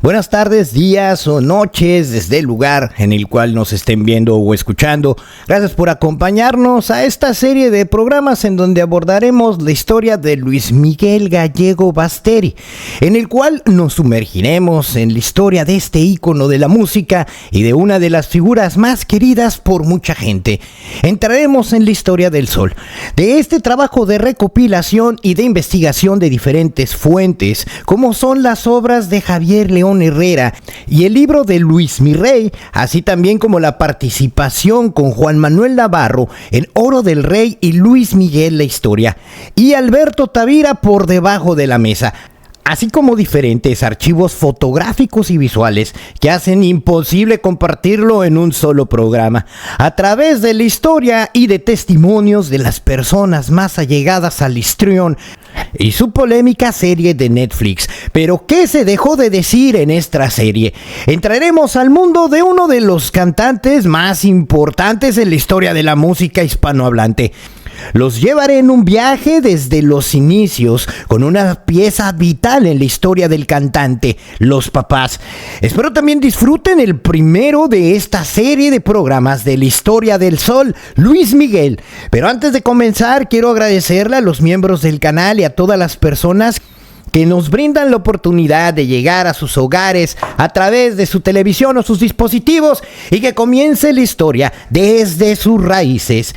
Buenas tardes, días o noches desde el lugar en el cual nos estén viendo o escuchando. Gracias por acompañarnos a esta serie de programas en donde abordaremos la historia de Luis Miguel Gallego Basteri, en el cual nos sumergiremos en la historia de este ícono de la música y de una de las figuras más queridas por mucha gente. Entraremos en la historia del sol, de este trabajo de recopilación y de investigación de diferentes fuentes, como son las obras de Javier León Herrera y el libro de Luis Mi Rey, así también como la participación con Juan Manuel Navarro en Oro del Rey y Luis Miguel la historia, y Alberto Tavira por Debajo de la Mesa, así como diferentes archivos fotográficos y visuales que hacen imposible compartirlo en un solo programa, a través de la historia y de testimonios de las personas más allegadas al histrión y su polémica serie de Netflix. Pero ¿qué se dejó de decir en esta serie? Entraremos al mundo de uno de los cantantes más importantes en la historia de la música hispanohablante. Los llevaré en un viaje desde los inicios con una pieza vital en la historia del cantante, Los Papás. Espero también disfruten el primero de esta serie de programas de la historia del sol, Luis Miguel. Pero antes de comenzar, quiero agradecerle a los miembros del canal y a todas las personas que nos brindan la oportunidad de llegar a sus hogares a través de su televisión o sus dispositivos y que comience la historia desde sus raíces.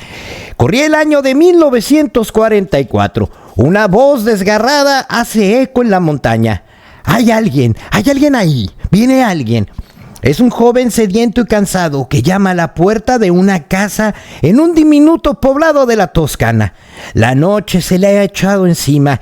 Corría el año de 1944. Una voz desgarrada hace eco en la montaña. Hay alguien ahí, viene alguien. Es un joven sediento y cansado que llama a la puerta de una casa en un diminuto poblado de la Toscana. La noche se le ha echado encima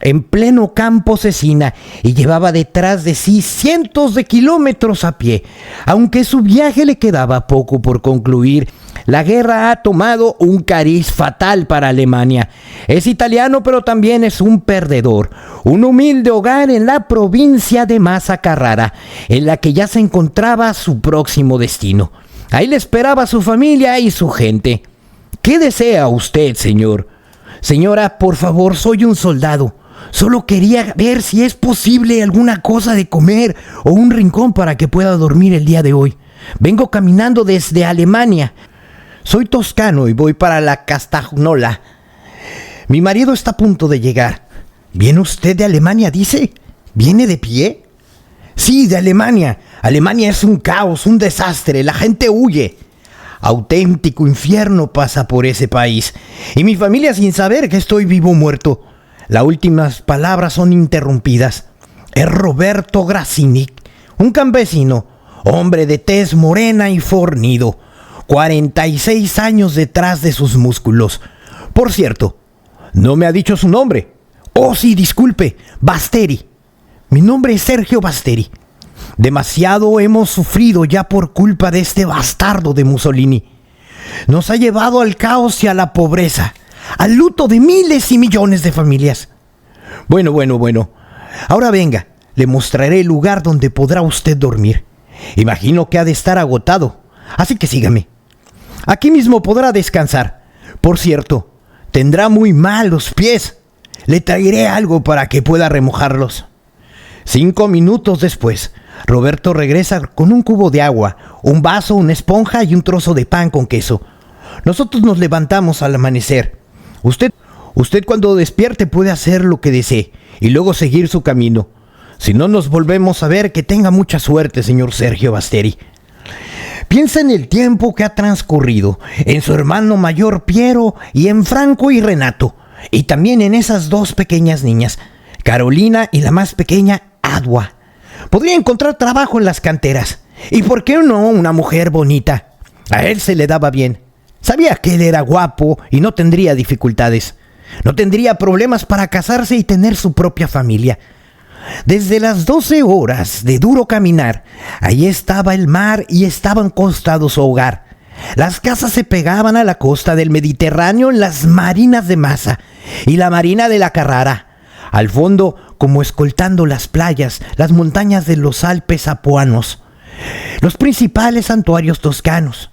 en pleno campo Cecina y llevaba detrás de sí cientos de kilómetros a pie. Aunque su viaje le quedaba poco por concluir, la guerra ha tomado un cariz fatal para Alemania. Es italiano, pero también es un perdedor. Un humilde hogar en la provincia de Massa Carrara, en la que ya se encontraba su próximo destino. Ahí le esperaba su familia y su gente. ¿Qué desea usted, señor? Señora, por favor, soy un soldado. Solo quería ver si es posible alguna cosa de comer o un rincón para que pueda dormir el día de hoy. Vengo caminando desde Alemania. Soy toscano y voy para la Castagnola. Mi marido está a punto de llegar. ¿Viene usted de Alemania, dice? ¿Viene de pie? Sí, de Alemania. Alemania es un caos, un desastre. La gente huye. Auténtico infierno pasa por ese país. Y mi familia sin saber que estoy vivo o muerto. Las últimas palabras son interrumpidas. Es Roberto Grassini, un campesino, hombre de tez morena y fornido, 46 años detrás de sus músculos. Por cierto, no me ha dicho su nombre. Oh, sí, disculpe, Basteri. Mi nombre es Sergio Basteri. Demasiado hemos sufrido ya por culpa de este bastardo de Mussolini. Nos ha llevado al caos y a la pobreza, al luto de miles y millones de familias. Bueno. Ahora venga, le mostraré el lugar donde podrá usted dormir. Imagino que ha de estar agotado, así que sígame. Aquí mismo podrá descansar. Por cierto, tendrá muy mal los pies. Le traeré algo para que pueda remojarlos. 5 minutos después, Roberto regresa con un cubo de agua, un vaso, una esponja y un trozo de pan con queso. Nosotros nos levantamos al amanecer. Usted cuando despierte puede hacer lo que desee y luego seguir su camino. Si no nos volvemos a ver, que tenga mucha suerte, señor Sergio Basteri. Piensa en el tiempo que ha transcurrido, en su hermano mayor Piero y en Franco y Renato, y también en esas dos pequeñas niñas, Carolina y la más pequeña, Adwa. Podría encontrar trabajo en las canteras. ¿Y por qué no una mujer bonita? A él se le daba bien. Sabía que él era guapo y no tendría dificultades. No tendría problemas para casarse y tener su propia familia. Desde las 12 horas de duro caminar, allí estaba el mar y estaba encostado su hogar. Las casas se pegaban a la costa del Mediterráneo en las marinas de Massa y la marina de la Carrara. Al fondo, como escoltando las playas, las montañas de los Alpes apuanos, los principales santuarios toscanos.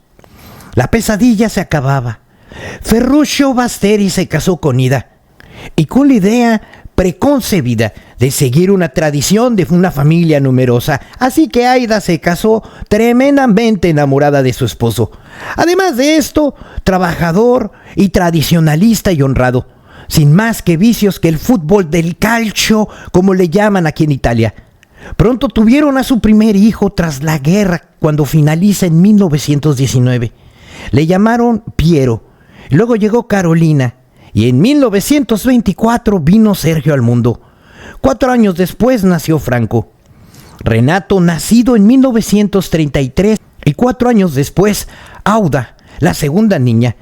La pesadilla se acababa. Ferruccio Basteri se casó con Ida y con la idea preconcebida de seguir una tradición de una familia numerosa, así que Aida se casó tremendamente enamorada de su esposo. Además de esto, trabajador y tradicionalista y honrado, sin más que vicios que el fútbol del calcio, como le llaman aquí en Italia. Pronto tuvieron a su primer hijo tras la guerra, cuando finaliza en 1919. Le llamaron Piero, luego llegó Carolina, y en 1924 vino Sergio al mundo. 4 años después nació Franco. Renato, nacido en 1933, y 4 años después, Auda, la segunda niña.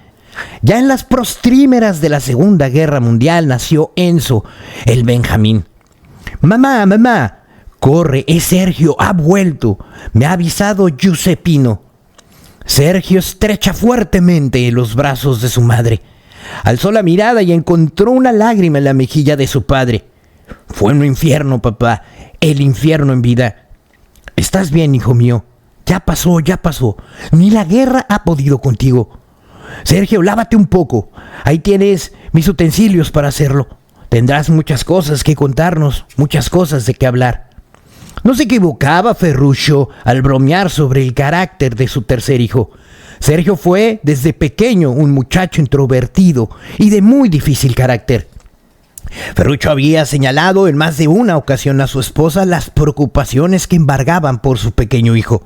Ya en las postrímeras de la Segunda Guerra Mundial nació Enzo, el Benjamín. Mamá, mamá, corre, es Sergio, ha vuelto, me ha avisado Giuseppino. Sergio estrecha fuertemente los brazos de su madre. Alzó la mirada y encontró una lágrima en la mejilla de su padre. Fue un infierno, papá, el infierno en vida. ¿Estás bien, hijo mío? Ya pasó, ya pasó. Ni la guerra ha podido contigo. Sergio, lávate un poco. Ahí tienes mis utensilios para hacerlo. Tendrás muchas cosas que contarnos, muchas cosas de qué hablar. No se equivocaba Ferruccio al bromear sobre el carácter de su tercer hijo. Sergio fue desde pequeño un muchacho introvertido y de muy difícil carácter. Ferruccio había señalado en más de una ocasión a su esposa las preocupaciones que embargaban por su pequeño hijo.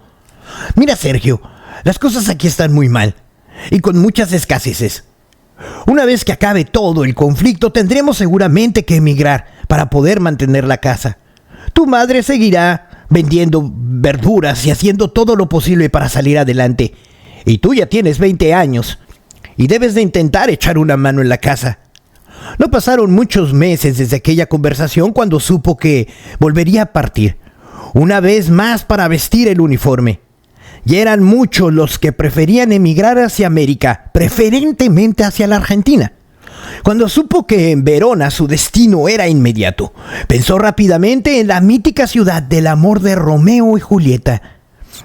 Mira, Sergio, las cosas aquí están muy mal y con muchas escaseces. Una vez que acabe todo el conflicto, tendremos seguramente que emigrar para poder mantener la casa. Tu madre seguirá vendiendo verduras y haciendo todo lo posible para salir adelante. Y tú ya tienes 20 años y debes de intentar echar una mano en la casa. No pasaron muchos meses desde aquella conversación cuando supo que volvería a partir, una vez más para vestir el uniforme. Y eran muchos los que preferían emigrar hacia América, preferentemente hacia la Argentina. Cuando supo que en Verona su destino era inmediato, pensó rápidamente en la mítica ciudad del amor de Romeo y Julieta.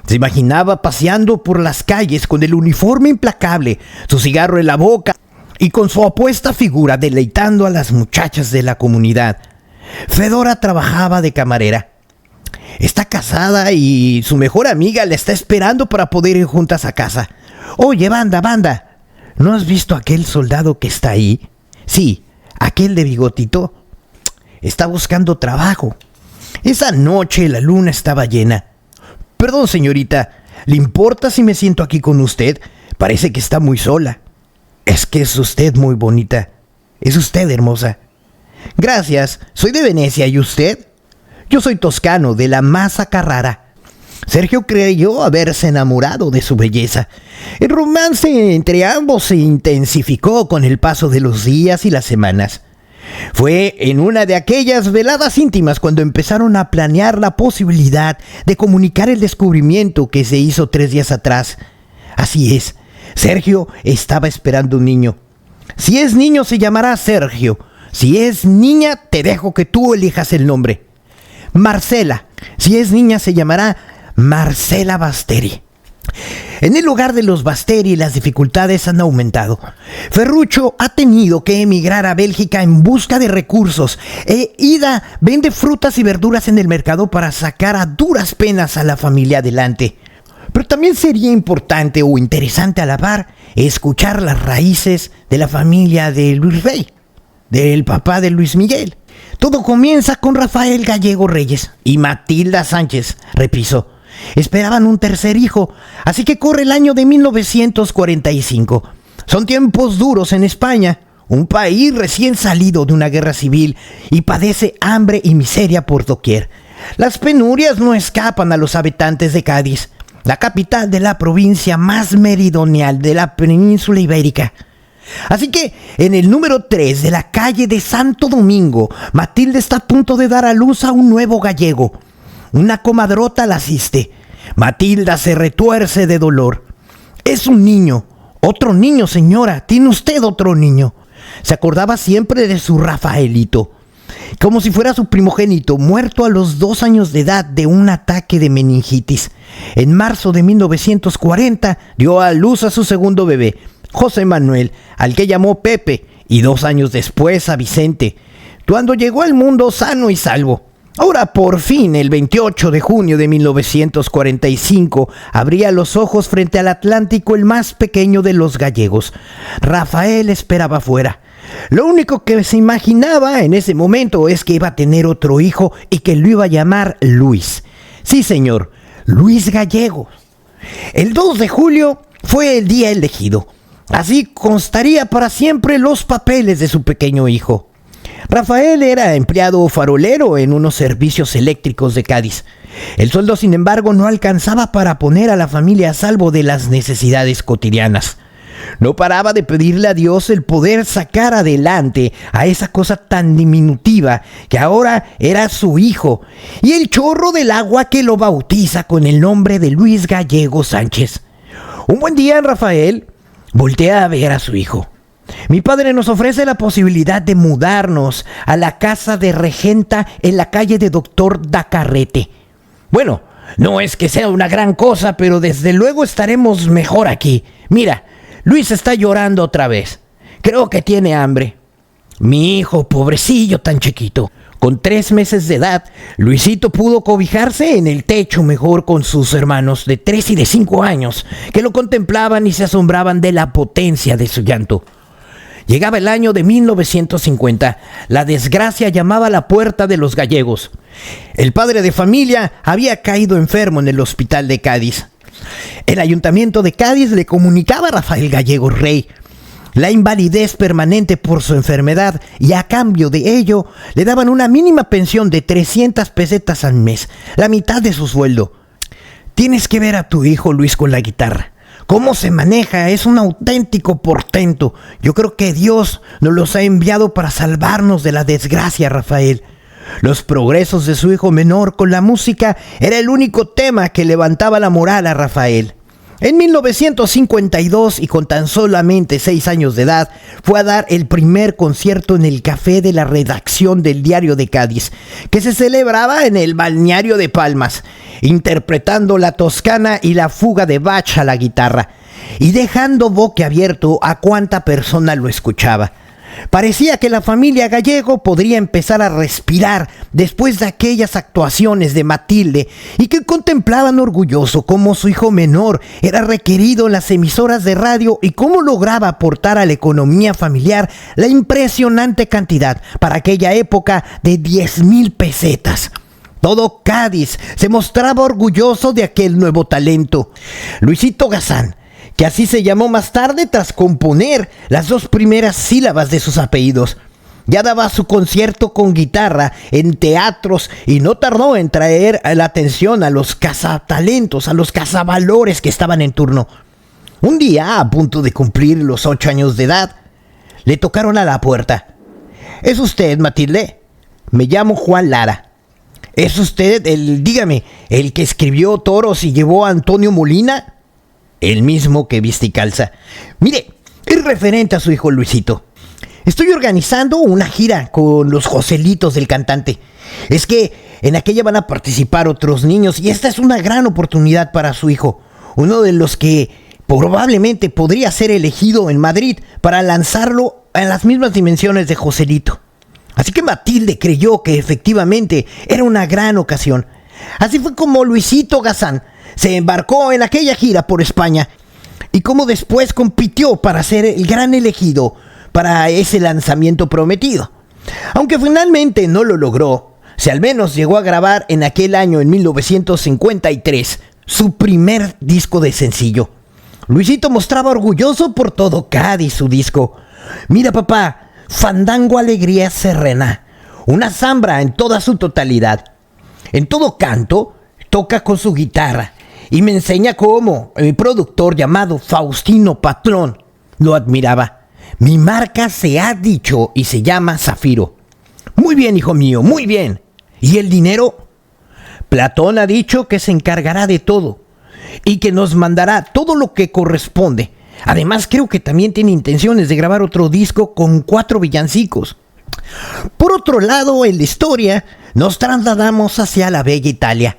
Se imaginaba paseando por las calles con el uniforme implacable, su cigarro en la boca y con su apuesta figura deleitando a las muchachas de la comunidad. Fedora trabajaba de camarera. Está casada y su mejor amiga la está esperando para poder ir juntas a casa. Oye, banda, ¿no has visto aquel soldado que está ahí? Sí, aquel de bigotito. Está buscando trabajo. Esa noche la luna estaba llena. Perdón, señorita, ¿le importa si me siento aquí con usted? Parece que está muy sola. Es que es usted muy bonita. Es usted hermosa. Gracias, soy de Venecia, ¿y usted? Yo soy toscano, de la Masa Carrara. Sergio creyó haberse enamorado de su belleza. El romance entre ambos se intensificó con el paso de los días y las semanas. Fue en una de aquellas veladas íntimas cuando empezaron a planear la posibilidad de comunicar el descubrimiento que se hizo 3 días atrás. Así es, Sergio estaba esperando un niño. Si es niño se llamará Sergio. Si es niña te dejo que tú elijas el nombre. Marcela. Si es niña se llamará Marcela Basteri. En el hogar de los Basteri las dificultades han aumentado. Ferruccio ha tenido que emigrar a Bélgica en busca de recursos. Ida vende frutas y verduras en el mercado para sacar a duras penas a la familia adelante. Pero también sería importante o interesante a la par escuchar las raíces de la familia de Luis Rey, del papá de Luis Miguel. Todo comienza con Rafael Gallego Reyes y Matilda Sánchez Repiso. Esperaban un tercer hijo, así que corre el año de 1945. Son tiempos duros en España, un país recién salido de una guerra civil y padece hambre y miseria por doquier. Las penurias no escapan a los habitantes de Cádiz, la capital de la provincia más meridional de la península ibérica. Así que en el número 3 de la calle de Santo Domingo, Matilde está a punto de dar a luz a un nuevo gallego. Una comadrota la asiste. Matilda se retuerce de dolor. Es un niño. Otro niño, señora. Tiene usted otro niño. Se acordaba siempre de su Rafaelito, como si fuera su primogénito, muerto a los 2 años de edad de un ataque de meningitis. En marzo de 1940 dio a luz a su segundo bebé, José Manuel, al que llamó Pepe, y 2 años después a Vicente. cuando llegó al mundo sano y salvo. Ahora por fin, el 28 de junio de 1945, abría los ojos frente al Atlántico el más pequeño de los gallegos. Rafael esperaba afuera. Lo único que se imaginaba en ese momento es que iba a tener otro hijo y que lo iba a llamar Luis. Sí, señor, Luis Gallegos. El 2 de julio fue el día elegido. Así constaría para siempre los papeles de su pequeño hijo. Rafael era empleado farolero en unos servicios eléctricos de Cádiz. El sueldo, sin embargo, no alcanzaba para poner a la familia a salvo de las necesidades cotidianas. No paraba de pedirle a Dios el poder sacar adelante a esa cosa tan diminutiva que ahora era su hijo y el chorro del agua que lo bautiza con el nombre de Luis Gallegos Sánchez. Un buen día, Rafael voltea a ver a su hijo. Mi padre nos ofrece la posibilidad de mudarnos a la casa de regenta en la calle de Doctor Dacarrete. Bueno, no es que sea una gran cosa, pero desde luego estaremos mejor aquí. Mira, Luis está llorando otra vez. Creo que tiene hambre. Mi hijo, pobrecillo tan chiquito. Con 3 meses de edad, Luisito pudo cobijarse en el techo mejor con sus hermanos de 3 y de 5 años, que lo contemplaban y se asombraban de la potencia de su llanto. Llegaba el año de 1950. La desgracia llamaba a la puerta de los gallegos. El padre de familia había caído enfermo en el hospital de Cádiz. El ayuntamiento de Cádiz le comunicaba a Rafael Gallegos Rey la invalidez permanente por su enfermedad y a cambio de ello le daban una mínima pensión de 300 pesetas al mes, la mitad de su sueldo. Tienes que ver a tu hijo Luis con la guitarra. Cómo se maneja, es un auténtico portento. Yo creo que Dios nos los ha enviado para salvarnos de la desgracia, Rafael. Los progresos de su hijo menor con la música era el único tema que levantaba la moral a Rafael. En 1952, y con tan solamente 6 años de edad, fue a dar el primer concierto en el café de la redacción del Diario de Cádiz, que se celebraba en el balneario de Palmas, interpretando la Toscana y la fuga de Bach a la guitarra, y dejando boquiabierto a cuánta persona lo escuchaba. Parecía que la familia Gallego podría empezar a respirar después de aquellas actuaciones de Matilde y que contemplaban orgulloso cómo su hijo menor era requerido en las emisoras de radio y cómo lograba aportar a la economía familiar la impresionante cantidad para aquella época de 10,000 pesetas. Todo Cádiz se mostraba orgulloso de aquel nuevo talento. Luisito Gazán, que así se llamó más tarde tras componer las 2 primeras sílabas de sus apellidos, ya daba su concierto con guitarra en teatros y no tardó en traer la atención a los cazatalentos, a los cazavalores que estaban en turno. Un día, a punto de cumplir los 8 años de edad, le tocaron a la puerta. ¿Es usted, Matilde? Me llamo Juan Lara. ¿Es usted el que escribió Toros y llevó a Antonio Molina? El mismo que viste y calza. Mire, es referente a su hijo Luisito. Estoy organizando una gira con los Joselitos del cantante. Es que en aquella van a participar otros niños y esta es una gran oportunidad para su hijo. Uno de los que probablemente podría ser elegido en Madrid para lanzarlo en las mismas dimensiones de Joselito. Así que Matilde creyó que efectivamente era una gran ocasión. Así fue como Luisito Gazán se embarcó en aquella gira por España y como después compitió para ser el gran elegido para ese lanzamiento prometido. Aunque finalmente no lo logró, si al menos llegó a grabar en aquel año, en 1953, su primer disco de sencillo. Luisito mostraba orgulloso por todo Cádiz su disco. Mira, papá, Fandango Alegría Serena, una zambra en toda su totalidad. En todo canto, toca con su guitarra y me enseña cómo mi productor llamado Faustino Patrón lo admiraba. Mi marca se ha dicho y se llama Zafiro. Muy bien, hijo mío, muy bien. ¿Y el dinero? Platón ha dicho que se encargará de todo y que nos mandará todo lo que corresponde. Además, creo que también tiene intenciones de grabar otro disco con 4 villancicos. Por otro lado, en la historia, nos trasladamos hacia la bella Italia.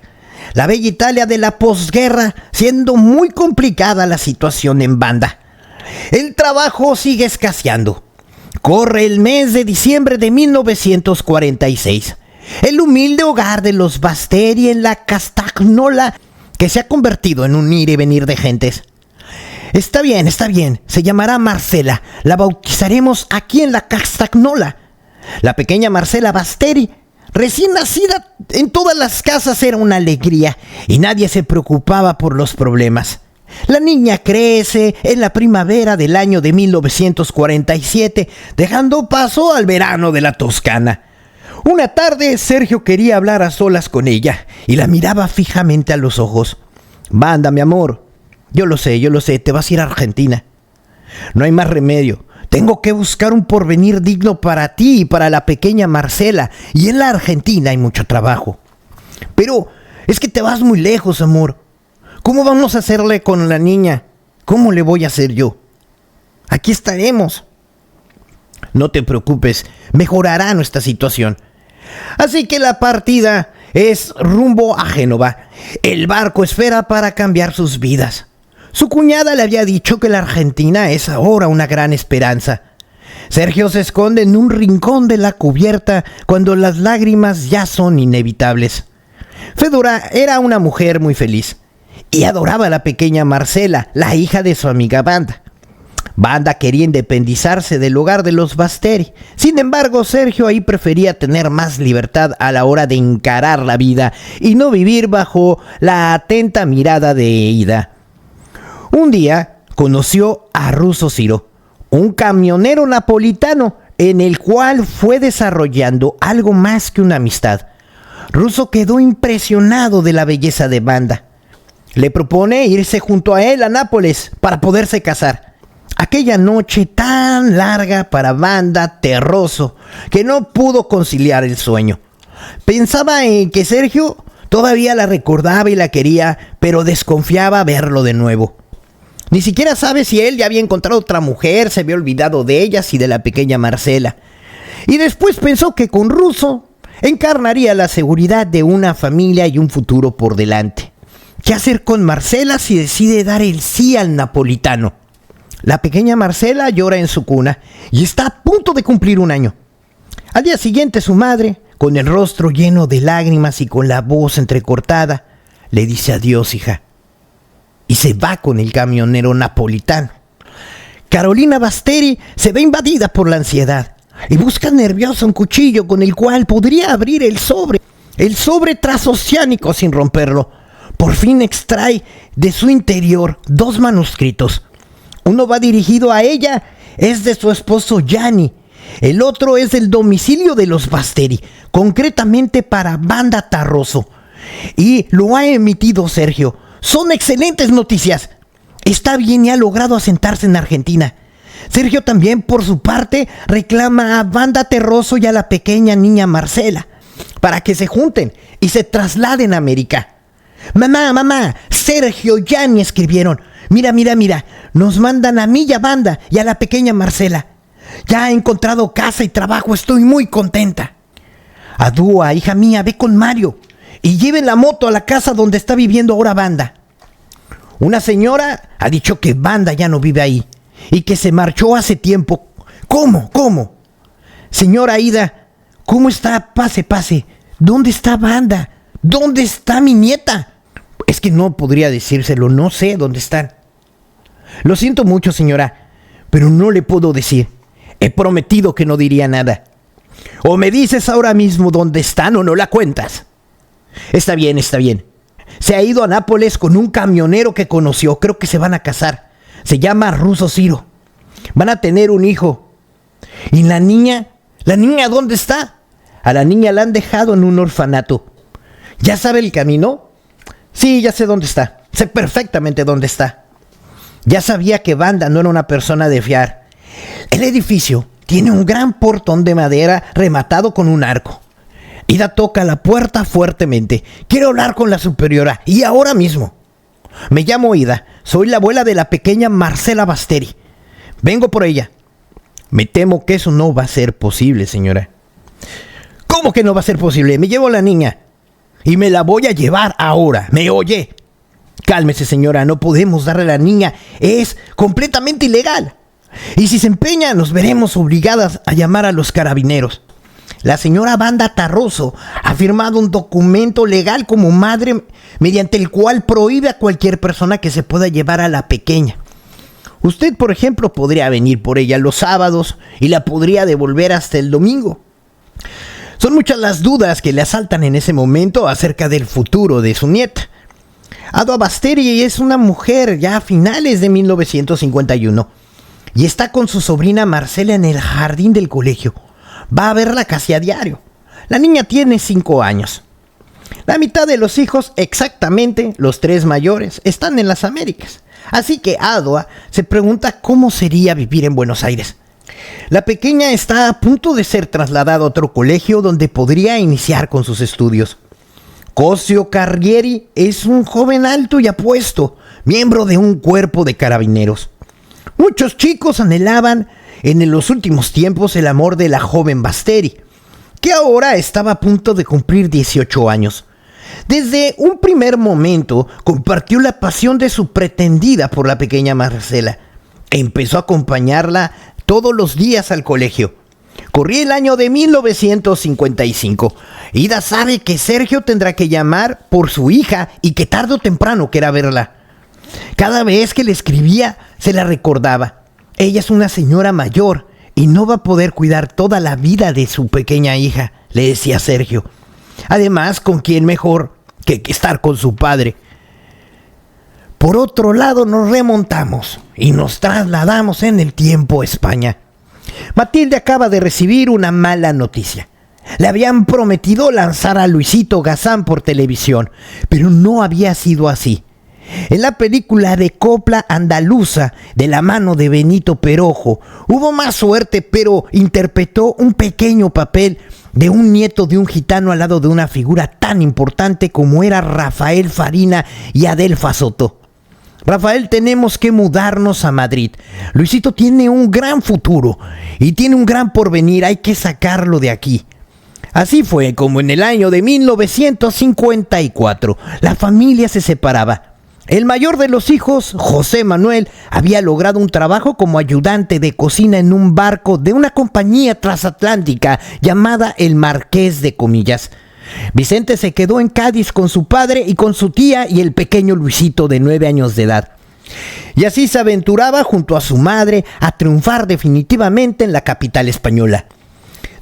La bella Italia de la posguerra, siendo muy complicada la situación en banda. El trabajo sigue escaseando. Corre el mes de diciembre de 1946. El humilde hogar de los Basteri en la Castagnola, que se ha convertido en un ir y venir de gentes. Está bien, se llamará Marcela. La bautizaremos aquí en la Castagnola. La pequeña Marcela Basteri, recién nacida, en todas las casas era una alegría y nadie se preocupaba por los problemas. La niña crece en la primavera del año de 1947, dejando paso al verano de la Toscana. Una tarde, Sergio quería hablar a solas con ella y la miraba fijamente a los ojos. Banda, mi amor, yo lo sé, te vas a ir a Argentina. No hay más remedio. Tengo que buscar un porvenir digno para ti y para la pequeña Marcela. Y en la Argentina hay mucho trabajo. Pero es que te vas muy lejos, amor. ¿Cómo vamos a hacerle con la niña? ¿Cómo le voy a hacer yo? Aquí estaremos. No te preocupes, mejorará nuestra situación. Así que la partida es rumbo a Génova. El barco espera para cambiar sus vidas. Su cuñada le había dicho que la Argentina es ahora una gran esperanza. Sergio se esconde en un rincón de la cubierta cuando las lágrimas ya son inevitables. Fedora era una mujer muy feliz y adoraba a la pequeña Marcela, la hija de su amiga Banda. Banda quería independizarse del hogar de los Basteri. Sin embargo, Sergio ahí prefería tener más libertad a la hora de encarar la vida y no vivir bajo la atenta mirada de Ida. Un día conoció a Russo Ciro, un camionero napolitano en el cual fue desarrollando algo más que una amistad. Russo quedó impresionado de la belleza de Banda. Le propone irse junto a él a Nápoles para poderse casar. Aquella noche tan larga para Banda Terroso que no pudo conciliar el sueño. Pensaba en que Sergio todavía la recordaba y la quería, pero desconfiaba verlo de nuevo. Ni siquiera sabe si él ya había encontrado otra mujer, se había olvidado de ellas y de la pequeña Marcela. Y después pensó que con Russo encarnaría la seguridad de una familia y un futuro por delante. ¿Qué hacer con Marcela si decide dar el sí al napolitano? La pequeña Marcela llora en su cuna y está a punto de cumplir 1 año. Al día siguiente su madre, con el rostro lleno de lágrimas y con la voz entrecortada, le dice adiós, hija. Y se va con el camionero napolitano. Carolina Basteri se ve invadida por la ansiedad y busca nerviosa un cuchillo con el cual podría abrir el sobre transoceánico sin romperlo. Por fin extrae de su interior 2 manuscritos. Uno va dirigido a ella, es de su esposo Gianni. El otro es del domicilio de los Basteri, concretamente para Banda Terroso. Y lo ha emitido Sergio. Son excelentes noticias. Está bien y ha logrado asentarse en Argentina. Sergio también, por su parte, reclama a Banda Terroso y a la pequeña niña Marcela para que se junten y se trasladen a América. Mamá, Sergio y Gianni escribieron. Mira, nos mandan a mí y a Banda y a la pequeña Marcela. Ya he encontrado casa y trabajo, estoy muy contenta. Adúa, hija mía, ve con Mario y lleven la moto a la casa donde está viviendo ahora Banda. Una señora ha dicho que Banda ya no vive ahí y que se marchó hace tiempo. ¿Cómo? Señora Ida, ¿cómo está? Pase. ¿Dónde está Banda? ¿Dónde está mi nieta? Es que no podría decírselo, no sé dónde están. Lo siento mucho, señora, pero no le puedo decir. He prometido que no diría nada. O me dices ahora mismo dónde están o no la cuentas. Está bien. Se ha ido a Nápoles con un camionero que conoció. Creo que se van a casar. Se llama Russo Ciro. Van a tener un hijo. ¿Y la niña? ¿La niña dónde está? A la niña la han dejado en un orfanato. ¿Ya sabe el camino? Sí, ya sé dónde está. Sé perfectamente dónde está. Ya sabía que Banda no era una persona de fiar. El edificio tiene un gran portón de madera rematado con un arco. Ida toca la puerta fuertemente. Quiero hablar con la superiora y ahora mismo. Me llamo Ida. Soy la abuela de la pequeña Marcela Basteri. Vengo por ella. Me temo que eso no va a ser posible, señora. ¿Cómo que no va a ser posible? Me llevo a la niña y me la voy a llevar ahora. ¿Me oye? Cálmese, señora. No podemos darle a la niña. Es completamente ilegal. Y si se empeña, nos veremos obligadas a llamar a los carabineros. La señora Wanda Tarroso ha firmado un documento legal como madre mediante el cual prohíbe a cualquier persona que se pueda llevar a la pequeña. Usted, por ejemplo, podría venir por ella los sábados y la podría devolver hasta el domingo. Son muchas las dudas que le asaltan en ese momento acerca del futuro de su nieta. Adwa Basteri es una mujer ya a finales de 1951 y está con su sobrina Marcela en el jardín del colegio. Va a verla casi a diario. La niña tiene 5 años. La mitad de los hijos, exactamente los 3 mayores, están en las Américas. Así que Adwa se pregunta cómo sería vivir en Buenos Aires. La pequeña está a punto de ser trasladada a otro colegio donde podría iniciar con sus estudios. Cosio Carrieri es un joven alto y apuesto, miembro de un cuerpo de carabineros. Muchos chicos anhelaban en los últimos tiempos el amor de la joven Basteri, que ahora estaba a punto de cumplir 18 años. Desde un primer momento compartió la pasión de su pretendida por la pequeña Marcela. Empezó a acompañarla todos los días al colegio. Corría el año de 1955. Ida sabe que Sergio tendrá que llamar por su hija y que tarde o temprano querrá verla. Cada vez que le escribía, se la recordaba. Ella es una señora mayor y no va a poder cuidar toda la vida de su pequeña hija, le decía Sergio. Además, ¿con quién mejor que estar con su padre? Por otro lado, nos remontamos y nos trasladamos en el tiempo a España. Matilde acaba de recibir una mala noticia. Le habían prometido lanzar a Luisito Gazán por televisión, pero no había sido así. En la película de Copla Andaluza, de la mano de Benito Perojo, hubo más suerte, pero interpretó un pequeño papel de un nieto de un gitano al lado de una figura tan importante como era Rafael Farina y Adelfa Soto. Rafael, tenemos que mudarnos a Madrid. Luisito tiene un gran futuro y tiene un gran porvenir, hay que sacarlo de aquí. Así fue como en el año de 1954 la familia se separaba. El mayor de los hijos, José Manuel, había logrado un trabajo como ayudante de cocina en un barco de una compañía transatlántica llamada el Marqués de Comillas. Vicente se quedó en Cádiz con su padre y con su tía y el pequeño Luisito de 9 años de edad. Y así se aventuraba junto a su madre a triunfar definitivamente en la capital española.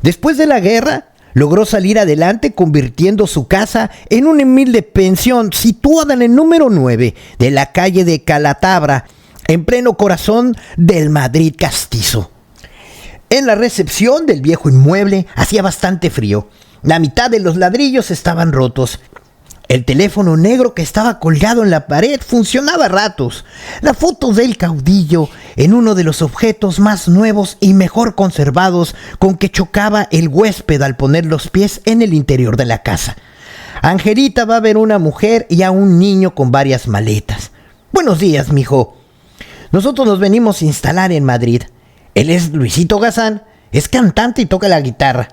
Después de la guerra, logró salir adelante convirtiendo su casa en una humilde pensión situada en el número 9 de la calle de Calatrava, en pleno corazón del Madrid castizo. En la recepción del viejo inmueble hacía bastante frío. La mitad de los ladrillos estaban rotos. El teléfono negro que estaba colgado en la pared funcionaba a ratos. La foto del caudillo en uno de los objetos más nuevos y mejor conservados con que chocaba el huésped al poner los pies en el interior de la casa. Angelita va a ver una mujer y a un niño con varias maletas. Buenos días, mijo. Nosotros nos venimos a instalar en Madrid. Él es Luisito Gazán, es cantante y toca la guitarra.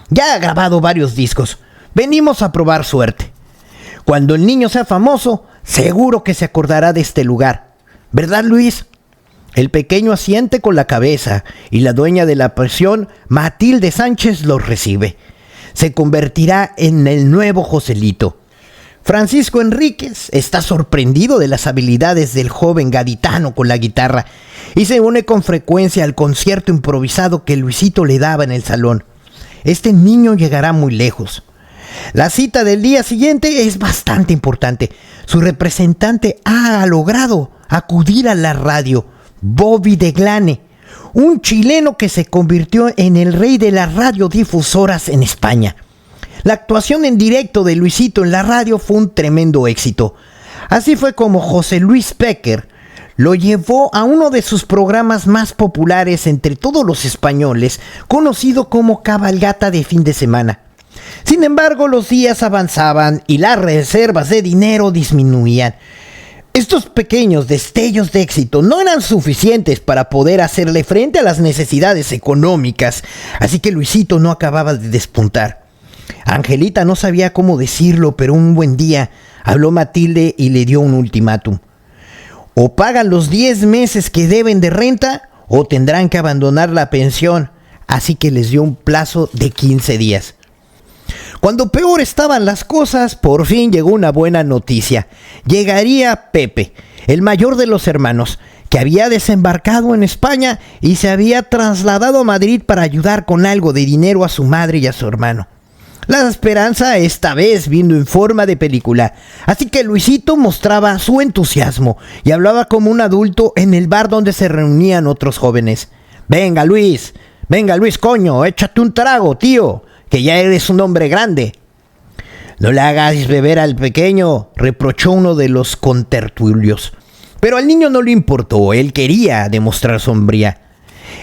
Ya ha grabado varios discos. Venimos a probar suerte. Cuando el niño sea famoso, seguro que se acordará de este lugar. ¿Verdad, Luis? El pequeño asiente con la cabeza y la dueña de la pensión, Matilde Sánchez, los recibe. Se convertirá en el nuevo Joselito. Francisco Enríquez está sorprendido de las habilidades del joven gaditano con la guitarra y se une con frecuencia al concierto improvisado que Luisito le daba en el salón. Este niño llegará muy lejos. La cita del día siguiente es bastante importante. Su representante ha logrado acudir a la radio, Bobby de Glane, un chileno que se convirtió en el rey de las radiodifusoras en España. La actuación en directo de Luisito en la radio fue un tremendo éxito. Así fue como José Luis Péquer lo llevó a uno de sus programas más populares entre todos los españoles, conocido como Cabalgata de Fin de Semana. Sin embargo, los días avanzaban y las reservas de dinero disminuían. Estos pequeños destellos de éxito no eran suficientes para poder hacerle frente a las necesidades económicas, así que Luisito no acababa de despuntar. Angelita no sabía cómo decirlo, pero un buen día habló Matilde y le dio un ultimátum. O pagan los 10 meses que deben de renta o tendrán que abandonar la pensión, así que les dio un plazo de 15 días. Cuando peor estaban las cosas, por fin llegó una buena noticia. Llegaría Pepe, el mayor de los hermanos, que había desembarcado en España y se había trasladado a Madrid para ayudar con algo de dinero a su madre y a su hermano. La esperanza esta vez vino en forma de película, así que Luisito mostraba su entusiasmo y hablaba como un adulto en el bar donde se reunían otros jóvenes. Venga Luis, coño, échate un trago, tío, que ya eres un hombre grande. No le hagas beber al pequeño, reprochó uno de los contertulios. Pero al niño no le importó, él quería demostrar sombría.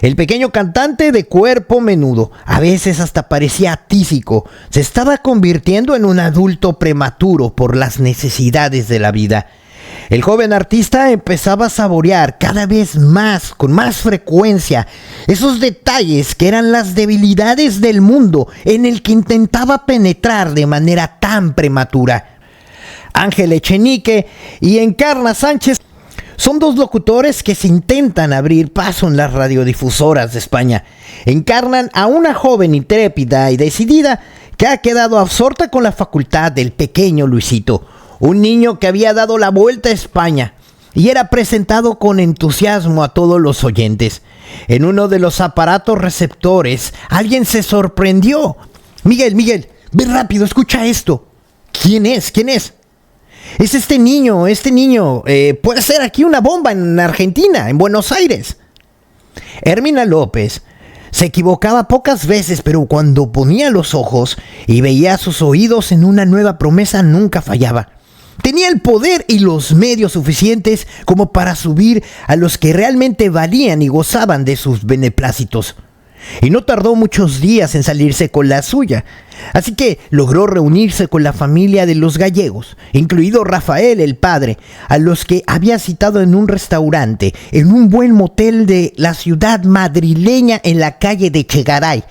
El pequeño cantante de cuerpo menudo, a veces hasta parecía tísico, se estaba convirtiendo en un adulto prematuro por las necesidades de la vida. El joven artista empezaba a saborear cada vez más, con más frecuencia, esos detalles que eran las debilidades del mundo en el que intentaba penetrar de manera tan prematura. Ángel Echenique y Encarna Sánchez son dos locutores que se intentan abrir paso en las radiodifusoras de España. Encarnan a una joven intrépida y decidida que ha quedado absorta con la facultad del pequeño Luisito, un niño que había dado la vuelta a España y era presentado con entusiasmo a todos los oyentes. En uno de los aparatos receptores, alguien se sorprendió. Miguel, ve rápido, escucha esto. ¿Quién es? Es este niño, puede ser aquí una bomba en Argentina, en Buenos Aires. Hermina López se equivocaba pocas veces, pero cuando ponía los ojos y veía sus oídos en una nueva promesa nunca fallaba. Tenía el poder y los medios suficientes como para subir a los que realmente valían y gozaban de sus beneplácitos. Y no tardó muchos días en salirse con la suya. Así que logró reunirse con la familia de los gallegos, incluido Rafael, el padre, a los que había citado en un restaurante, en un buen motel de la ciudad madrileña en la calle de Chegaray,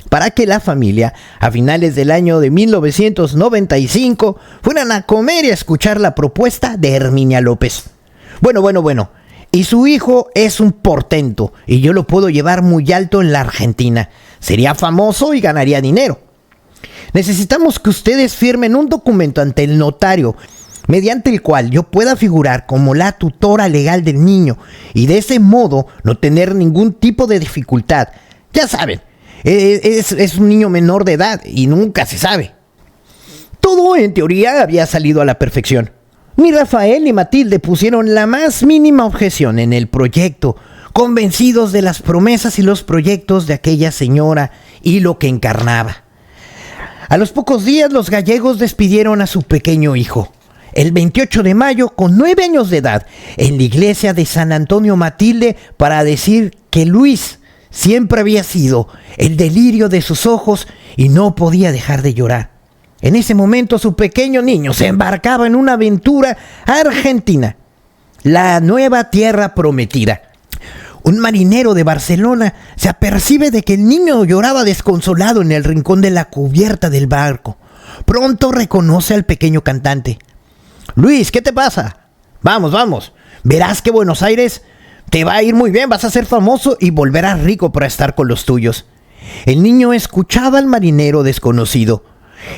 para que la familia, a finales del año de 1995, fueran a comer y a escuchar la propuesta de Herminia López. Bueno. Y su hijo es un portento, y yo lo puedo llevar muy alto en la Argentina. Sería famoso y ganaría dinero. Necesitamos que ustedes firmen un documento ante el notario, mediante el cual yo pueda figurar como la tutora legal del niño, y de ese modo no tener ningún tipo de dificultad. Ya saben, es un niño menor de edad, y nunca se sabe. Todo en teoría había salido a la perfección. Ni Rafael ni Matilde pusieron la más mínima objeción en el proyecto, convencidos de las promesas y los proyectos de aquella señora y lo que encarnaba. A los pocos días los gallegos despidieron a su pequeño hijo. El 28 de mayo, con 9 años de edad, en la iglesia de San Antonio Matilde, para decir que Luis siempre había sido el delirio de sus ojos y no podía dejar de llorar. En ese momento su pequeño niño se embarcaba en una aventura argentina, la nueva tierra prometida. Un marinero de Barcelona se apercibe de que el niño lloraba desconsolado en el rincón de la cubierta del barco. Pronto reconoce al pequeño cantante. Luis, ¿qué te pasa? Vamos, verás que Buenos Aires te va a ir muy bien, vas a ser famoso y volverás rico para estar con los tuyos. El niño escuchaba al marinero desconocido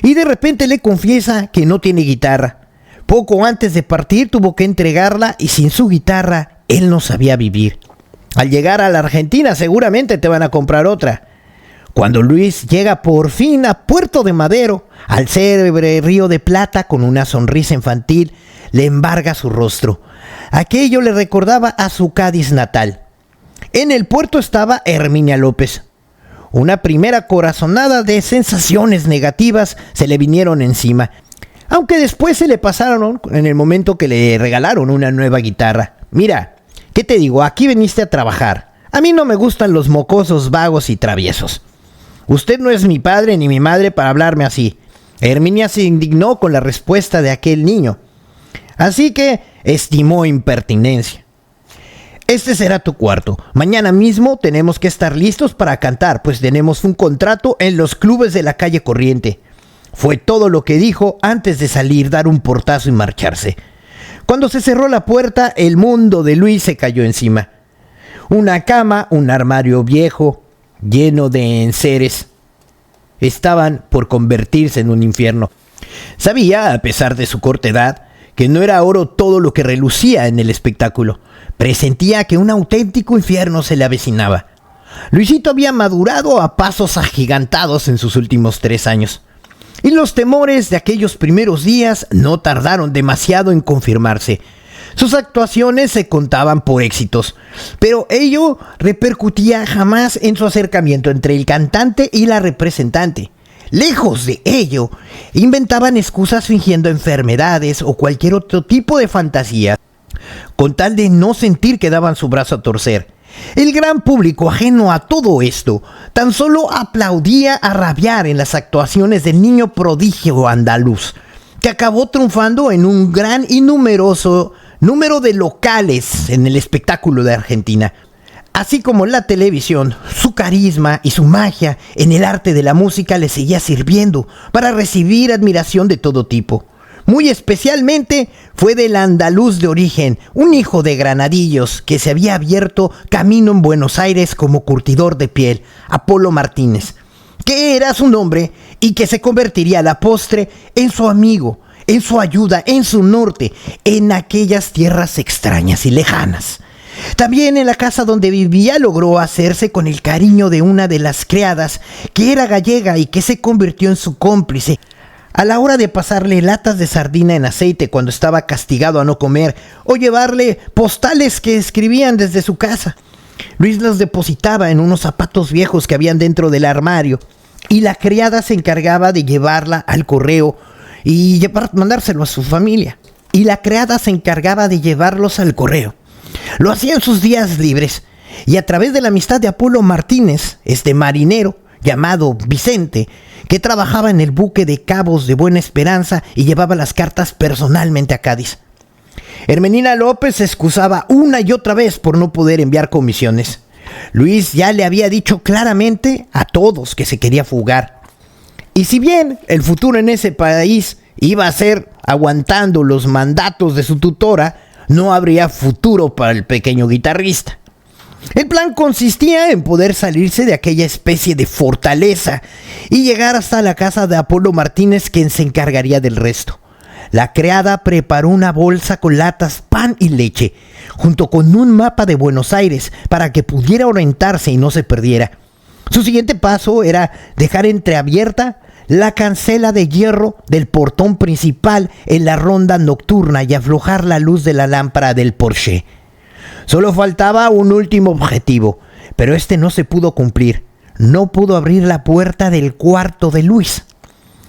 y de repente le confiesa que no tiene guitarra. Poco antes de partir tuvo que entregarla y sin su guitarra él no sabía vivir. Al llegar a la Argentina seguramente te van a comprar otra. Cuando Luis llega por fin a Puerto de Madero, al célebre Río de Plata, con una sonrisa infantil le embarga su rostro. Aquello le recordaba a su Cádiz natal. En el puerto estaba Herminia López. Una primera corazonada de sensaciones negativas se le vinieron encima, aunque después se le pasaron en el momento que le regalaron una nueva guitarra. Mira, ¿qué te digo? Aquí viniste a trabajar. A mí no me gustan los mocosos vagos y traviesos. Usted no es mi padre ni mi madre para hablarme así. Herminia se indignó con la respuesta de aquel niño, así que estimó impertinencia. Este será tu cuarto. Mañana mismo tenemos que estar listos para cantar, pues tenemos un contrato en los clubes de la calle Corriente. Fue todo lo que dijo antes de salir, dar un portazo y marcharse. Cuando se cerró la puerta, el mundo de Luis se cayó encima. Una cama, un armario viejo, lleno de enseres, estaban por convertirse en un infierno. Sabía, a pesar de su corta edad, que no era oro todo lo que relucía en el espectáculo. Presentía que un auténtico infierno se le avecinaba. Luisito había madurado a pasos agigantados en sus últimos 3 años. Y los temores de aquellos primeros días no tardaron demasiado en confirmarse. Sus actuaciones se contaban por éxitos, pero ello repercutía jamás en su acercamiento entre el cantante y la representante. Lejos de ello, inventaban excusas fingiendo enfermedades o cualquier otro tipo de fantasía, con tal de no sentir que daban su brazo a torcer. El gran público, ajeno a todo esto, tan solo aplaudía a rabiar en las actuaciones del niño prodigio andaluz, que acabó triunfando en un gran y numeroso número de locales en el espectáculo de Argentina. Así como la televisión, su carisma y su magia en el arte de la música le seguía sirviendo para recibir admiración de todo tipo. Muy especialmente fue del andaluz de origen, un hijo de granadillos que se había abierto camino en Buenos Aires como curtidor de piel, Apolo Martínez, que era su nombre y que se convertiría a la postre en su amigo, en su ayuda, en su norte, en aquellas tierras extrañas y lejanas. También en la casa donde vivía logró hacerse con el cariño de una de las criadas, que era gallega y que se convirtió en su cómplice a la hora de pasarle latas de sardina en aceite cuando estaba castigado a no comer, o llevarle postales que escribían desde su casa. Luis los depositaba en unos zapatos viejos que habían dentro del armario, y la criada se encargaba de llevarla al correo y mandárselo a su familia. Lo hacía en sus días libres, y a través de la amistad de Apolo Martínez, este marinero llamado Vicente, que trabajaba en el buque de Cabos de Buena Esperanza y llevaba las cartas personalmente a Cádiz. Hermenina López se excusaba una y otra vez por no poder enviar comisiones. Luis ya le había dicho claramente a todos que se quería fugar. Y si bien el futuro en ese país iba a ser aguantando los mandatos de su tutora, no habría futuro para el pequeño guitarrista. El plan consistía en poder salirse de aquella especie de fortaleza y llegar hasta la casa de Apolo Martínez, quien se encargaría del resto. La criada preparó una bolsa con latas, pan y leche, junto con un mapa de Buenos Aires para que pudiera orientarse y no se perdiera. Su siguiente paso era dejar entreabierta la cancela de hierro del portón principal en la ronda nocturna y aflojar la luz de la lámpara del Porsche. Solo faltaba un último objetivo, pero este no se pudo cumplir. No pudo abrir la puerta del cuarto de Luis.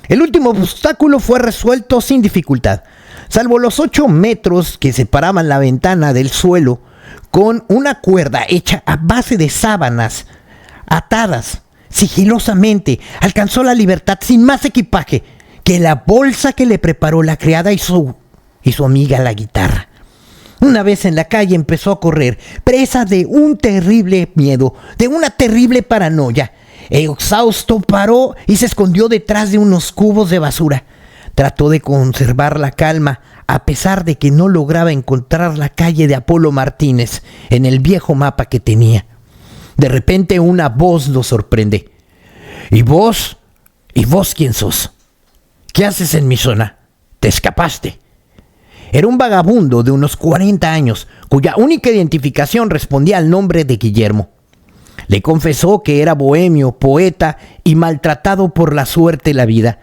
El último obstáculo fue resuelto sin dificultad, salvo los 8 metros que separaban la ventana del suelo, con una cuerda hecha a base de sábanas atadas sigilosamente. Alcanzó la libertad sin más equipaje que la bolsa que le preparó la criada y su amiga la guitarra. Una vez en la calle empezó a correr, presa de un terrible miedo, de una terrible paranoia. Exhausto paró y se escondió detrás de unos cubos de basura. Trató de conservar la calma, a pesar de que no lograba encontrar la calle de Apolo Martínez en el viejo mapa que tenía. De repente una voz lo sorprende. ¿Y vos? ¿Y vos quién sos? ¿Qué haces en mi zona? ¿Te escapaste? Era un vagabundo de unos 40 años, cuya única identificación respondía al nombre de Guillermo. Le confesó que era bohemio, poeta y maltratado por la suerte y la vida.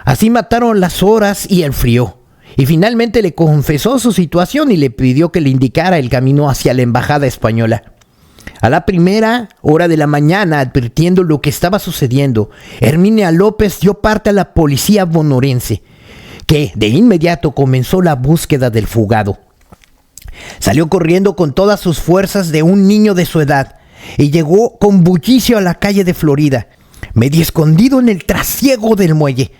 Así mataron las horas y el frío, y finalmente le confesó su situación y le pidió que le indicara el camino hacia la embajada española. A la primera hora de la mañana, advirtiendo lo que estaba sucediendo, Herminia López dio parte a la policía bonaerense, que de inmediato comenzó la búsqueda del fugado. Salió corriendo con todas sus fuerzas de un niño de su edad y llegó con bullicio a la calle de Florida, medio escondido en el trasiego del muelle.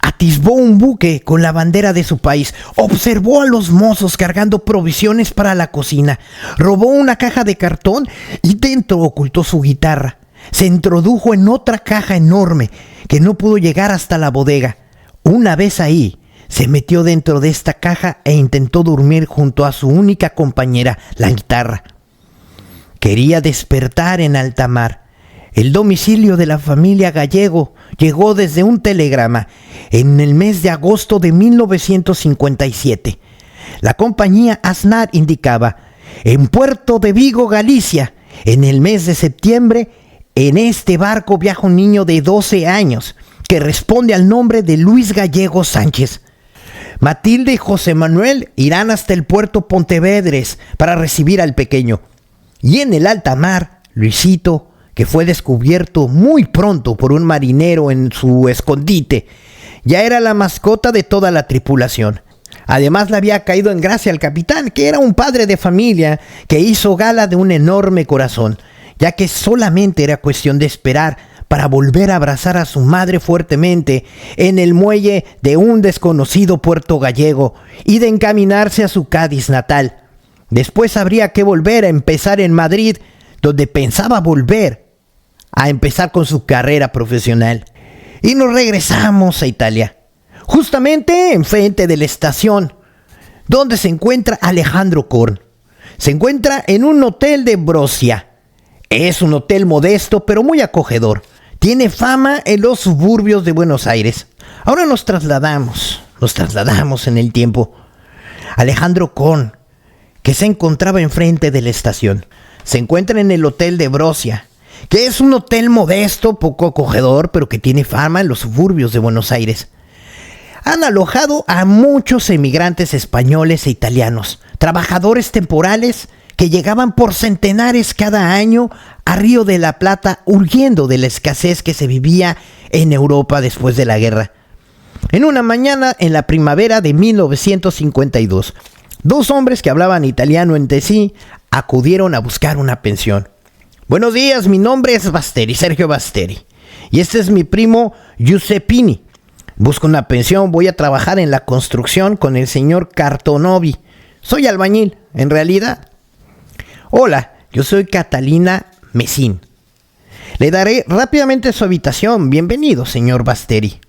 Atisbó un buque con la bandera de su país, observó a los mozos cargando provisiones para la cocina, robó una caja de cartón y dentro ocultó su guitarra. Se introdujo en otra caja enorme que no pudo llegar hasta la bodega. Una vez ahí, se metió dentro de esta caja e intentó dormir junto a su única compañera, la guitarra. quería despertar en alta mar. El domicilio de la familia Gallego llegó desde un telegrama en el mes de agosto de 1957. La compañía Aznar indicaba: en Puerto de Vigo, Galicia, en el mes de septiembre, en este barco viaja un niño de 12 años que responde al nombre de Luis Gallego Sánchez. Matilde y José Manuel irán hasta el puerto Pontevedres para recibir al pequeño. Y en el alta mar, Luisito, que fue descubierto muy pronto por un marinero en su escondite, ya era la mascota de toda la tripulación. Además, le había caído en gracia al capitán, que era un padre de familia que hizo gala de un enorme corazón, ya que solamente era cuestión de esperar para volver a abrazar a su madre fuertemente en el muelle de un desconocido puerto gallego y de encaminarse a su Cádiz natal. Después habría que volver a empezar en Madrid, donde pensaba volver a empezar con su carrera profesional. Y nos regresamos a Italia, justamente enfrente de la estación, donde se encuentra Alejandro Korn. Se encuentra en un hotel de Brosia. Es un hotel modesto, pero muy acogedor. Tiene fama en los suburbios de Buenos Aires. Ahora nos trasladamos en el tiempo. Alejandro Korn, que se encontraba enfrente de la estación, se encuentra en el hotel de Brosia, que es un hotel modesto, poco acogedor, pero que tiene fama en los suburbios de Buenos Aires. Han alojado a muchos emigrantes españoles e italianos, trabajadores temporales que llegaban por centenares cada año a Río de la Plata, huyendo de la escasez que se vivía en Europa después de la guerra. En una mañana en la primavera de 1952, dos hombres que hablaban italiano entre sí acudieron a buscar una pensión. Buenos días, mi nombre es Basteri, Sergio Basteri, y este es mi primo Giuseppini. Busco una pensión, voy a trabajar en la construcción con el señor Cartonovi. Soy albañil, en realidad. Hola, yo soy Catalina Mesín. Le daré rápidamente su habitación. Bienvenido, señor Basteri.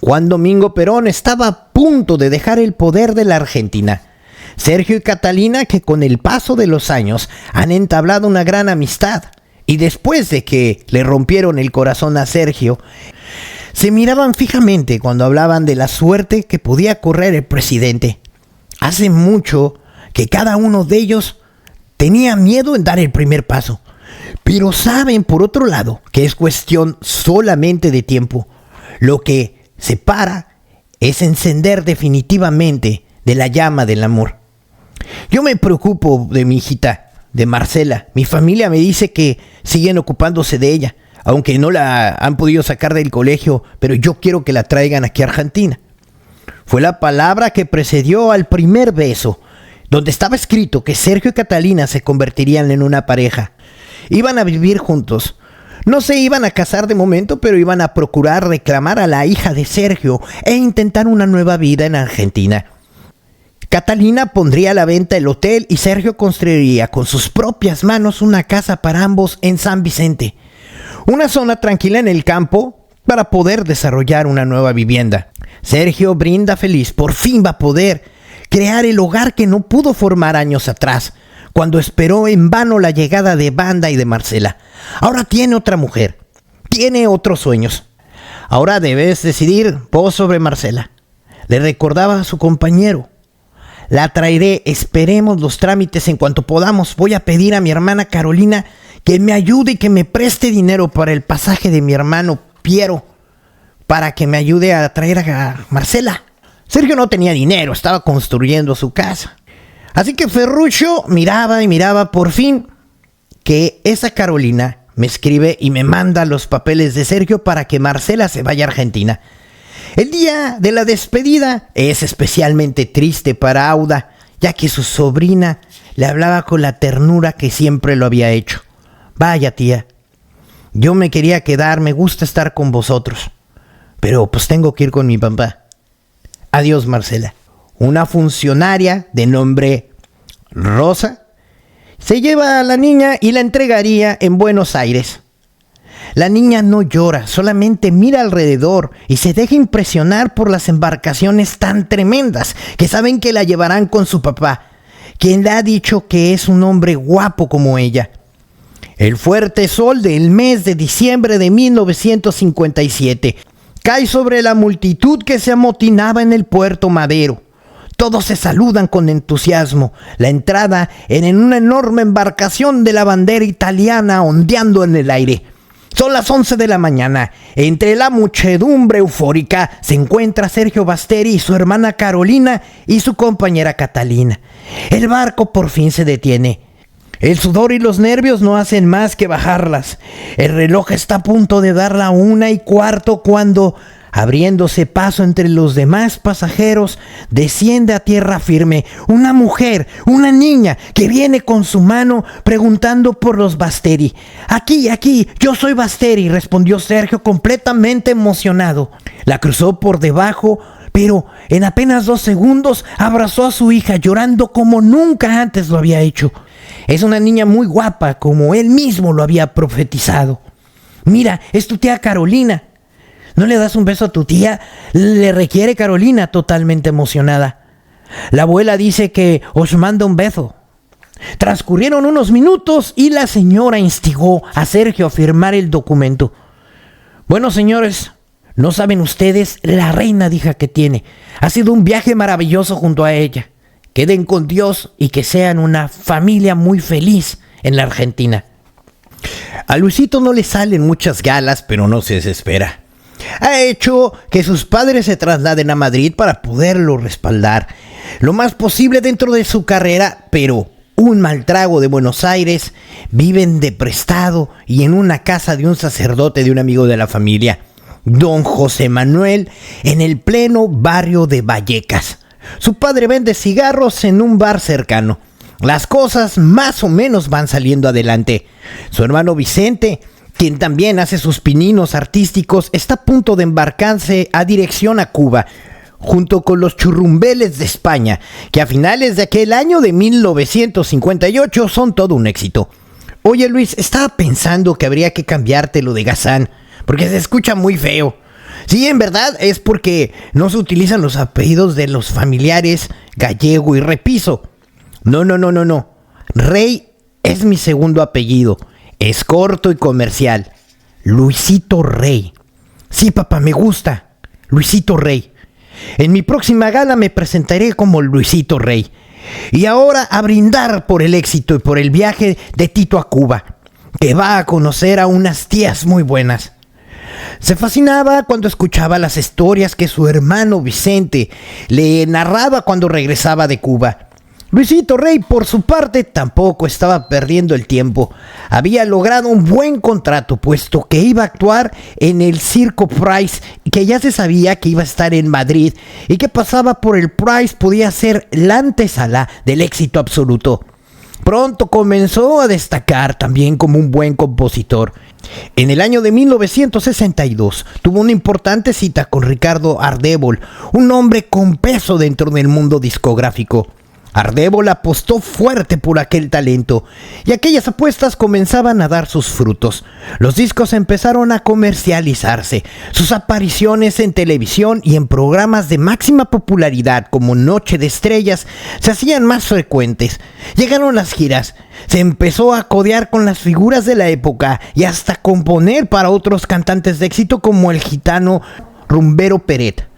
Juan Domingo Perón estaba a punto de dejar el poder de la Argentina. Sergio y Catalina, que con el paso de los años han entablado una gran amistad, y después de que le rompieron el corazón a Sergio, se miraban fijamente cuando hablaban de la suerte que podía correr el presidente. Hace mucho que cada uno de ellos tenía miedo en dar el primer paso, pero saben, por otro lado, que es cuestión solamente de tiempo. Lo que separa es encender definitivamente de la llama del amor. Yo me preocupo de mi hijita, de Marcela. Mi familia me dice que siguen ocupándose de ella, aunque no la han podido sacar del colegio, pero yo quiero que la traigan aquí a Argentina. Fue la palabra que precedió al primer beso, donde estaba escrito que Sergio y Catalina se convertirían en una pareja. Iban a vivir juntos. No se iban a casar de momento, pero iban a procurar reclamar a la hija de Sergio e intentar una nueva vida en Argentina. Catalina pondría a la venta el hotel y Sergio construiría con sus propias manos una casa para ambos en San Vicente. Una zona tranquila en el campo para poder desarrollar una nueva vivienda. Sergio brinda feliz, por fin va a poder crear el hogar que no pudo formar años atrás, cuando esperó en vano la llegada de Banda y de Marcela. Ahora tiene otra mujer, tiene otros sueños. Ahora debes decidir vos sobre Marcela. Le recordaba a su compañero. La traeré, esperemos los trámites en cuanto podamos. Voy a pedir a mi hermana Carolina que me ayude y que me preste dinero para el pasaje de mi hermano Piero, para que me ayude a traer a Marcela. Sergio no tenía dinero, estaba construyendo su casa. Así que Ferruccio miraba y miraba. Por fin que esa Carolina me escribe y me manda los papeles de Sergio para que Marcela se vaya a Argentina. El día de la despedida es especialmente triste para Auda, ya que su sobrina le hablaba con la ternura que siempre lo había hecho. Vaya, tía, yo me quería quedar, me gusta estar con vosotros, pero pues tengo que ir con mi papá. Adiós, Marcela. Una funcionaria de nombre Rosa se lleva a la niña y la entregaría en Buenos Aires. La niña no llora, solamente mira alrededor y se deja impresionar por las embarcaciones tan tremendas que saben que la llevarán con su papá, ¿Quién le ha dicho que es un hombre guapo como ella? El fuerte sol del mes de diciembre de 1957 cae sobre la multitud que se amotinaba en el Puerto Madero. Todos se saludan con entusiasmo. La entrada en una enorme embarcación de la bandera italiana ondeando en el aire. Son las 11 de la mañana. Entre la muchedumbre eufórica se encuentra Sergio Basteri y su hermana Carolina y su compañera Catalina. El barco por fin se detiene. El sudor y los nervios no hacen más que bajarlas. El reloj está a punto de dar la 1:15 cuando, abriéndose paso entre los demás pasajeros, desciende a tierra firme una mujer, una niña, que viene con su mano preguntando por los Basteri. Aquí, yo soy Basteri, respondió Sergio completamente emocionado. La cruzó por debajo, pero en apenas 2 segundos abrazó a su hija llorando como nunca antes lo había hecho. Es una niña muy guapa, como él mismo lo había profetizado. Mira, es tu tía Carolina. ¿No le das un beso a tu tía? Le requiere Carolina, totalmente emocionada. La abuela dice que os manda un beso. Transcurrieron unos minutos y la señora instigó a Sergio a firmar el documento. Bueno, señores, no saben ustedes la reina hija que tiene. Ha sido un viaje maravilloso junto a ella. Queden con Dios y que sean una familia muy feliz en la Argentina. A Luisito no le salen muchas galas, pero no se desespera. Ha hecho que sus padres se trasladen a Madrid para poderlo respaldar lo más posible dentro de su carrera, pero un mal trago de Buenos Aires, viven de prestado y en una casa de un sacerdote de un amigo de la familia, don José Manuel, en el pleno barrio de Vallecas. Su padre vende cigarros en un bar cercano. Las cosas más o menos van saliendo adelante. Su hermano Vicente, quien también hace sus pininos artísticos, está a punto de embarcarse a dirección a Cuba, junto con los Churrumbeles de España, que a finales de aquel año de 1958 son todo un éxito. Oye Luis, estaba pensando que habría que cambiártelo de Gazán, porque se escucha muy feo. Sí, en verdad es porque no se utilizan los apellidos de los familiares Gallego y Repiso. No. Rey es mi segundo apellido. Es corto y comercial. Luisito Rey. Sí, papá, me gusta. Luisito Rey. En mi próxima gala me presentaré como Luisito Rey. Y ahora a brindar por el éxito y por el viaje de Tito a Cuba, que va a conocer a unas tías muy buenas. Se fascinaba cuando escuchaba las historias que su hermano Vicente le narraba cuando regresaba de Cuba. Luisito Rey, por su parte, tampoco estaba perdiendo el tiempo. Había logrado un buen contrato, puesto que iba a actuar en el Circo Price, que ya se sabía que iba a estar en Madrid, y que pasaba por el Price podía ser la antesala del éxito absoluto. Pronto comenzó a destacar también como un buen compositor. En el año de 1962 tuvo una importante cita con Ricardo Ardébol, un hombre con peso dentro del mundo discográfico. Ardébol apostó fuerte por aquel talento y aquellas apuestas comenzaban a dar sus frutos. Los discos empezaron a comercializarse, sus apariciones en televisión y en programas de máxima popularidad como Noche de Estrellas se hacían más frecuentes. Llegaron las giras, se empezó a codear con las figuras de la época y hasta componer para otros cantantes de éxito como el gitano Rumbero Peret.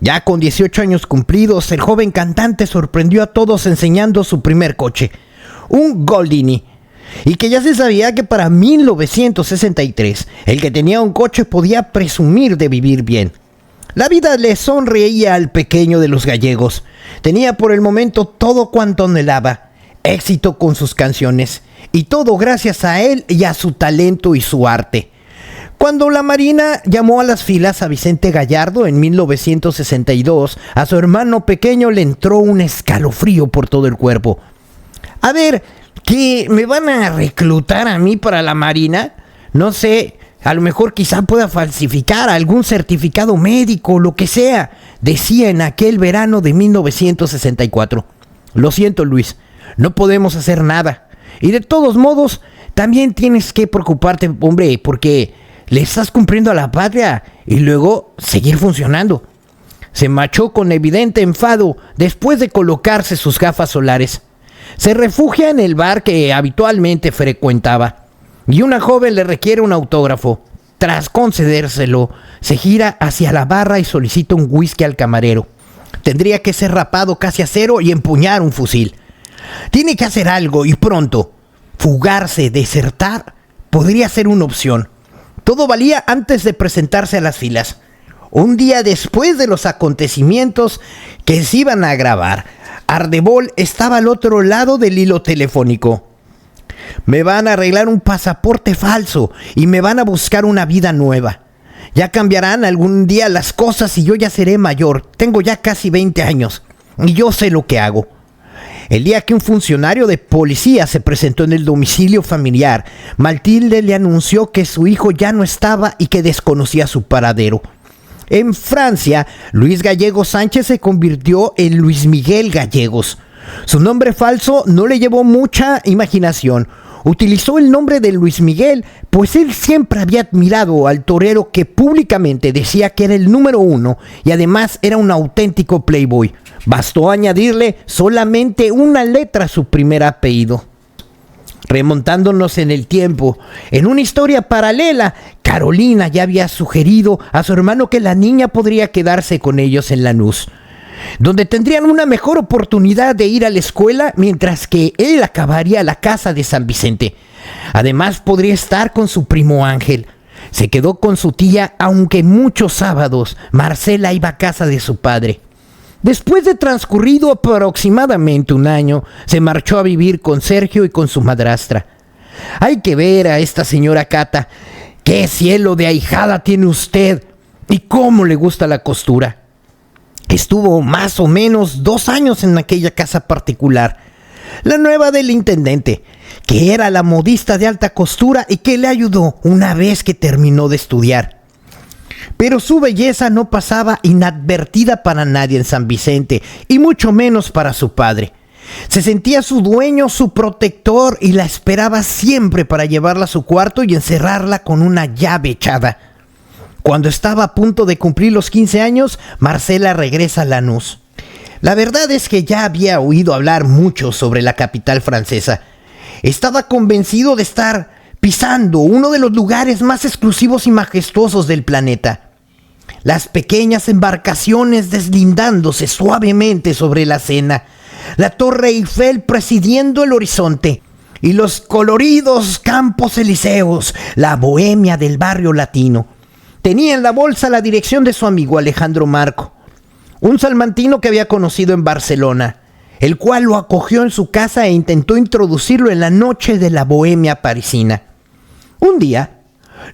Ya con 18 años cumplidos, el joven cantante sorprendió a todos enseñando su primer coche, un Goldini, y que ya se sabía que para 1963 el que tenía un coche podía presumir de vivir bien. La vida le sonreía al pequeño de los gallegos. Tenía por el momento todo cuanto anhelaba, éxito con sus canciones, y todo gracias a él y a su talento y su arte. Cuando la Marina llamó a las filas a Vicente Gallardo en 1962, a su hermano pequeño le entró un escalofrío por todo el cuerpo. A ver, ¿que me van a reclutar a mí para la Marina? No sé, a lo mejor quizá pueda falsificar algún certificado médico, lo que sea, decía en aquel verano de 1964. Lo siento, Luis, no podemos hacer nada. Y de todos modos, también tienes que preocuparte, hombre, porque le estás cumpliendo a la patria y luego seguir funcionando. Se marchó con evidente enfado después de colocarse sus gafas solares. Se refugia en el bar que habitualmente frecuentaba y una joven le requiere un autógrafo. Tras concedérselo, se gira hacia la barra y solicita un whisky al camarero. Tendría que ser rapado casi a cero y empuñar un fusil. Tiene que hacer algo y pronto. Fugarse, desertar, podría ser una opción. Todo valía antes de presentarse a las filas. Un día después de los acontecimientos que se iban a agravar, Ardebol estaba al otro lado del hilo telefónico. Me van a arreglar un pasaporte falso y me van a buscar una vida nueva. Ya cambiarán algún día las cosas y yo ya seré mayor. Tengo ya casi 20 años y yo sé lo que hago. El día que un funcionario de policía se presentó en el domicilio familiar, Matilde le anunció que su hijo ya no estaba y que desconocía su paradero. En Francia, Luis Gallegos Sánchez se convirtió en Luis Miguel Gallegos. Su nombre falso no le llevó mucha imaginación. Utilizó el nombre de Luis Miguel, pues él siempre había admirado al torero que públicamente decía que era el número 1 y además era un auténtico playboy. Bastó añadirle solamente una letra a su primer apellido. Remontándonos en el tiempo, en una historia paralela, Carolina ya había sugerido a su hermano que la niña podría quedarse con ellos en Lanús, donde tendrían una mejor oportunidad de ir a la escuela mientras que él acabaría la casa de San Vicente. Además podría estar con su primo Ángel. Se quedó con su tía, aunque muchos sábados Marcela iba a casa de su padre. Después de transcurrido aproximadamente un año, se marchó a vivir con Sergio y con su madrastra. Hay que ver a esta señora Cata. ¡Qué cielo de ahijada tiene usted! ¿Y cómo le gusta la costura? Estuvo más o menos 2 años en aquella casa particular, la nueva del intendente, que era la modista de alta costura y que le ayudó una vez que terminó de estudiar. Pero su belleza no pasaba inadvertida para nadie en San Vicente, y mucho menos para su padre. Se sentía su dueño, su protector, y la esperaba siempre para llevarla a su cuarto y encerrarla con una llave echada. Cuando estaba a punto de cumplir los 15 años, Marcela regresa a Lanús. La verdad es que ya había oído hablar mucho sobre la capital francesa. Estaba convencido de estar pisando uno de los lugares más exclusivos y majestuosos del planeta. Las pequeñas embarcaciones deslindándose suavemente sobre la Sena, la Torre Eiffel presidiendo el horizonte y los coloridos campos elíseos, la bohemia del barrio latino. Tenía en la bolsa la dirección de su amigo Alejandro Marco, un salmantino que había conocido en Barcelona, el cual lo acogió en su casa e intentó introducirlo en la noche de la bohemia parisina. Un día,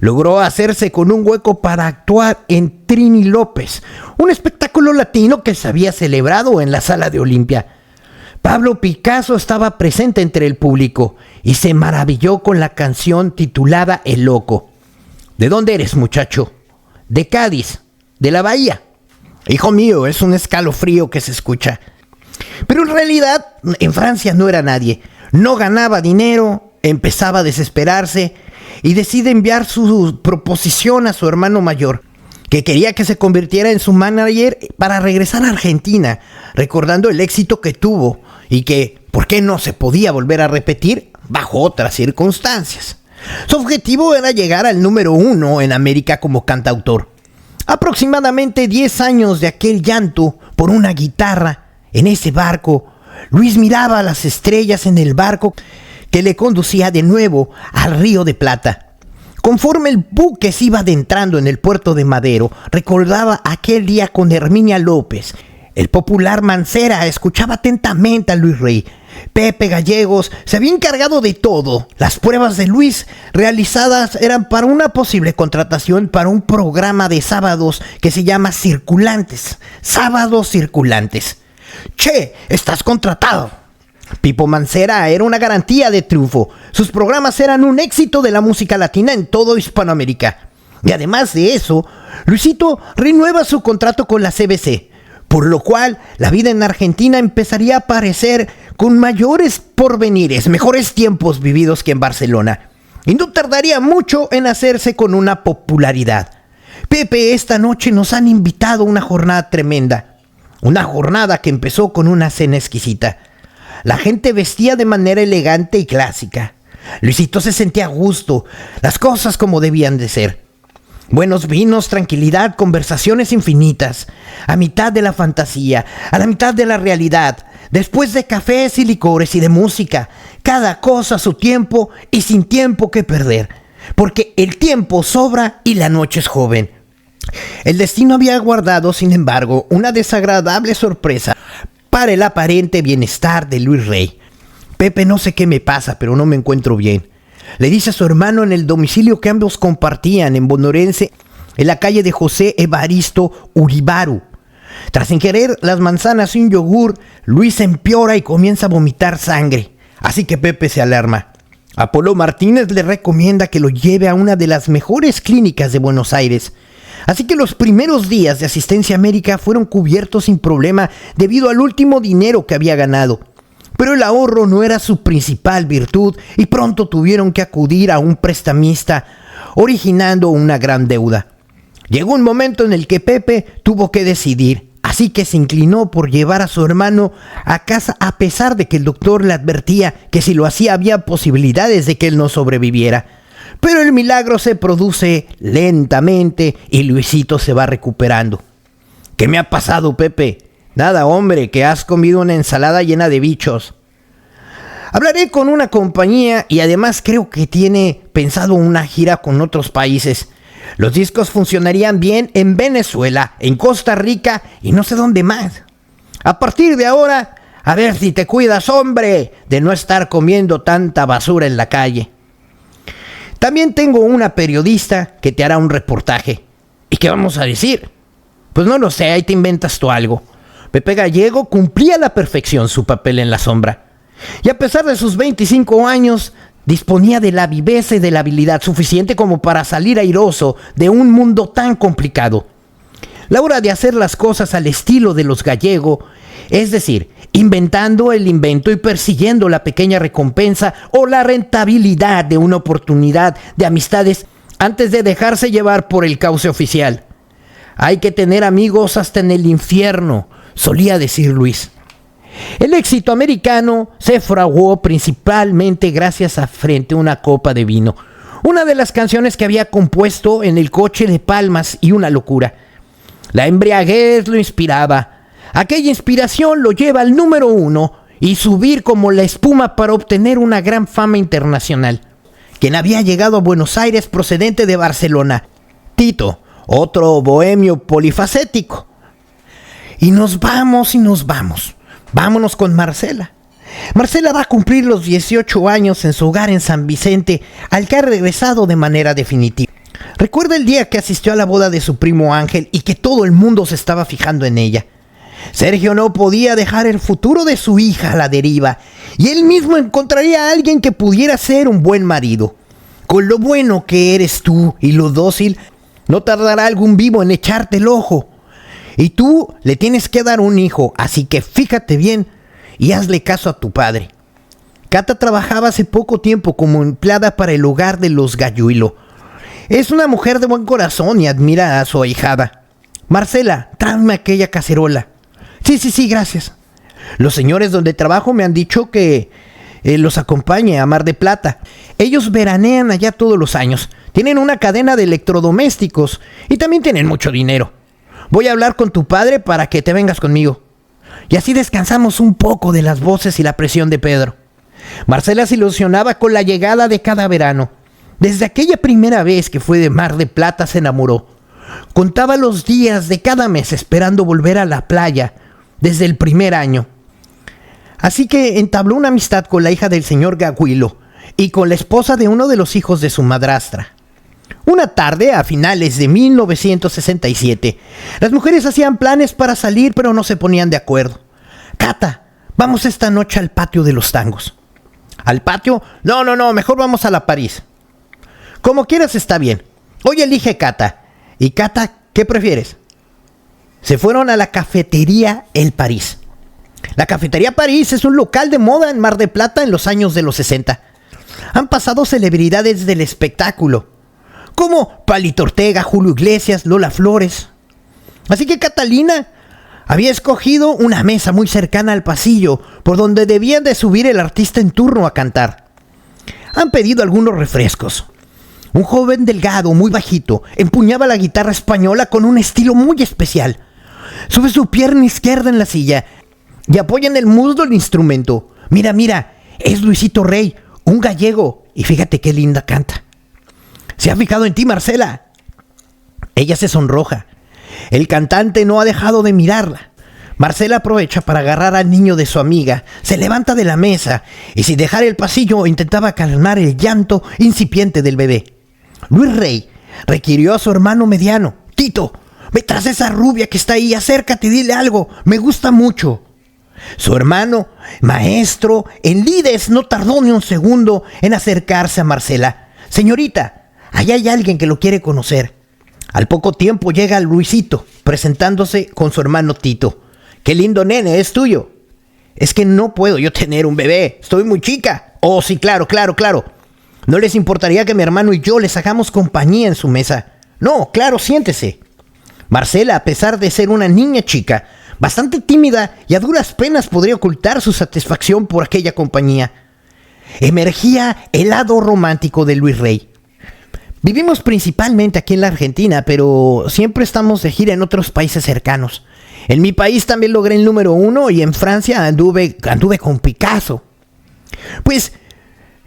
logró hacerse con un hueco para actuar en Trini López, un espectáculo latino que se había celebrado en la Sala de Olimpia. Pablo Picasso estaba presente entre el público y se maravilló con la canción titulada El Loco. ¿De dónde eres, muchacho? De Cádiz, de la Bahía. Hijo mío, es un escalofrío que se escucha. Pero en realidad, en Francia no era nadie. No ganaba dinero, empezaba a desesperarse y decide enviar su proposición a su hermano mayor, que quería que se convirtiera en su manager para regresar a Argentina, recordando el éxito que tuvo y que, ¿por qué no se podía volver a repetir bajo otras circunstancias? Su objetivo era llegar al número 1 en América como cantautor. Aproximadamente 10 años de aquel llanto por una guitarra en ese barco, Luis miraba las estrellas en el barco que le conducía de nuevo al Río de Plata. Conforme el buque se iba adentrando en el puerto de Madero, recordaba aquel día con Herminia López. El popular Mancera escuchaba atentamente a Luis Rey. Pepe Gallegos se había encargado de todo. Las pruebas de Luis realizadas eran para una posible contratación para un programa de sábados que se llama Circulantes. Sábados Circulantes. ¡Che! ¡Estás contratado! Pipo Mancera era una garantía de triunfo. Sus programas eran un éxito de la música latina en todo Hispanoamérica. Y además de eso, Luisito renueva su contrato con la CBC, por lo cual la vida en Argentina empezaría a parecer con mayores porvenires, mejores tiempos vividos que en Barcelona. Y no tardaría mucho en hacerse con una popularidad. Pepe, esta noche nos han invitado a una jornada tremenda. Una jornada que empezó con una cena exquisita. la gente vestía de manera elegante y clásica. Luisito se sentía a gusto, las cosas como debían de ser. Buenos vinos, tranquilidad, conversaciones infinitas, a mitad de la fantasía, a la mitad de la realidad, después de cafés y licores y de música, cada cosa a su tiempo y sin tiempo que perder, porque el tiempo sobra y la noche es joven. El destino había guardado, sin embargo, una desagradable sorpresa para el aparente bienestar de Luis Rey. Pepe, no sé qué me pasa, pero no me encuentro bien. Le dice a su hermano en el domicilio que ambos compartían en Bonorense, en la calle de José Evaristo Uribaru. Tras ingerir las manzanas y un yogur, Luis empeora y comienza a vomitar sangre. Así que Pepe se alarma. Apolo Martínez le recomienda que lo lleve a una de las mejores clínicas de Buenos Aires. Así que los primeros días de asistencia médica fueron cubiertos sin problema debido al último dinero que había ganado. Pero el ahorro no era su principal virtud y pronto tuvieron que acudir a un prestamista, originando una gran deuda. Llegó un momento en el que Pepe tuvo que decidir, así que se inclinó por llevar a su hermano a casa a pesar de que el doctor le advertía que si lo hacía había posibilidades de que él no sobreviviera. Pero el milagro se produce lentamente y Luisito se va recuperando. ¿Qué me ha pasado, Pepe? Nada, hombre, que has comido una ensalada llena de bichos. Hablaré con una compañía y además creo que tiene pensado una gira con otros países. Los discos funcionarían bien en Venezuela, en Costa Rica y no sé dónde más. A partir de ahora, a ver si te cuidas, hombre, de no estar comiendo tanta basura en la calle. También tengo una periodista que te hará un reportaje. ¿Y qué vamos a decir? Pues no lo sé, ahí te inventas tú algo. Pepe Gallego cumplía a la perfección su papel en la sombra. Y a pesar de sus 25 años, disponía de la viveza y de la habilidad suficiente como para salir airoso de un mundo tan complicado. La hora de hacer las cosas al estilo de los Gallego, es decir, inventando el invento y persiguiendo la pequeña recompensa o la rentabilidad de una oportunidad de amistades antes de dejarse llevar por el cauce oficial. Hay que tener amigos hasta en el infierno, solía decir Luis. El éxito americano se fraguó principalmente gracias a Frente a una copa de vino, una de las canciones que había compuesto en el coche de Palmas y una locura. La embriaguez lo inspiraba. Aquella inspiración lo lleva al número 1 y subir como la espuma para obtener una gran fama internacional. Quien había llegado a Buenos Aires procedente de Barcelona, Tito, otro bohemio polifacético. Y nos vamos. Vámonos con Marcela. Marcela va a cumplir los 18 años en su hogar en San Vicente, al que ha regresado de manera definitiva. Recuerda el día que asistió a la boda de su primo Ángel y que todo el mundo se estaba fijando en ella. Sergio no podía dejar el futuro de su hija a la deriva y él mismo encontraría a alguien que pudiera ser un buen marido. Con lo bueno que eres tú y lo dócil, no tardará algún vivo en echarte el ojo. Y tú le tienes que dar un hijo, así que fíjate bien y hazle caso a tu padre. Cata trabajaba hace poco tiempo como empleada para el hogar de los Galluilo. Es una mujer de buen corazón y admira a su ahijada. Marcela, tráeme aquella cacerola. Sí, gracias. Los señores donde trabajo me han dicho que los acompañe a Mar de Plata. Ellos veranean allá todos los años. Tienen una cadena de electrodomésticos y también tienen mucho dinero. Voy a hablar con tu padre para que te vengas conmigo. Y así descansamos un poco de las voces y la presión de Pedro. Marcela se ilusionaba con la llegada de cada verano. Desde aquella primera vez que fue de Mar de Plata se enamoró. Contaba los días de cada mes esperando volver a la playa desde el primer año. Así que entabló una amistad con la hija del señor Gagüilo y con la esposa de uno de los hijos de su madrastra. Una tarde, a finales de 1967, las mujeres hacían planes para salir, pero no se ponían de acuerdo. Cata, vamos esta noche al patio de los tangos. ¿Al patio? No, mejor vamos a la París. Como quieras está bien. Hoy elige Cata. ¿Y Cata, qué prefieres? Se fueron a la cafetería El París. La cafetería París es un local de moda en Mar de Plata en los años de los 60. Han pasado celebridades del espectáculo, como Palito Ortega, Julio Iglesias, Lola Flores. Así que Catalina Había escogido una mesa muy cercana al pasillo, por donde debía de subir el artista en turno a cantar. Han pedido algunos refrescos. Un joven delgado, muy bajito, empuñaba la guitarra española con un estilo muy especial. Sube su pierna izquierda en la silla y apoya en el muslo el instrumento. Mira, mira, es Luisito Rey, un gallego, y fíjate qué linda canta. ¿Se ha fijado en ti, Marcela? Ella se sonroja. El cantante no ha dejado de mirarla. Marcela aprovecha para agarrar al niño de su amiga, se levanta de la mesa y sin dejar el pasillo intentaba calmar el llanto incipiente del bebé. Luis Rey requirió a su hermano mediano. Tito, ve tras esa rubia que está ahí, acércate y dile algo, me gusta mucho. Su hermano, maestro en lides, no tardó ni un segundo en acercarse a Marcela. Señorita, allá hay alguien que lo quiere conocer. Al poco tiempo llega Luisito, presentándose con su hermano Tito. ¡Qué lindo nene, es tuyo! Es que no puedo yo tener un bebé, estoy muy chica. Oh, sí, claro. ¿No les importaría que mi hermano y yo les hagamos compañía en su mesa? No, claro, siéntese. Marcela, a pesar de ser una niña chica, bastante tímida y a duras penas podría ocultar su satisfacción por aquella compañía. Emergía el lado romántico de Luis Rey. Vivimos principalmente aquí en la Argentina, pero siempre estamos de gira en otros países cercanos. En mi país también logré el número 1 y en Francia anduve con Picasso. Pues,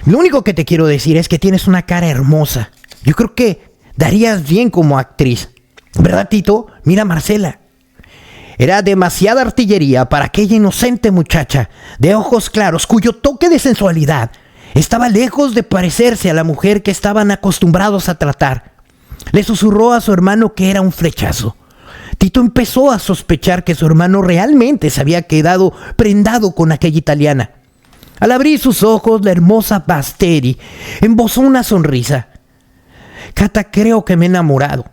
lo único que te quiero decir es que tienes una cara hermosa. Yo creo que darías bien como actriz. ¿Verdad, Tito? Mira, Marcela. Era demasiada artillería para aquella inocente muchacha de ojos claros cuyo toque de sensualidad estaba lejos de parecerse a la mujer que estaban acostumbrados a tratar. Le susurró a su hermano que era un flechazo. Tito empezó a sospechar que su hermano realmente se había quedado prendado con aquella italiana. Al abrir sus ojos, la hermosa Basteri embozó una sonrisa. Cata, creo que me he enamorado.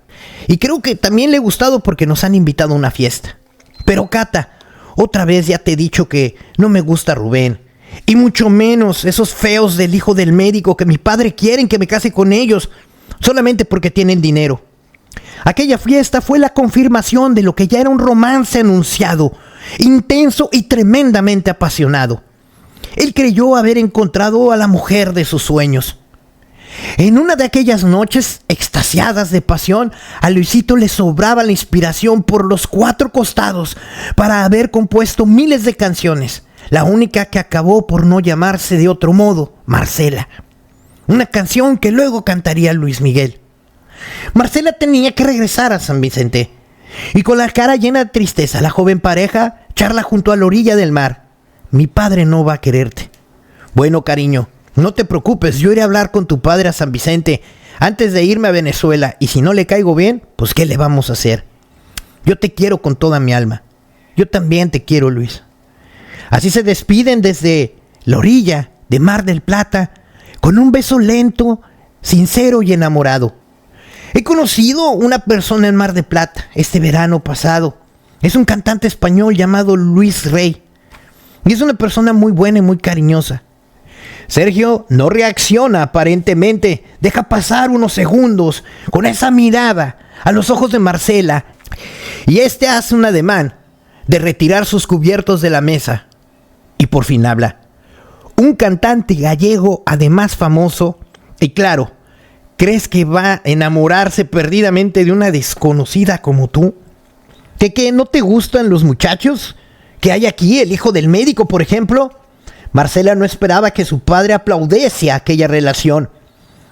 Y creo que también le he gustado porque nos han invitado a una fiesta. Pero Cata, otra vez ya te he dicho que no me gusta Rubén. Y mucho menos esos feos del hijo del médico que mi padre quieren que me case con ellos, solamente porque tienen dinero. Aquella fiesta fue la confirmación de lo que ya era un romance anunciado, intenso y tremendamente apasionado. Él creyó haber encontrado a la mujer de sus sueños. En una de aquellas noches extasiadas de pasión, a Luisito le sobraba la inspiración por los 4 costados para haber compuesto miles de canciones. La única que acabó por no llamarse de otro modo, Marcela. Una canción que luego cantaría Luis Miguel. Marcela tenía que regresar a San Vicente. Y con la cara llena de tristeza, la joven pareja charla junto a la orilla del mar. Mi padre no va a quererte. Bueno, cariño, no te preocupes, yo iré a hablar con tu padre a San Vicente antes de irme a Venezuela. Y si no le caigo bien, pues ¿qué le vamos a hacer? Yo te quiero con toda mi alma. Yo también te quiero, Luis. Así se despiden desde la orilla de Mar del Plata, con un beso lento, sincero y enamorado. He conocido una persona en Mar del Plata este verano pasado. Es un cantante español llamado Luis Rey. Y es una persona muy buena y muy cariñosa. Sergio no reacciona aparentemente. Deja pasar unos segundos con esa mirada a los ojos de Marcela. Y este hace un ademán de retirar sus cubiertos de la mesa. Y por fin habla. Un cantante gallego, además famoso. Y claro, ¿crees que va a enamorarse perdidamente de una desconocida como tú? ¿Que no te gustan los muchachos que hay aquí? El hijo del médico, por ejemplo. Marcela no esperaba que su padre aplaudiese aquella relación.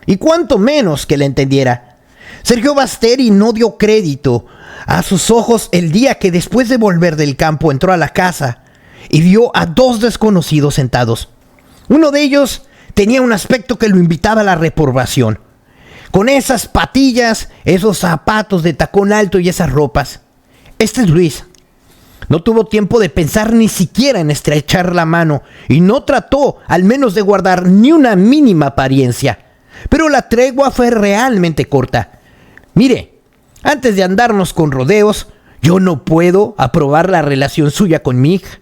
Y cuanto menos que la entendiera. Sergio Basteri no dio crédito a sus ojos el día que después de volver del campo entró a la casa y vio a 2 desconocidos sentados. Uno de ellos tenía un aspecto que lo invitaba a la reprobación. Con esas patillas, esos zapatos de tacón alto y esas ropas. Este es Luis. No tuvo tiempo de pensar ni siquiera en estrechar la mano y no trató al menos de guardar ni una mínima apariencia. Pero la tregua fue realmente corta. Mire, antes de andarnos con rodeos, yo no puedo aprobar la relación suya con mi hija.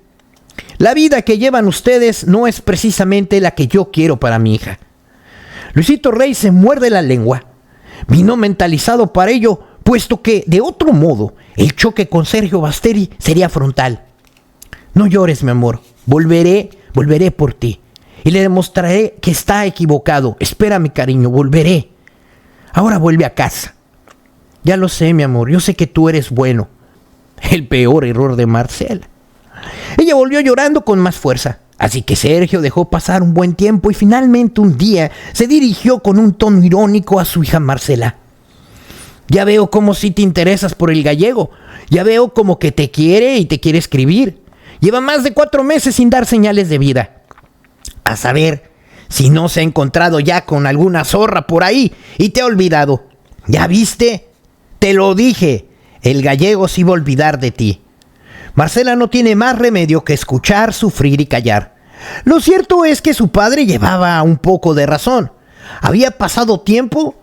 La vida que llevan ustedes no es precisamente la que yo quiero para mi hija. Luisito Rey se muerde la lengua. Vino mentalizado para ello, puesto que, de otro modo, el choque con Sergio Basteri sería frontal. No llores, mi amor. Volveré por ti. Y le demostraré que está equivocado. Espérame, cariño, volveré. Ahora vuelve a casa. Ya lo sé, mi amor, yo sé que tú eres bueno. El peor error de Marcela. Ella volvió llorando con más fuerza. Así que Sergio dejó pasar un buen tiempo y finalmente un día se dirigió con un tono irónico a su hija Marcela. Ya veo cómo sí te interesas por el gallego. Ya veo como que te quiere y te quiere escribir. Lleva más de 4 meses sin dar señales de vida. A saber si no se ha encontrado ya con alguna zorra por ahí y te ha olvidado. ¿Ya viste? Te lo dije. El gallego se iba a olvidar de ti. Marcela no tiene más remedio que escuchar, sufrir y callar. Lo cierto es que su padre llevaba un poco de razón. Había pasado tiempo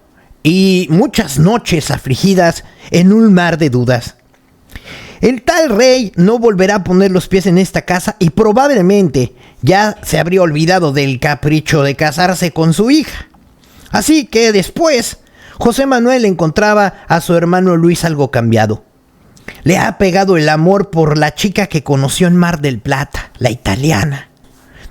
y muchas noches afligidas en un mar de dudas. El tal rey no volverá a poner los pies en esta casa y probablemente ya se habría olvidado del capricho de casarse con su hija. Así que después, José Manuel encontraba a su hermano Luis algo cambiado. Le ha pegado el amor por la chica que conoció en Mar del Plata, la italiana.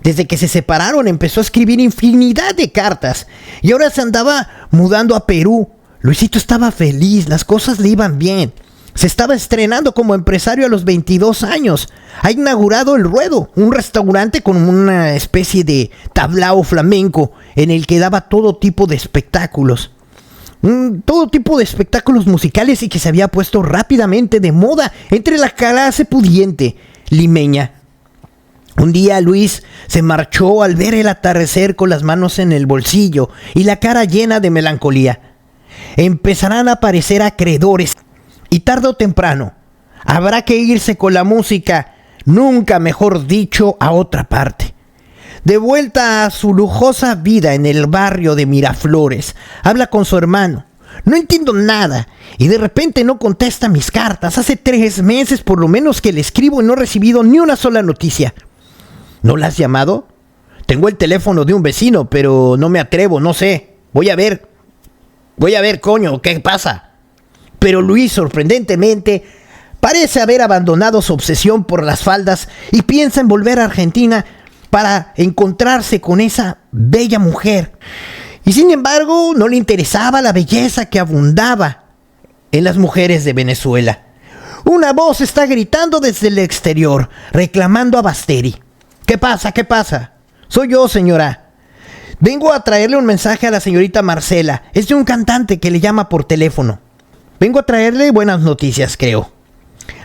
Desde que se separaron empezó a escribir infinidad de cartas y ahora se andaba mudando a Perú. Luisito estaba feliz, las cosas le iban bien. Se estaba estrenando como empresario a los 22 años. Ha inaugurado El Ruedo, un restaurante con una especie de tablao flamenco en el que daba todo tipo de espectáculos. Todo tipo de espectáculos musicales y que se había puesto rápidamente de moda entre la clase pudiente limeña. Un día Luis se marchó al ver el atardecer con las manos en el bolsillo y la cara llena de melancolía. Empezarán a aparecer acreedores y tarde o temprano habrá que irse con la música, nunca mejor dicho, a otra parte. De vuelta a su lujosa vida en el barrio de Miraflores, habla con su hermano. No entiendo nada y de repente no contesta mis cartas. Hace 3 meses por lo menos que le escribo y no he recibido ni una sola noticia. ¿No la has llamado? Tengo el teléfono de un vecino, pero no me atrevo, no sé. Voy a ver, coño, ¿qué pasa? Pero Luis, sorprendentemente, parece haber abandonado su obsesión por las faldas y piensa en volver a Argentina para encontrarse con esa bella mujer. Y sin embargo, no le interesaba la belleza que abundaba en las mujeres de Venezuela. Una voz está gritando desde el exterior, reclamando a Basteri. ¿Qué pasa? ¿Qué pasa? Soy yo, señora. Vengo a traerle un mensaje a la señorita Marcela. Es de un cantante que le llama por teléfono. Vengo a traerle buenas noticias, creo.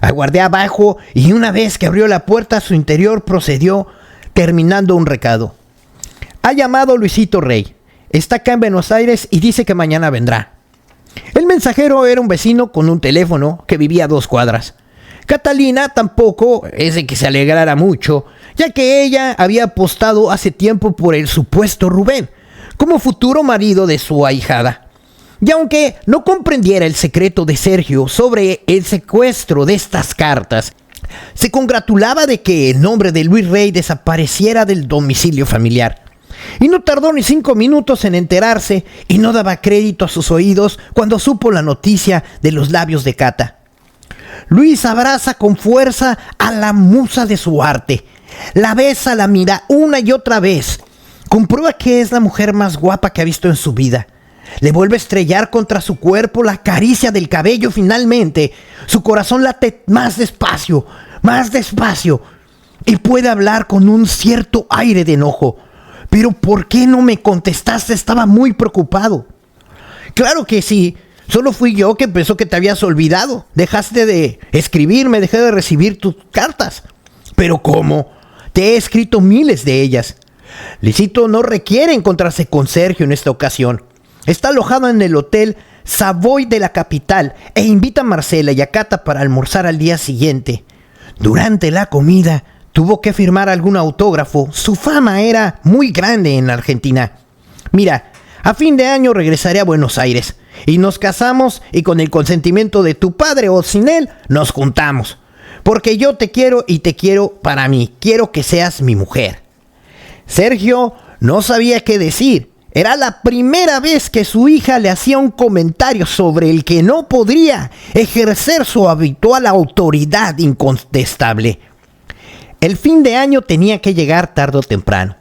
Aguardé abajo y una vez que abrió la puerta a su interior procedió terminando un recado. Ha llamado Luisito Rey. Está acá en Buenos Aires y dice que mañana vendrá. El mensajero era un vecino con un teléfono que vivía a 2 cuadras. Catalina tampoco es de que se alegrara mucho, ya que ella había apostado hace tiempo por el supuesto Rubén, como futuro marido de su ahijada. Y aunque no comprendiera el secreto de Sergio sobre el secuestro de estas cartas, se congratulaba de que el nombre de Luis Rey desapareciera del domicilio familiar. Y no tardó ni 5 minutos en enterarse y no daba crédito a sus oídos cuando supo la noticia de los labios de Cata. Luis abraza con fuerza a la musa de su arte. La besa, la mira una y otra vez. Comprueba que es la mujer más guapa que ha visto en su vida. Le vuelve a estrellar contra su cuerpo la caricia del cabello. Finalmente, su corazón late más despacio, y puede hablar con un cierto aire de enojo. Pero ¿por qué no me contestaste? Estaba muy preocupado. Claro que sí, solo fui yo que pensó que te habías olvidado. Dejaste de escribirme, dejé de recibir tus cartas. Pero ¿cómo? Te he escrito miles de ellas. Luisito no requiere encontrarse con Sergio en esta ocasión. Está alojado en el Hotel Savoy de la capital e invita a Marcela y a Cata para almorzar al día siguiente. Durante la comida tuvo que firmar algún autógrafo. Su fama era muy grande en Argentina. Mira, a fin de año regresaré a Buenos Aires y nos casamos y con el consentimiento de tu padre o sin él nos juntamos. Porque yo te quiero y te quiero para mí. Quiero que seas mi mujer. Sergio no sabía qué decir. Era la primera vez que su hija le hacía un comentario sobre el que no podría ejercer su habitual autoridad incontestable. El fin de año tenía que llegar tarde o temprano.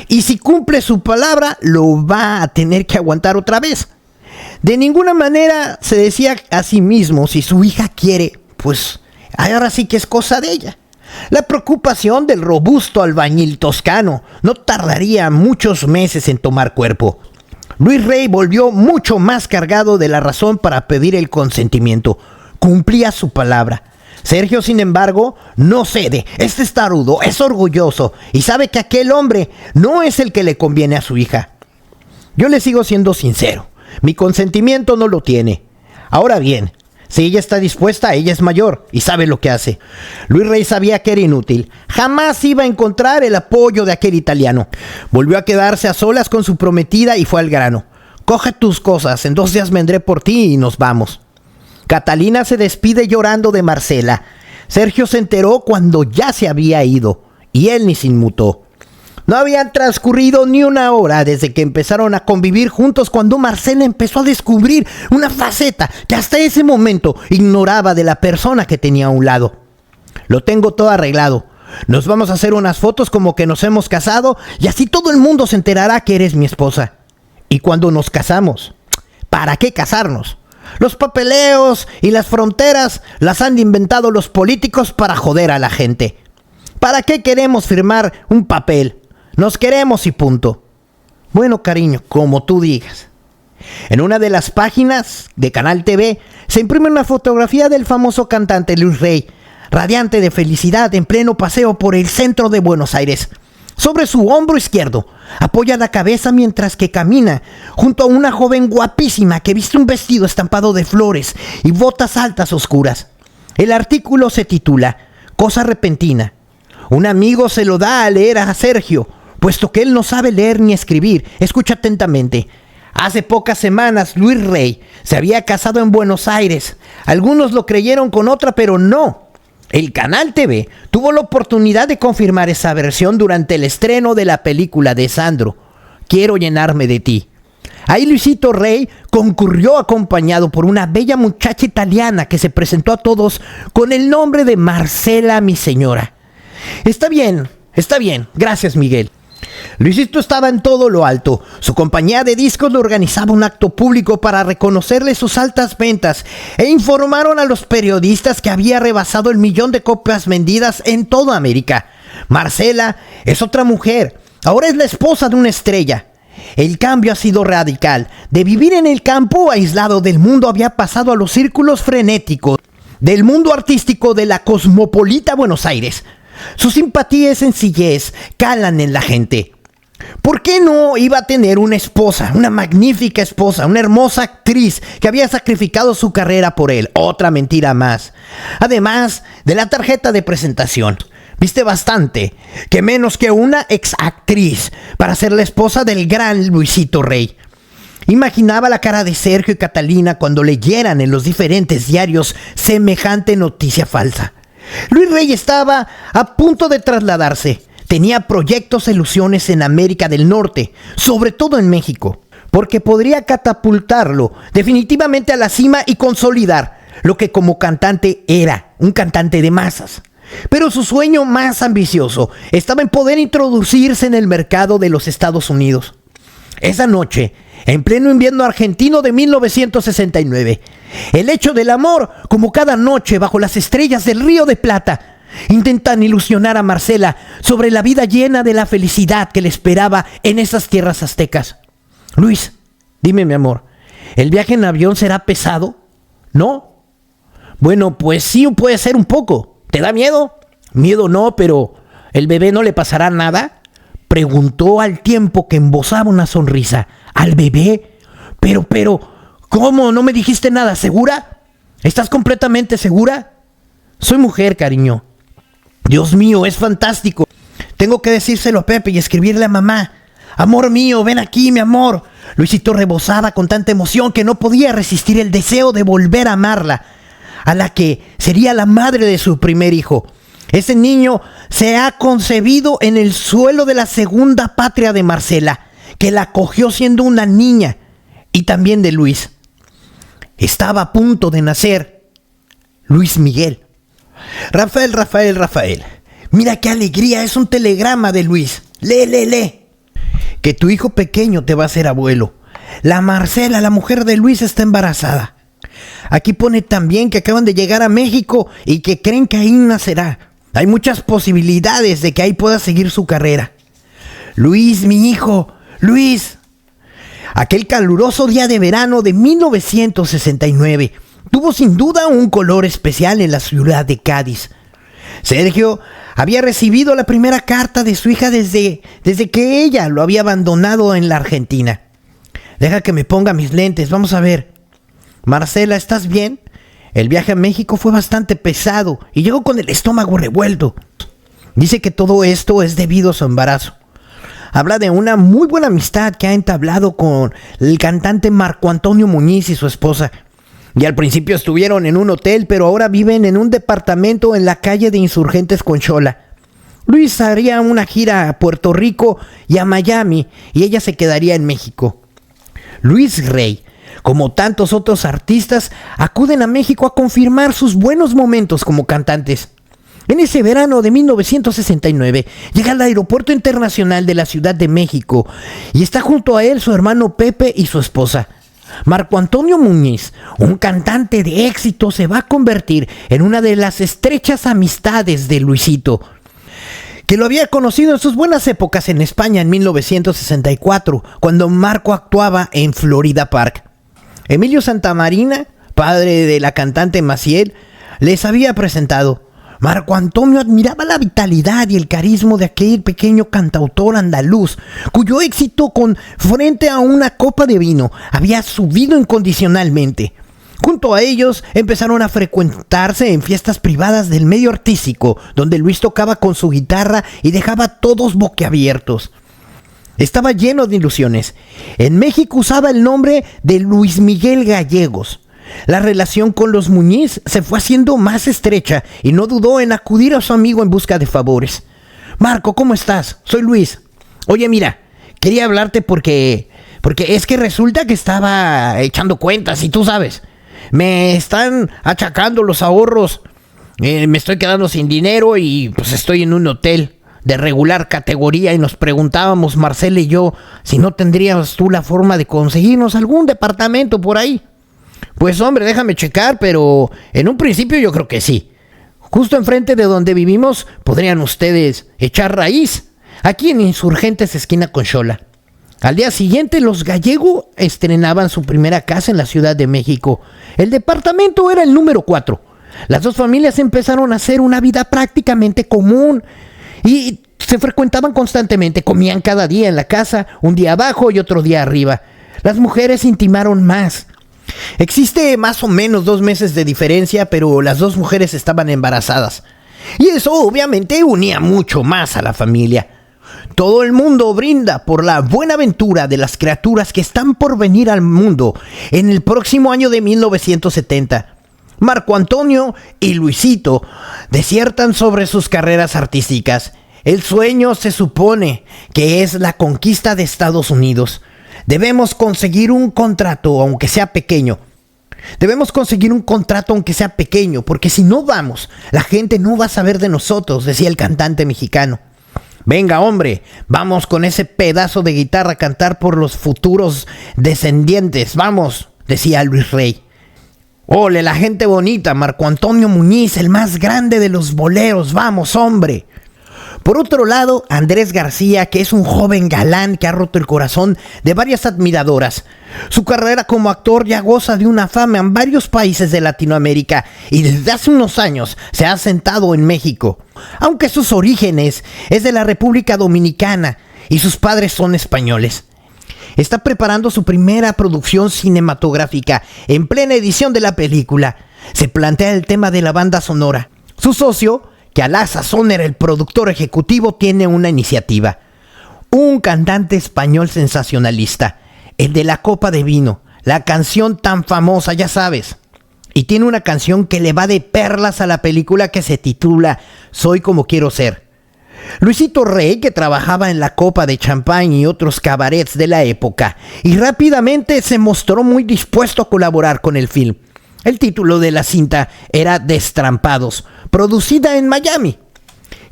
Y si cumple su palabra, lo va a tener que aguantar otra vez. De ninguna manera se decía a sí mismo, si su hija quiere, pues ahora sí que es cosa de ella. La preocupación del robusto albañil toscano no tardaría muchos meses en tomar cuerpo. Luis Rey volvió mucho más cargado de la razón para pedir el consentimiento. Cumplía su palabra. Sergio, sin embargo, no cede. Es testarudo, es orgulloso y sabe que aquel hombre no es el que le conviene a su hija. Yo le sigo siendo sincero. Mi consentimiento no lo tiene. Ahora bien, si ella está dispuesta, ella es mayor y sabe lo que hace. Luis Rey sabía que era inútil. Jamás iba a encontrar el apoyo de aquel italiano. Volvió a quedarse a solas con su prometida y fue al grano. Coge tus cosas, en 2 días vendré por ti y nos vamos. Catalina se despide llorando de Marcela. Sergio se enteró cuando ya se había ido y él ni se inmutó. No había transcurrido ni una hora desde que empezaron a convivir juntos cuando Marcela empezó a descubrir una faceta que hasta ese momento ignoraba de la persona que tenía a un lado. Lo tengo todo arreglado. Nos vamos a hacer unas fotos como que nos hemos casado y así todo el mundo se enterará que eres mi esposa. Y cuando nos casamos, ¿para qué casarnos? Los papeleos y las fronteras las han inventado los políticos para joder a la gente. ¿Para qué queremos firmar un papel? Nos queremos y punto. Bueno, cariño, como tú digas. En una de las páginas de Canal TV se imprime una fotografía del famoso cantante Luis Rey, radiante de felicidad en pleno paseo por el centro de Buenos Aires. Sobre su hombro izquierdo apoya la cabeza mientras que camina junto a una joven guapísima que viste un vestido estampado de flores y botas altas oscuras. El artículo se titula Cosa repentina. Un amigo se lo da a leer a Sergio, puesto que él no sabe leer ni escribir. Escucha atentamente. Hace pocas semanas Luis Rey se había casado en Buenos Aires. Algunos lo creyeron con otra, pero no. El Canal TV tuvo la oportunidad de confirmar esa versión durante el estreno de la película de Sandro, Quiero llenarme de ti. Ahí Luisito Rey concurrió acompañado por una bella muchacha italiana que se presentó a todos con el nombre de Marcela, mi señora. Está bien, gracias Miguel. Luisito estaba en todo lo alto. Su compañía de discos le organizaba un acto público para reconocerle sus altas ventas e informaron a los periodistas que había rebasado el 1,000,000 de copias vendidas en toda América. Marcela es otra mujer, ahora es la esposa de una estrella. El cambio ha sido radical. De vivir en el campo aislado del mundo había pasado a los círculos frenéticos del mundo artístico de la cosmopolita Buenos Aires. Su simpatía y sencillez calan en la gente. ¿Por qué no iba a tener una esposa, una magnífica esposa, una hermosa actriz que había sacrificado su carrera por él? Otra mentira más. Además de la tarjeta de presentación, viste bastante, que menos que una ex actriz para ser la esposa del gran Luisito Rey. Imaginaba la cara de Sergio y Catalina cuando leyeran en los diferentes diarios semejante noticia falsa. Luis Rey estaba a punto de trasladarse. Tenía proyectos e ilusiones en América del Norte, sobre todo en México, porque podría catapultarlo definitivamente a la cima y consolidar lo que como cantante era, un cantante de masas. Pero su sueño más ambicioso estaba en poder introducirse en el mercado de los Estados Unidos. Esa noche, en pleno invierno argentino de 1969, el hecho del amor, como cada noche bajo las estrellas del Río de Plata, intentan ilusionar a Marcela sobre la vida llena de la felicidad que le esperaba en esas tierras aztecas. Luis, dime mi amor, ¿el viaje en avión será pesado? ¿No? Bueno, pues sí puede ser un poco. ¿Te da miedo? Miedo no, pero ¿el bebé no le pasará nada? Preguntó al tiempo que embozaba una sonrisa. ¿Al bebé? Pero, ¿cómo? ¿No me dijiste nada? ¿Segura? ¿Estás completamente segura? Soy mujer, cariño. Dios mío, es fantástico. Tengo que decírselo a Pepe y escribirle a mamá. Amor mío, ven aquí, mi amor. Luisito rebosaba con tanta emoción que no podía resistir el deseo de volver a amarla, a la que sería la madre de su primer hijo. Ese niño se ha concebido en el suelo de la segunda patria de Marcela, que la cogió siendo una niña, y también de Luis. Estaba a punto de nacer Luis Miguel. Rafael, mira qué alegría, es un telegrama de Luis. Lee. Que tu hijo pequeño te va a ser abuelo. La Marcela, la mujer de Luis, está embarazada. Aquí pone también que acaban de llegar a México y que creen que ahí nacerá. Hay muchas posibilidades de que ahí pueda seguir su carrera. Luis, mi hijo, Luis. Aquel caluroso día de verano de 1969 tuvo sin duda un color especial en la ciudad de Cádiz. Sergio había recibido la primera carta de su hija desde que ella lo había abandonado en la Argentina. Deja que me ponga mis lentes, vamos a ver. Marcela, ¿estás bien? El viaje a México fue bastante pesado y llegó con el estómago revuelto. Dice que todo esto es debido a su embarazo. Habla de una muy buena amistad que ha entablado con el cantante Marco Antonio Muñiz y su esposa. Y al principio estuvieron en un hotel, pero ahora viven en un departamento en la calle de Insurgentes con Xola. Luis haría una gira a Puerto Rico y a Miami, y ella se quedaría en México. Luis Rey, como tantos otros artistas, acuden a México a confirmar sus buenos momentos como cantantes. En ese verano de 1969 llega al Aeropuerto Internacional de la Ciudad de México y está junto a él su hermano Pepe y su esposa. Marco Antonio Muñiz, un cantante de éxito, se va a convertir en una de las estrechas amistades de Luisito, que lo había conocido en sus buenas épocas en España en 1964, cuando Marco actuaba en Florida Park. Emilio Santamarina, padre de la cantante Maciel, les había presentado. Marco Antonio admiraba la vitalidad y el carisma de aquel pequeño cantautor andaluz, cuyo éxito con frente a una copa de vino había subido incondicionalmente. Junto a ellos empezaron a frecuentarse en fiestas privadas del medio artístico, donde Luis tocaba con su guitarra y dejaba a todos boquiabiertos. Estaba lleno de ilusiones. En México usaba el nombre de Luis Miguel Gallegos. La relación con los Muñiz se fue haciendo más estrecha y no dudó en acudir a su amigo en busca de favores. Marco, ¿cómo estás? Soy Luis. Oye, mira, quería hablarte porque es que resulta que estaba echando cuentas y tú sabes, me están achacando los ahorros, me estoy quedando sin dinero y pues estoy en un hotel de regular categoría y nos preguntábamos, Marcela y yo, si no tendrías tú la forma de conseguirnos algún departamento por ahí. Pues hombre, déjame checar, pero en un principio yo creo que sí. Justo enfrente de donde vivimos podrían ustedes echar raíz, aquí en Insurgentes esquina con Xola. Al día siguiente los Gallego estrenaban su primera casa en la Ciudad de México. El departamento era el número 4. Las dos familias empezaron a hacer una vida prácticamente común y se frecuentaban constantemente, comían cada día en la casa, un día abajo y otro día arriba. Las mujeres intimaron más. Existe más o menos 2 meses de diferencia, pero las dos mujeres estaban embarazadas. Y eso obviamente unía mucho más a la familia. Todo el mundo brinda por la buena ventura de las criaturas que están por venir al mundo en el próximo año de 1970. Marco Antonio y Luisito desiertan sobre sus carreras artísticas. El sueño se supone que es la conquista de Estados Unidos. Debemos conseguir un contrato, aunque sea pequeño. Porque si no vamos, la gente no va a saber de nosotros, decía el cantante mexicano. Venga, hombre, vamos con ese pedazo de guitarra a cantar por los futuros descendientes, vamos, decía Luis Rey. Ole, la gente bonita, Marco Antonio Muñiz, el más grande de los boleros, vamos, hombre. Por otro lado, Andrés García, que es un joven galán que ha roto el corazón de varias admiradoras. Su carrera como actor ya goza de una fama en varios países de Latinoamérica y desde hace unos años se ha asentado en México. Aunque sus orígenes es de la República Dominicana y sus padres son españoles. Está preparando su primera producción cinematográfica en plena edición de la película. Se plantea el tema de la banda sonora. Su socio, que a la sazón era el productor ejecutivo, tiene una iniciativa. Un cantante español sensacionalista, el de la copa de vino, la canción tan famosa, ya sabes. Y tiene una canción que le va de perlas a la película que se titula Soy como quiero ser. Luisito Rey, que trabajaba en la Copa de Champagne y otros cabarets de la época, y rápidamente se mostró muy dispuesto a colaborar con el film. El título de la cinta era Destrampados, producida en Miami.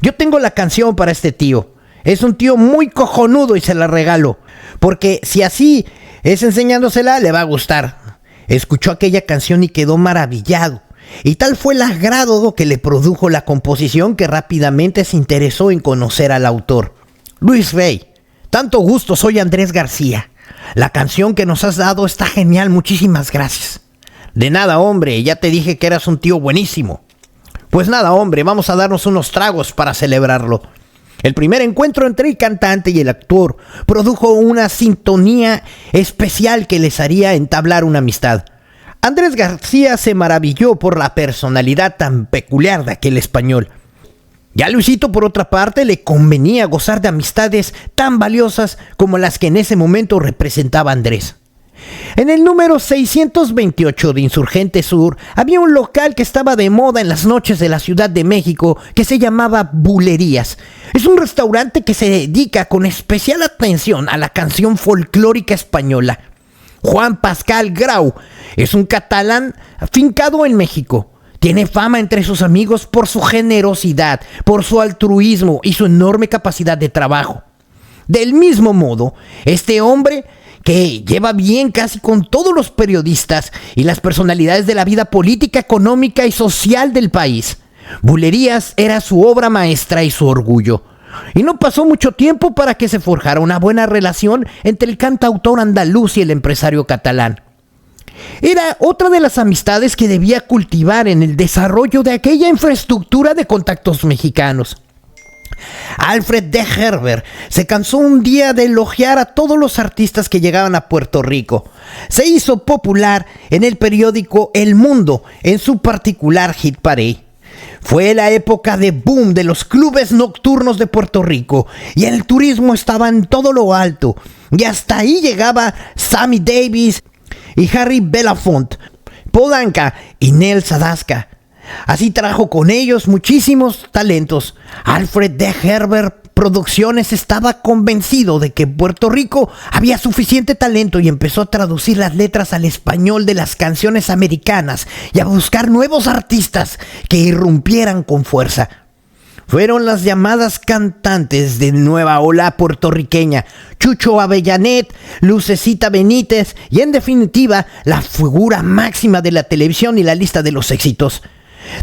Yo tengo la canción para este tío. Es un tío muy cojonudo y se la regalo, porque si así es enseñándosela, le va a gustar. Escuchó aquella canción y quedó maravillado. Y tal fue el agrado que le produjo la composición que rápidamente se interesó en conocer al autor. Luis Rey, tanto gusto, soy Andrés García. La canción que nos has dado está genial, muchísimas gracias. De nada, hombre, ya te dije que eras un tío buenísimo. Pues nada, hombre, vamos a darnos unos tragos para celebrarlo. El primer encuentro entre el cantante y el actor produjo una sintonía especial que les haría entablar una amistad. Andrés García se maravilló por la personalidad tan peculiar de aquel español. Ya a Luisito, por otra parte, le convenía gozar de amistades tan valiosas como las que en ese momento representaba Andrés. En el número 628 de Insurgente Sur había un local que estaba de moda en las noches de la Ciudad de México que se llamaba Bulerías. Es un restaurante que se dedica con especial atención a la canción folclórica española. Juan Pascal Grau es un catalán afincado en México. Tiene fama entre sus amigos por su generosidad, por su altruismo y su enorme capacidad de trabajo. Del mismo modo, este hombre que lleva bien casi con todos los periodistas y las personalidades de la vida política, económica y social del país. Bulerías era su obra maestra y su orgullo. Y no pasó mucho tiempo para que se forjara una buena relación entre el cantautor andaluz y el empresario catalán. Era otra de las amistades que debía cultivar en el desarrollo de aquella infraestructura de contactos mexicanos. Alfred de Herber se cansó un día de elogiar a todos los artistas que llegaban a Puerto Rico. Se hizo popular en el periódico El Mundo en su particular hit parade. Fue la época de boom de los clubes nocturnos de Puerto Rico y el turismo estaba en todo lo alto. Y hasta ahí llegaba Sammy Davis y Harry Belafonte, Paul Anka y Nel Sadasca. Así trajo con ellos muchísimos talentos. Alfred de Herber Producciones estaba convencido de que en Puerto Rico había suficiente talento y empezó a traducir las letras al español de las canciones americanas y a buscar nuevos artistas que irrumpieran con fuerza. Fueron las llamadas cantantes de nueva ola puertorriqueña, Chucho Avellanet, Lucecita Benítez y en definitiva la figura máxima de la televisión y la lista de los éxitos.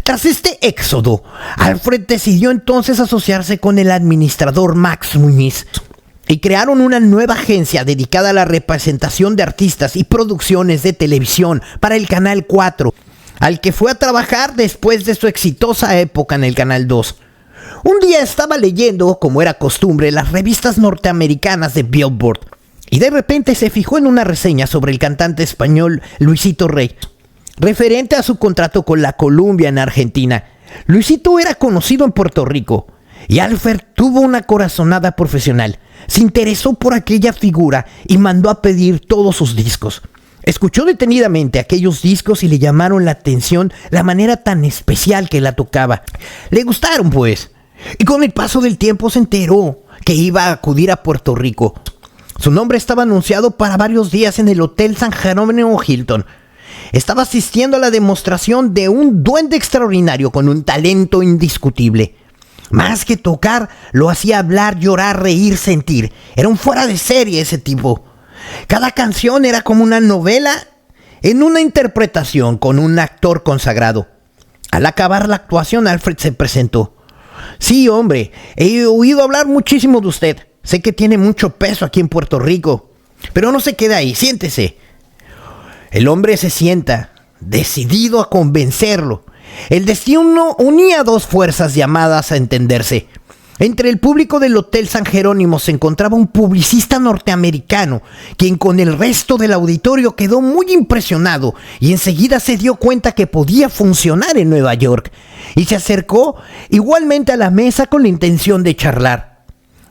Tras este éxodo, Alfred decidió entonces asociarse con el administrador Max Muñiz y crearon una nueva agencia dedicada a la representación de artistas y producciones de televisión para el Canal 4, al que fue a trabajar después de su exitosa época en el Canal 2. Un día estaba leyendo, como era costumbre, las revistas norteamericanas de Billboard y de repente se fijó en una reseña sobre el cantante español Luisito Rey, referente a su contrato con la Columbia en Argentina. Luisito era conocido en Puerto Rico y Alfred tuvo una corazonada profesional. Se interesó por aquella figura y mandó a pedir todos sus discos. Escuchó detenidamente aquellos discos y le llamaron la atención la manera tan especial que la tocaba. Le gustaron, pues, y con el paso del tiempo se enteró que iba a acudir a Puerto Rico. Su nombre estaba anunciado para varios días en el Hotel San Jerónimo Hilton. Estaba asistiendo a la demostración de un duende extraordinario con un talento indiscutible. Más que tocar, lo hacía hablar, llorar, reír, sentir. Era un fuera de serie ese tipo. Cada canción era como una novela en una interpretación con un actor consagrado. Al acabar la actuación, Alfred se presentó. Sí, hombre, he oído hablar muchísimo de usted. Sé que tiene mucho peso aquí en Puerto Rico. Pero no se quede ahí, siéntese. El hombre se sienta, decidido a convencerlo. El destino unía dos fuerzas llamadas a entenderse. Entre el público del Hotel San Jerónimo se encontraba un publicista norteamericano, quien con el resto del auditorio quedó muy impresionado y enseguida se dio cuenta que podía funcionar en Nueva York, y se acercó igualmente a la mesa con la intención de charlar.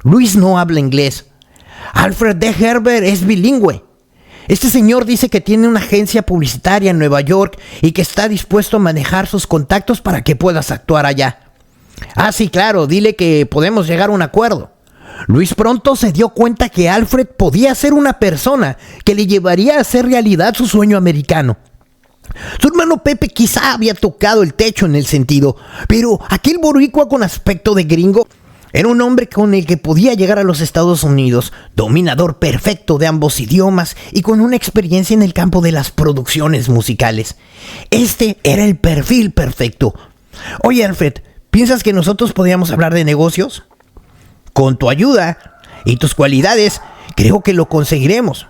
Luis no habla inglés. Alfred de Herber es bilingüe. Este señor dice que tiene una agencia publicitaria en Nueva York y que está dispuesto a manejar sus contactos para que puedas actuar allá. Ah, sí, claro, dile que podemos llegar a un acuerdo. Luis pronto se dio cuenta que Alfred podía ser una persona que le llevaría a hacer realidad su sueño americano. Su hermano Pepe quizá había tocado el techo en el sentido, pero aquel boricua con aspecto de gringo era un hombre con el que podía llegar a los Estados Unidos, dominador perfecto de ambos idiomas y con una experiencia en el campo de las producciones musicales. Este era el perfil perfecto. Oye, Alfred, ¿piensas que nosotros podríamos hablar de negocios? Con tu ayuda y tus cualidades, creo que lo conseguiremos.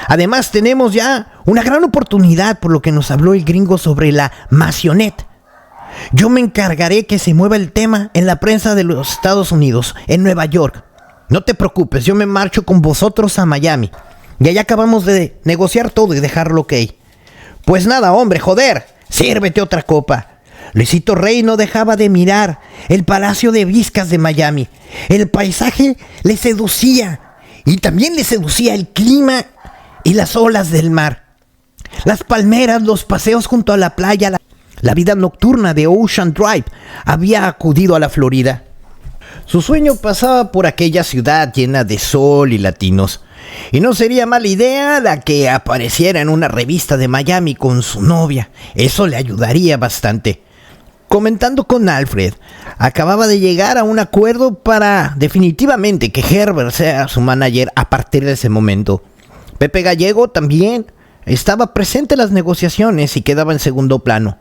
Además, tenemos ya una gran oportunidad por lo que nos habló el gringo sobre la Masionette. Yo me encargaré que se mueva el tema en la prensa de los Estados Unidos, en Nueva York. No te preocupes, yo me marcho con vosotros a Miami. Y allá acabamos de negociar todo y dejarlo ok. Pues nada, hombre, joder, sírvete otra copa. Luisito Rey no dejaba de mirar el Palacio de Viscas de Miami. El paisaje le seducía y también le seducía el clima y las olas del mar. Las palmeras, los paseos junto a la playa, la vida nocturna de Ocean Drive había acudido a la Florida. Su sueño pasaba por aquella ciudad llena de sol y latinos. Y no sería mala idea la que apareciera en una revista de Miami con su novia. Eso le ayudaría bastante. Comentando con Alfred, acababa de llegar a un acuerdo para definitivamente que Herbert sea su manager a partir de ese momento. Pepe Gallego también estaba presente en las negociaciones y quedaba en segundo plano.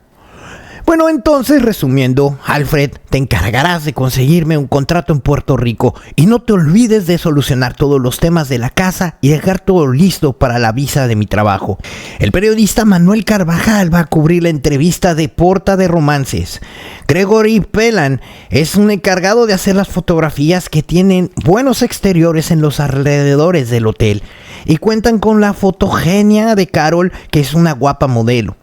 Bueno, entonces, resumiendo, Alfred, te encargarás de conseguirme un contrato en Puerto Rico y no te olvides de solucionar todos los temas de la casa y dejar todo listo para la visa de mi trabajo. El periodista Manuel Carvajal va a cubrir la entrevista de Porta de Romances. Gregory Pelan es un encargado de hacer las fotografías que tienen buenos exteriores en los alrededores del hotel y cuentan con la fotogenia de Carol, que es una guapa modelo.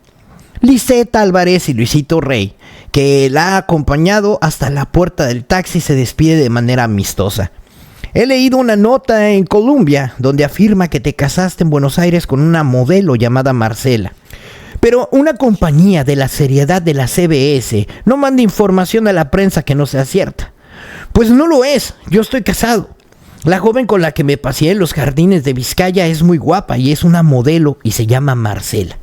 Lisette Álvarez y Luisito Rey, que la ha acompañado hasta la puerta del taxi, se despide de manera amistosa. He leído una nota en Columbia donde afirma que te casaste en Buenos Aires con una modelo llamada Marcela. Pero una compañía de la seriedad de la CBS no manda información a la prensa que no sea cierta. Pues no lo es, yo estoy casado. La joven con la que me paseé en los jardines de Vizcaya es muy guapa y es una modelo y se llama Marcela.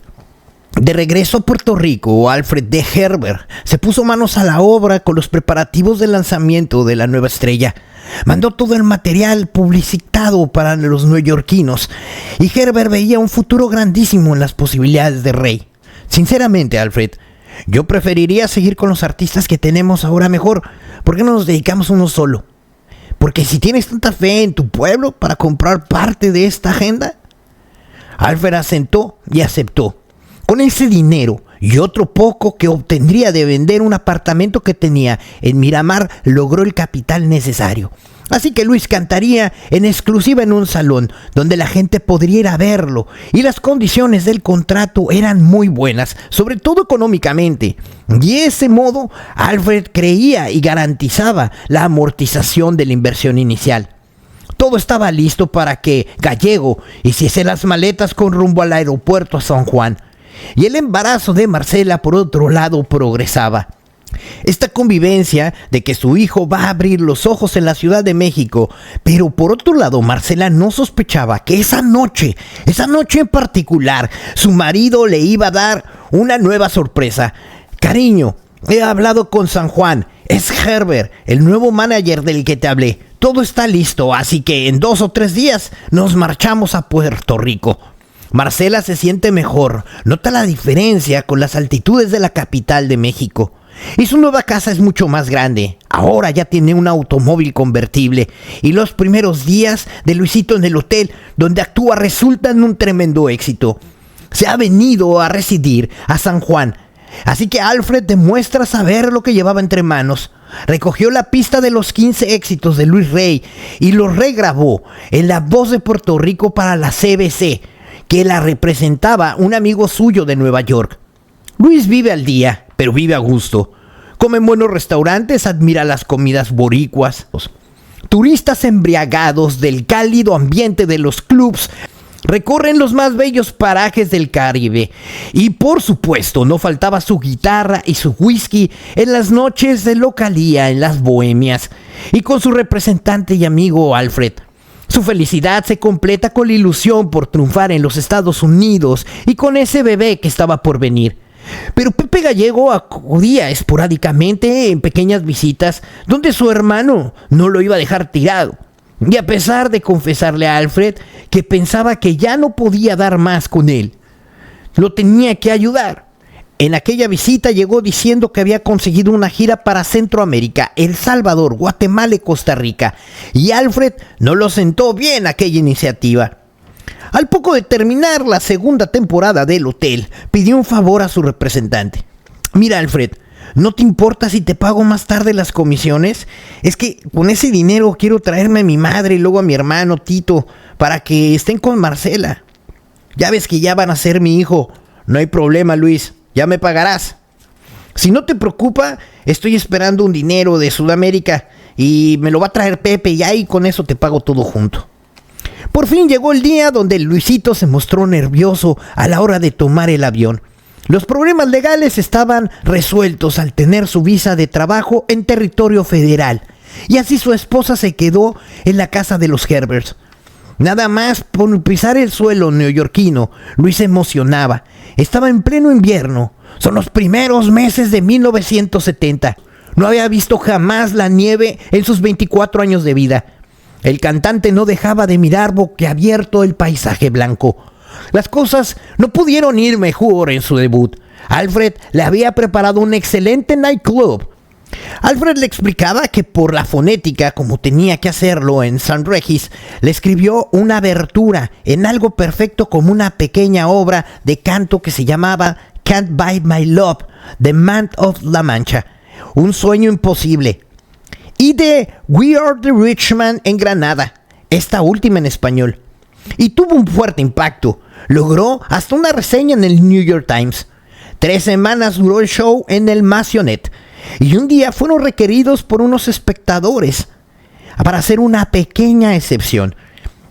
De regreso a Puerto Rico, Alfred D. Herbert se puso manos a la obra con los preparativos del lanzamiento de la nueva estrella. Mandó todo el material publicitado para los neoyorquinos y Herbert veía un futuro grandísimo en las posibilidades de Rey. Sinceramente, Alfred, yo preferiría seguir con los artistas que tenemos ahora mejor. ¿Por qué no nos dedicamos a uno solo? Porque si tienes tanta fe en tu pueblo para comprar parte de esta agenda. Alfred asentó y aceptó. Con ese dinero y otro poco que obtendría de vender un apartamento que tenía en Miramar, logró el capital necesario. Así que Luis cantaría en exclusiva en un salón donde la gente podría ir a verlo, y las condiciones del contrato eran muy buenas, sobre todo económicamente. Y de ese modo, Alfred creía y garantizaba la amortización de la inversión inicial. Todo estaba listo para que Gallego hiciese las maletas con rumbo al aeropuerto a San Juan. Y el embarazo de Marcela, por otro lado, progresaba. Esta convivencia de que su hijo va a abrir los ojos en la Ciudad de México, pero por otro lado Marcela no sospechaba que esa noche en particular, su marido le iba a dar una nueva sorpresa. Cariño, he hablado con San Juan, es Herbert, el nuevo manager del que te hablé. Todo está listo, así que en 2 o 3 días nos marchamos a Puerto Rico. Marcela se siente mejor, nota la diferencia con las altitudes de la capital de México. Y su nueva casa es mucho más grande. Ahora ya tiene un automóvil convertible. Y los primeros días de Luisito en el hotel donde actúa resultan un tremendo éxito. Se ha venido a residir a San Juan. Así que Alfred demuestra saber lo que llevaba entre manos. Recogió la pista de los 15 éxitos de Luis Rey y los regrabó en La Voz de Puerto Rico para la CBC, que la representaba un amigo suyo de Nueva York. Luis vive al día, pero vive a gusto. Come en buenos restaurantes, admira las comidas boricuas. Turistas embriagados del cálido ambiente de los clubs Recorren los más bellos parajes del Caribe. Y por supuesto, no faltaba su guitarra y su whisky en las noches de localía en las bohemias. Y con su representante y amigo Alfred. Su felicidad se completa con la ilusión por triunfar en los Estados Unidos y con ese bebé que estaba por venir. Pero Pepe Gallego acudía esporádicamente en pequeñas visitas donde su hermano no lo iba a dejar tirado. Y a pesar de confesarle a Alfred que pensaba que ya no podía dar más con él, lo tenía que ayudar. En aquella visita llegó diciendo que había conseguido una gira para Centroamérica, El Salvador, Guatemala y Costa Rica, y Alfred no lo sentó bien aquella iniciativa. Al poco de terminar la segunda temporada del hotel, pidió un favor a su representante. Mira, Alfred, ¿no te importa si te pago más tarde las comisiones? Es que con ese dinero quiero traerme a mi madre y luego a mi hermano Tito para que estén con Marcela. Ya ves que ya van a ser mi hijo. No hay problema, Luis, ya me pagarás. Si no te preocupa, estoy esperando un dinero de Sudamérica y me lo va a traer Pepe y ahí con eso te pago todo junto. Por fin llegó el día donde Luisito se mostró nervioso a la hora de tomar el avión. Los problemas legales estaban resueltos al tener su visa de trabajo en territorio federal. Y así su esposa se quedó en la casa de los Herberts. Nada más por pisar el suelo neoyorquino, Luis se emocionaba. Estaba en pleno invierno. Son los primeros meses de 1970. No había visto jamás la nieve en sus 24 años de vida. El cantante no dejaba de mirar boquiabierto el paisaje blanco. Las cosas no pudieron ir mejor en su debut. Alfred le había preparado un excelente nightclub. Alfred le explicaba que por la fonética, como tenía que hacerlo en San Regis, le escribió una abertura en algo perfecto como una pequeña obra de canto que se llamaba Can't Buy My Love, The Man of La Mancha, un sueño imposible. Y de We Are the Rich Man en Granada, esta última en español. Y tuvo un fuerte impacto. Logró hasta una reseña en el New York Times. 3 semanas duró el show en el Massionet. Y un día fueron requeridos por unos espectadores para hacer una pequeña excepción.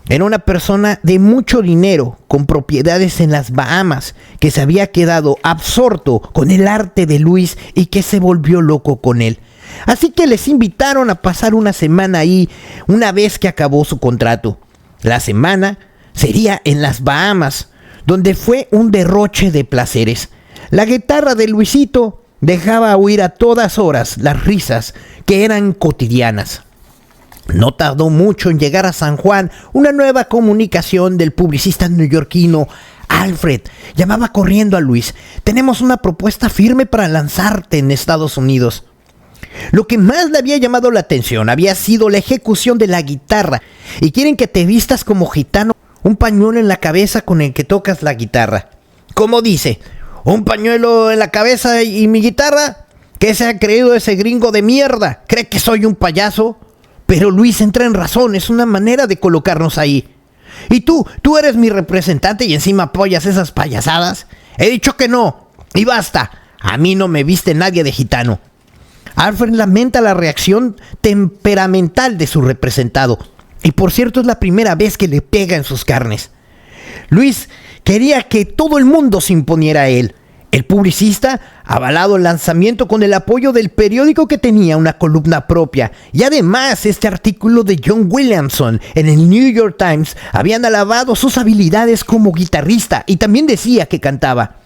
Era una persona de mucho dinero, con propiedades en las Bahamas, que se había quedado absorto con el arte de Luis y que se volvió loco con él. Así que les invitaron a pasar una semana ahí una vez que acabó su contrato. La semana sería en las Bahamas, donde fue un derroche de placeres. La guitarra de Luisito dejaba oír a todas horas las risas que eran cotidianas. No tardó mucho en llegar a San Juan una nueva comunicación del publicista neoyorquino Alfred. Llamaba corriendo a Luis. Tenemos una propuesta firme para lanzarte en Estados Unidos. Lo que más le había llamado la atención había sido la ejecución de la guitarra. Y quieren que te vistas como gitano, un pañuelo en la cabeza con el que tocas la guitarra. ¿Cómo dice? ¿Un pañuelo en la cabeza y mi guitarra? ¿Qué se ha creído ese gringo de mierda? ¿Cree que soy un payaso? Pero Luis entra en razón, es una manera de colocarnos ahí. Y tú eres mi representante y encima apoyas esas payasadas. He dicho que no, y basta. A mí no me viste nadie de gitano. Alfred lamenta la reacción temperamental de su representado. Y por cierto es la primera vez que le pega en sus carnes. Luis quería que todo el mundo se imponiera a él. El publicista, avalado el lanzamiento con el apoyo del periódico que tenía una columna propia. Y además este artículo de John Williamson en el New York Times habían alabado sus habilidades como guitarrista y también decía que cantaba.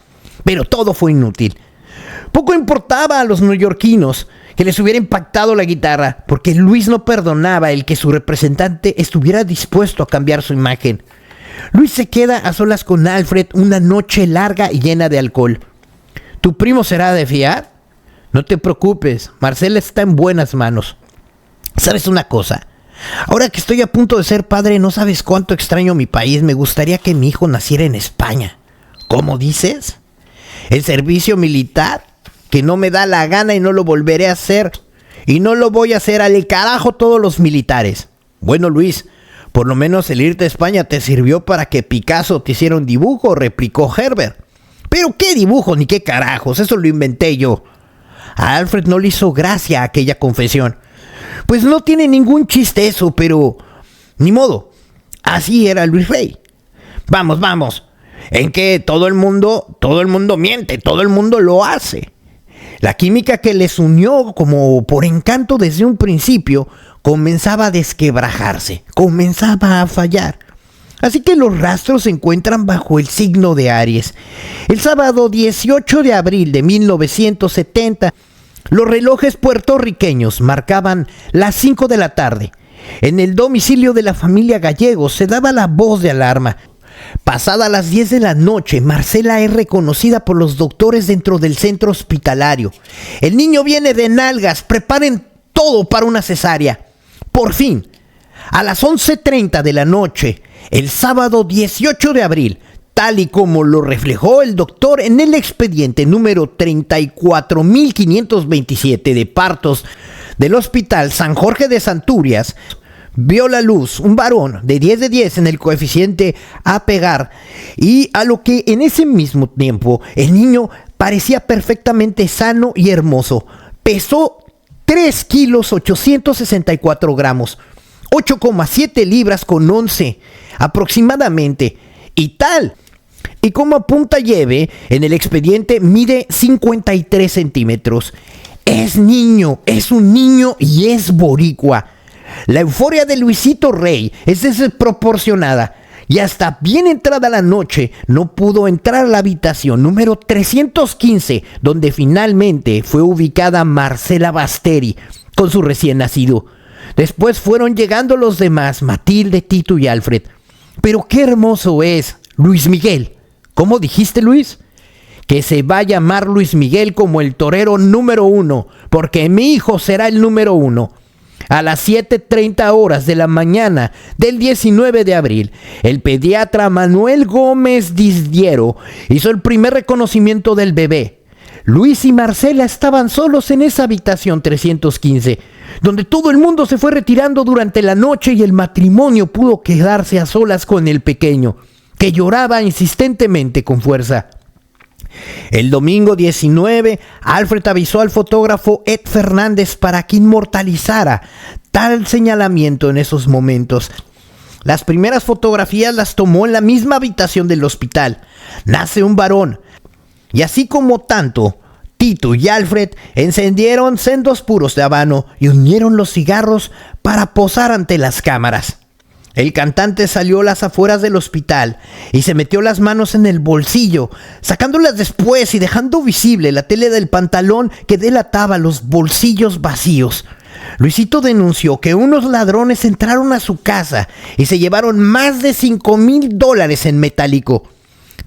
Pero todo fue inútil. Poco importaba a los neoyorquinos que les hubiera impactado la guitarra, porque Luis no perdonaba el que su representante estuviera dispuesto a cambiar su imagen. Luis se queda a solas con Alfred una noche larga y llena de alcohol. ¿Tu primo será de fiar? No te preocupes, Marcela está en buenas manos. ¿Sabes una cosa? Ahora que estoy a punto de ser padre, no sabes cuánto extraño mi país. Me gustaría que mi hijo naciera en España. ¿Cómo dices? ¿El servicio militar? Que no me da la gana y no lo volveré a hacer. Y no lo voy a hacer al carajo todos los militares. Bueno, Luis, por lo menos el irte a España te sirvió para que Picasso te hiciera un dibujo, replicó Herbert. Pero qué dibujo ni qué carajos, eso lo inventé yo. A Alfred no le hizo gracia aquella confesión. Pues no tiene ningún chiste eso, pero ni modo, así era Luis Rey. Vamos, vamos. En que todo el mundo miente, todo el mundo lo hace. La química que les unió como por encanto desde un principio comenzaba a desquebrajarse, comenzaba a fallar. Así que los rastros se encuentran bajo el signo de Aries. El sábado 18 de abril de 1970, los relojes puertorriqueños marcaban las 5 de la tarde. En el domicilio de la familia Gallegos se daba la voz de alarma. Pasada las 10 de la noche, Marcela es reconocida por los doctores dentro del centro hospitalario. El niño viene de nalgas, preparen todo para una cesárea. Por fin, a las 11:30 de la noche, el sábado 18 de abril, tal y como lo reflejó el doctor en el expediente número 34.527 de partos del Hospital San Jorge de Santurrias, vio la luz un varón de 10 de 10 en el coeficiente a pegar, y a lo que en ese mismo tiempo el niño parecía perfectamente sano y hermoso. Pesó 3 kilos 864 gramos, 8,7 libras con 11 aproximadamente, y tal y como apunta Lleve en el expediente, mide 53 centímetros. Es niño, es un niño y es boricua. La euforia de Luisito Rey es desproporcionada, y hasta bien entrada la noche no pudo entrar a la habitación número 315, donde finalmente fue ubicada Marcela Basteri con su recién nacido. Después fueron llegando los demás, Matilde, Tito y Alfred. Pero qué hermoso es Luis Miguel. ¿Cómo dijiste, Luis? Que se va a llamar Luis Miguel como el torero número 1, porque mi hijo será el número 1. A las 7:30 horas de la mañana del 19 de abril, el pediatra Manuel Gómez Disdiero hizo el primer reconocimiento del bebé. Luis y Marcela estaban solos en esa habitación 315, donde todo el mundo se fue retirando durante la noche, y el matrimonio pudo quedarse a solas con el pequeño, que lloraba insistentemente con fuerza. El domingo 19, Alfred avisó al fotógrafo Ed Fernández para que inmortalizara tal señalamiento en esos momentos. Las primeras fotografías las tomó en la misma habitación del hospital. Nace un varón, y así como tanto, Tito y Alfred encendieron sendos puros de habano y unieron los cigarros para posar ante las cámaras. El cantante salió a las afueras del hospital y se metió las manos en el bolsillo, sacándolas después y dejando visible la tela del pantalón que delataba los bolsillos vacíos. Luisito denunció que unos ladrones entraron a su casa y se llevaron más de $5,000 en metálico.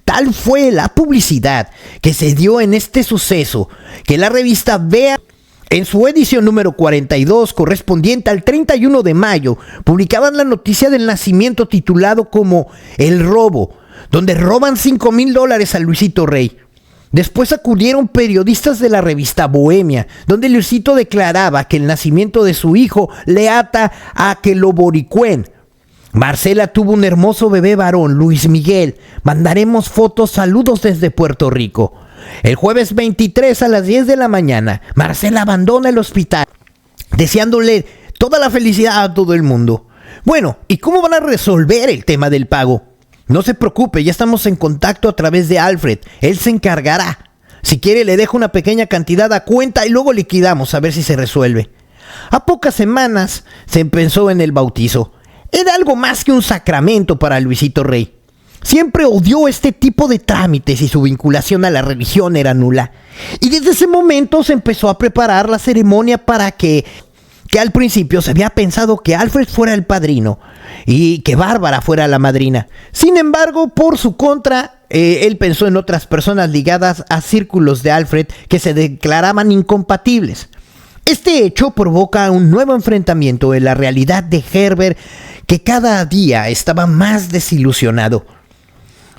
Tal fue la publicidad que se dio en este suceso que la revista Vea, en su edición número 42, correspondiente al 31 de mayo, publicaban la noticia del nacimiento titulado como El Robo, donde roban $5,000 a Luisito Rey. Después acudieron periodistas de la revista Bohemia, donde Luisito declaraba que el nacimiento de su hijo le ata a que lo boricuen. Marcela tuvo un hermoso bebé varón, Luis Miguel. Mandaremos fotos, saludos desde Puerto Rico. El jueves 23 a las 10 de la mañana, Marcela abandona el hospital, deseándole toda la felicidad a todo el mundo. Bueno, ¿y cómo van a resolver el tema del pago? No se preocupe, ya estamos en contacto a través de Alfred, él se encargará. Si quiere le dejo una pequeña cantidad a cuenta y luego liquidamos a ver si se resuelve. A pocas semanas se pensó en el bautizo. Era algo más que un sacramento para Luisito Rey. Siempre odió este tipo de trámites y su vinculación a la religión era nula. Y desde ese momento se empezó a preparar la ceremonia para que al principio se había pensado que Alfred fuera el padrino y que Bárbara fuera la madrina. Sin embargo, por su contra, él pensó en otras personas ligadas a círculos de Alfred que se declaraban incompatibles. Este hecho provoca un nuevo enfrentamiento en la realidad de Herbert, que cada día estaba más desilusionado.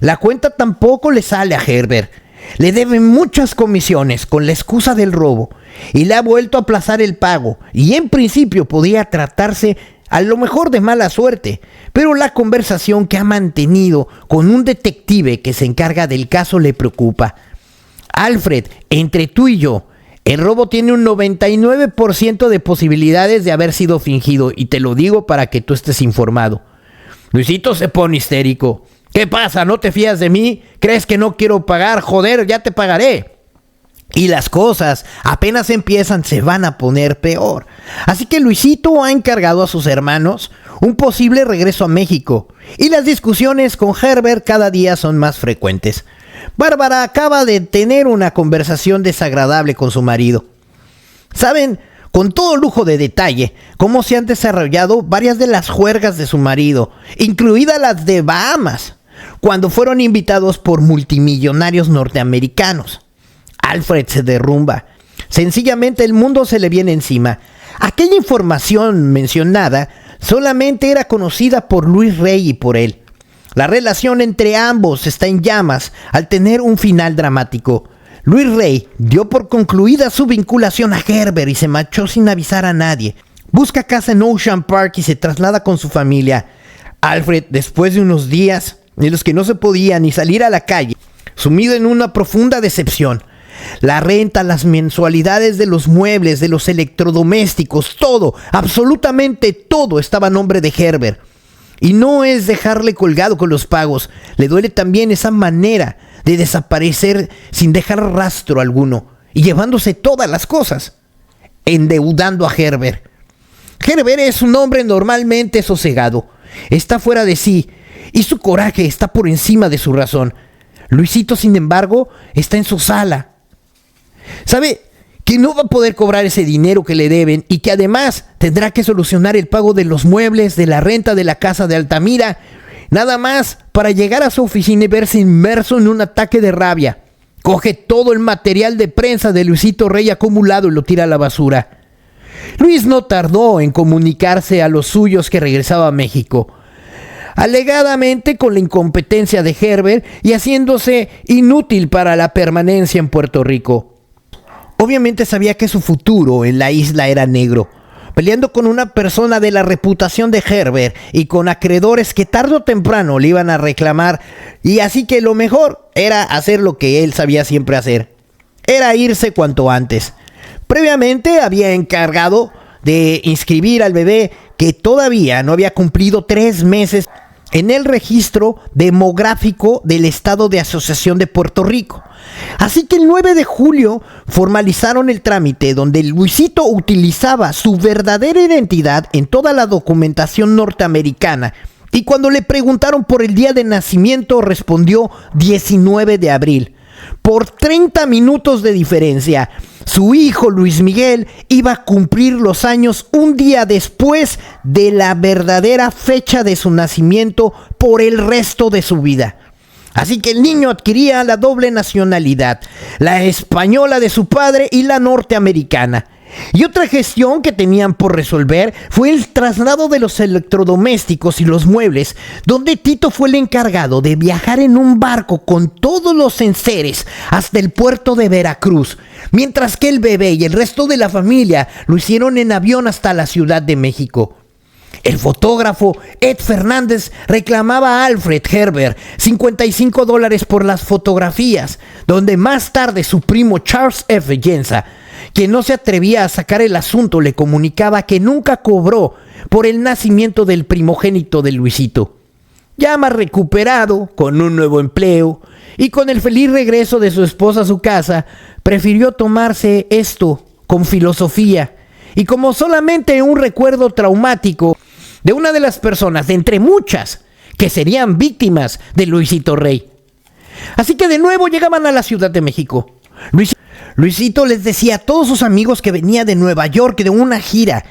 La cuenta tampoco le sale a Herbert. Le deben muchas comisiones con la excusa del robo y le ha vuelto a aplazar el pago, y en principio podía tratarse a lo mejor de mala suerte, pero la conversación que ha mantenido con un detective que se encarga del caso le preocupa. Alfred, entre tú y yo, el robo tiene un 99% de posibilidades de haber sido fingido, y te lo digo para que tú estés informado. Luisito se pone histérico. ¿Qué pasa? ¿No te fías de mí? ¿Crees que no quiero pagar? Joder, ya te pagaré. Y las cosas apenas empiezan, se van a poner peor. Así que Luisito ha encargado a sus hermanos un posible regreso a México. Y las discusiones con Herbert cada día son más frecuentes. Bárbara acaba de tener una conversación desagradable con su marido. Saben, con todo lujo de detalle, cómo se han desarrollado varias de las juergas de su marido, incluidas las de Bahamas, cuando fueron invitados por multimillonarios norteamericanos. Alfred se derrumba. Sencillamente el mundo se le viene encima. Aquella información mencionada solamente era conocida por Luis Rey y por él. La relación entre ambos está en llamas al tener un final dramático. Luis Rey dio por concluida su vinculación a Herbert y se marchó sin avisar a nadie. Busca casa en Ocean Park y se traslada con su familia. Alfred, después de unos días en los que no se podía ni salir a la calle, sumido en una profunda decepción, la renta, las mensualidades de los muebles, de los electrodomésticos, todo, absolutamente todo estaba a nombre de Herbert. Y no es dejarle colgado con los pagos, le duele también esa manera de desaparecer sin dejar rastro alguno y llevándose todas las cosas, endeudando a Herbert. Herbert es un hombre normalmente sosegado, está fuera de sí y su coraje está por encima de su razón. Luisito, sin embargo, está en su sala. Sabe que no va a poder cobrar ese dinero que le deben y que además tendrá que solucionar el pago de los muebles, de la renta de la casa de Altamira, nada más para llegar a su oficina y verse inmerso en un ataque de rabia. Coge todo el material de prensa de Luisito Rey acumulado y lo tira a la basura. Luis no tardó en comunicarse a los suyos que regresaba a México, alegadamente con la incompetencia de Herbert y haciéndose inútil para la permanencia en Puerto Rico. Obviamente sabía que su futuro en la isla era negro, peleando con una persona de la reputación de Herbert y con acreedores que tarde o temprano le iban a reclamar, y así que lo mejor era hacer lo que él sabía siempre hacer, era irse cuanto antes. Previamente había encargado de inscribir al bebé que todavía no había cumplido 3 meses en el registro demográfico del Estado de Asociación de Puerto Rico. Así que el 9 de julio formalizaron el trámite donde Luisito utilizaba su verdadera identidad en toda la documentación norteamericana y cuando le preguntaron por el día de nacimiento respondió 19 de abril. Por 30 minutos de diferencia, su hijo Luis Miguel iba a cumplir los años un día después de la verdadera fecha de su nacimiento por el resto de su vida. Así que el niño adquiría la doble nacionalidad, la española de su padre y la norteamericana. Y otra gestión que tenían por resolver fue el traslado de los electrodomésticos y los muebles, donde Tito fue el encargado de viajar en un barco con todos los enseres hasta el puerto de Veracruz, mientras que el bebé y el resto de la familia lo hicieron en avión hasta la Ciudad de México. El fotógrafo Ed Fernández reclamaba a Alfred Herbert $55 por las fotografías, donde más tarde su primo Charles F. Jensa, quien no se atrevía a sacar el asunto, le comunicaba que nunca cobró por el nacimiento del primogénito de Luisito. Ya más recuperado, con un nuevo empleo y con el feliz regreso de su esposa a su casa, prefirió tomarse esto con filosofía y como solamente un recuerdo traumático de una de las personas de entre muchas que serían víctimas de Luisito Rey. Así que de nuevo llegaban a la Ciudad de México. Luisito les decía a todos sus amigos que venía de Nueva York de una gira,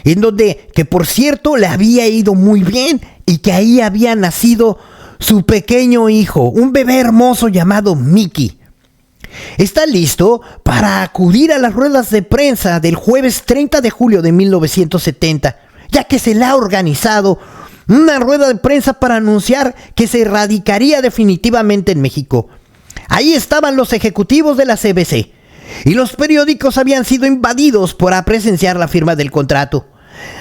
en donde, que por cierto, le había ido muy bien y que ahí había nacido su pequeño hijo, un bebé hermoso llamado Mickey. Está listo para acudir a las ruedas de prensa del jueves 30 de julio de 1970, ya que se le ha organizado una rueda de prensa para anunciar que se radicaría definitivamente en México. Ahí estaban los ejecutivos de la CBC y los periódicos habían sido invadidos para presenciar la firma del contrato.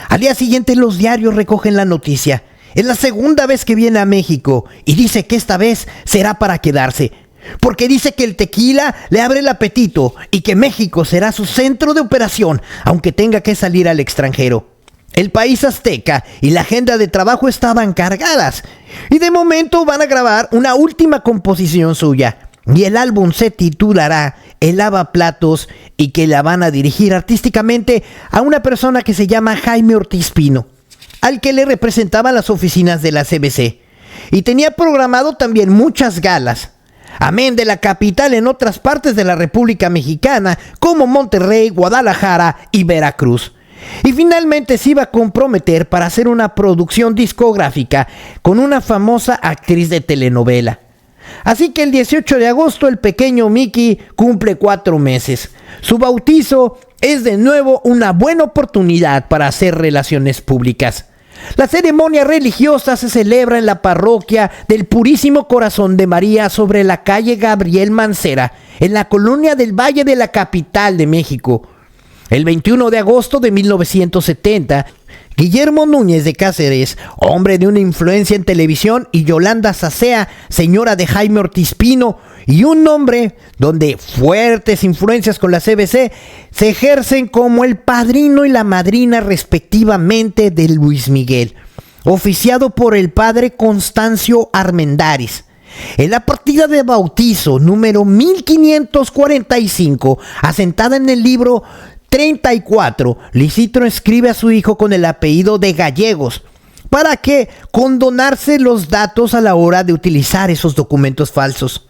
Al día siguiente los diarios recogen la noticia. Es la segunda vez que viene a México y dice que esta vez será para quedarse, porque dice que el tequila le abre el apetito y que México será su centro de operación, aunque tenga que salir al extranjero. El País Azteca y la agenda de trabajo estaban cargadas. Y de momento van a grabar una última composición suya. Y el álbum se titulará El Lavaplatos y que la van a dirigir artísticamente a una persona que se llama Jaime Ortiz Pino, al que le representaba las oficinas de la CBC. Y tenía programado también muchas galas. Amén de la capital en otras partes de la República Mexicana, como Monterrey, Guadalajara y Veracruz. Y finalmente se iba a comprometer para hacer una producción discográfica con una famosa actriz de telenovela. Así que el 18 de agosto el pequeño Mickey cumple 4 meses. Su bautizo es de nuevo una buena oportunidad para hacer relaciones públicas. La ceremonia religiosa se celebra en la parroquia del Purísimo Corazón de María sobre la calle Gabriel Mancera, en la colonia del Valle de la capital de México. El 21 de agosto de 1970, Guillermo Núñez de Cáceres, hombre de una influencia en televisión, y Yolanda Sacea, señora de Jaime Ortiz Pino, y un hombre donde fuertes influencias con la CBC, se ejercen como el padrino y la madrina respectivamente de Luis Miguel, oficiado por el padre Constancio Armendáriz. En la partida de bautizo número 1545, asentada en el libro 34, Lisitro escribe a su hijo con el apellido de Gallegos, para que condonarse los datos a la hora de utilizar esos documentos falsos.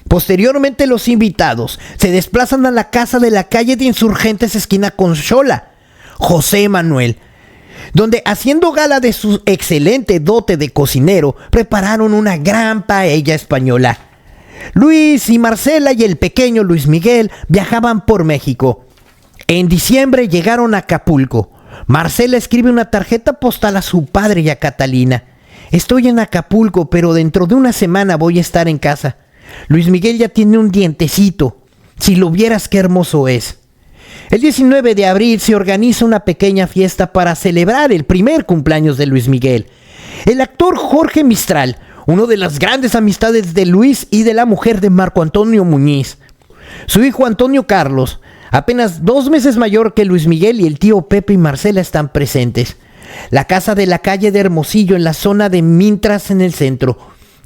Posteriormente los invitados se desplazan a la casa de la calle de Insurgentes esquina Conchola, José Manuel, donde, haciendo gala de su excelente dote de cocinero, prepararon una gran paella española. Luis y Marcela y el pequeño Luis Miguel viajaban por México. En diciembre llegaron a Acapulco. Marcela escribe una tarjeta postal a su padre y a Catalina. Estoy en Acapulco, pero dentro de una semana voy a estar en casa. Luis Miguel ya tiene un dientecito. Si lo vieras qué hermoso es. El 19 de abril se organiza una pequeña fiesta para celebrar el primer cumpleaños de Luis Miguel. El actor Jorge Mistral, uno de las grandes amistades de Luis y de la mujer de Marco Antonio Muñiz. Su hijo Antonio Carlos, apenas 2 meses mayor que Luis Miguel, y el tío Pepe y Marcela están presentes. La casa de la calle de Hermosillo, en la zona de Mintras, en el centro,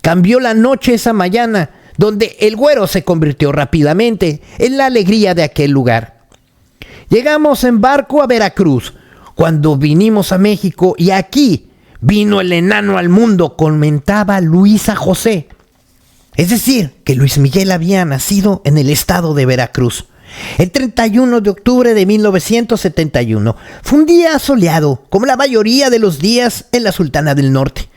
cambió la noche esa mañana, donde el güero se convirtió rápidamente en la alegría de aquel lugar. Llegamos en barco a Veracruz, cuando vinimos a México, y aquí vino el enano al mundo, comentaba Luisa José. Es decir, que Luis Miguel había nacido en el estado de Veracruz. El 31 de octubre de 1971 fue un día soleado, como la mayoría de los días en la Sultana del Norte.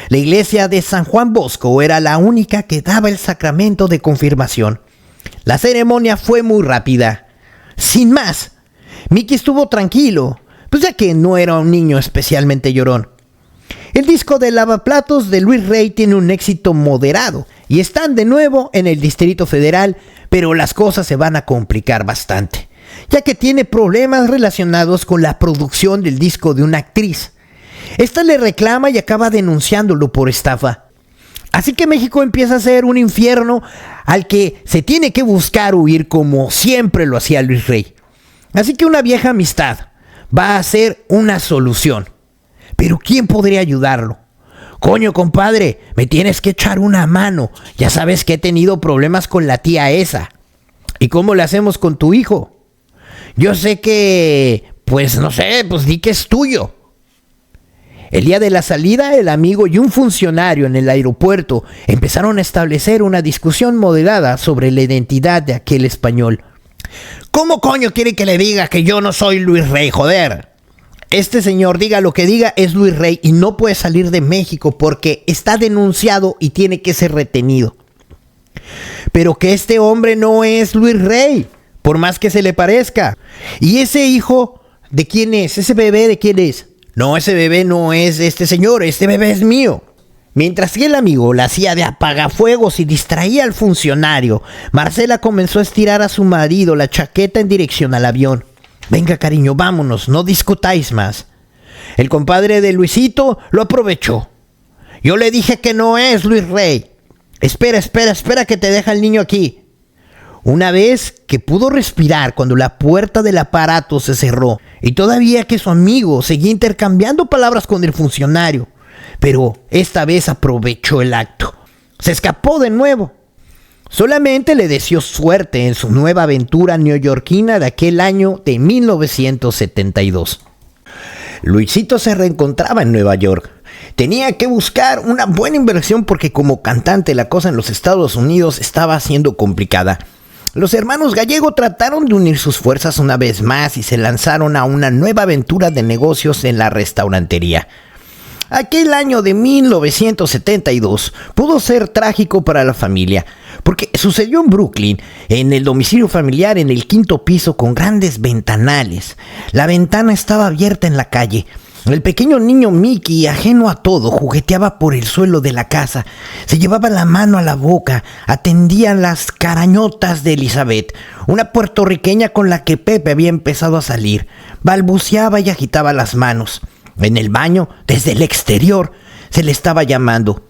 La iglesia de San Juan Bosco era la única que daba el sacramento de confirmación. La ceremonia fue muy rápida. Sin más, Mickey estuvo tranquilo, pues ya que no era un niño especialmente llorón. El disco de Lavaplatos de Luis Rey tiene un éxito moderado y están de nuevo en el Distrito Federal, pero las cosas se van a complicar bastante, ya que tiene problemas relacionados con la producción del disco de una actriz. Esta le reclama y acaba denunciándolo por estafa. Así que México empieza a ser un infierno al que se tiene que buscar huir, como siempre lo hacía Luis Rey. Así que una vieja amistad va a ser una solución. Pero ¿quién podría ayudarlo? Coño, compadre, me tienes que echar una mano. Ya sabes que he tenido problemas con la tía esa. ¿Y cómo le hacemos con tu hijo? Yo sé que, pues no sé, pues di que es tuyo. El día de la salida, el amigo y un funcionario en el aeropuerto empezaron a establecer una discusión moderada sobre la identidad de aquel español. ¿Cómo coño quiere que le diga que yo no soy Luis Rey, joder? Este señor, diga lo que diga, es Luis Rey y no puede salir de México porque está denunciado y tiene que ser retenido. Pero que este hombre no es Luis Rey, por más que se le parezca. ¿Y ese hijo de quién es? ¿Ese bebé de quién es? No, ese bebé no es de este señor, este bebé es mío. Mientras que el amigo la hacía de apagafuegos y distraía al funcionario, Marcela comenzó a estirar a su marido la chaqueta en dirección al avión. Venga, cariño, vámonos, no discutáis más. El compadre de Luisito lo aprovechó. Yo le dije que no es Luis Rey. Espera que te deja el niño aquí. Una vez que pudo respirar cuando la puerta del aparato se cerró y todavía que su amigo seguía intercambiando palabras con el funcionario, pero esta vez aprovechó el acto. Se escapó de nuevo. Solamente le deseó suerte en su nueva aventura neoyorquina de aquel año de 1972. Luisito se reencontraba en Nueva York. Tenía que buscar una buena inversión porque como cantante la cosa en los Estados Unidos estaba siendo complicada. Los hermanos Gallego trataron de unir sus fuerzas una vez más y se lanzaron a una nueva aventura de negocios en la restaurantería. Aquel año de 1972 pudo ser trágico para la familia, porque sucedió en Brooklyn, en el domicilio familiar en el 5º piso con grandes ventanales. La ventana estaba abierta en la calle. El pequeño niño Mickey, ajeno a todo, jugueteaba por el suelo de la casa. Se llevaba la mano a la boca, atendía las carañotas de Elizabeth, una puertorriqueña con la que Pepe había empezado a salir. Balbuceaba y agitaba las manos. En el baño, desde el exterior, se le estaba llamando.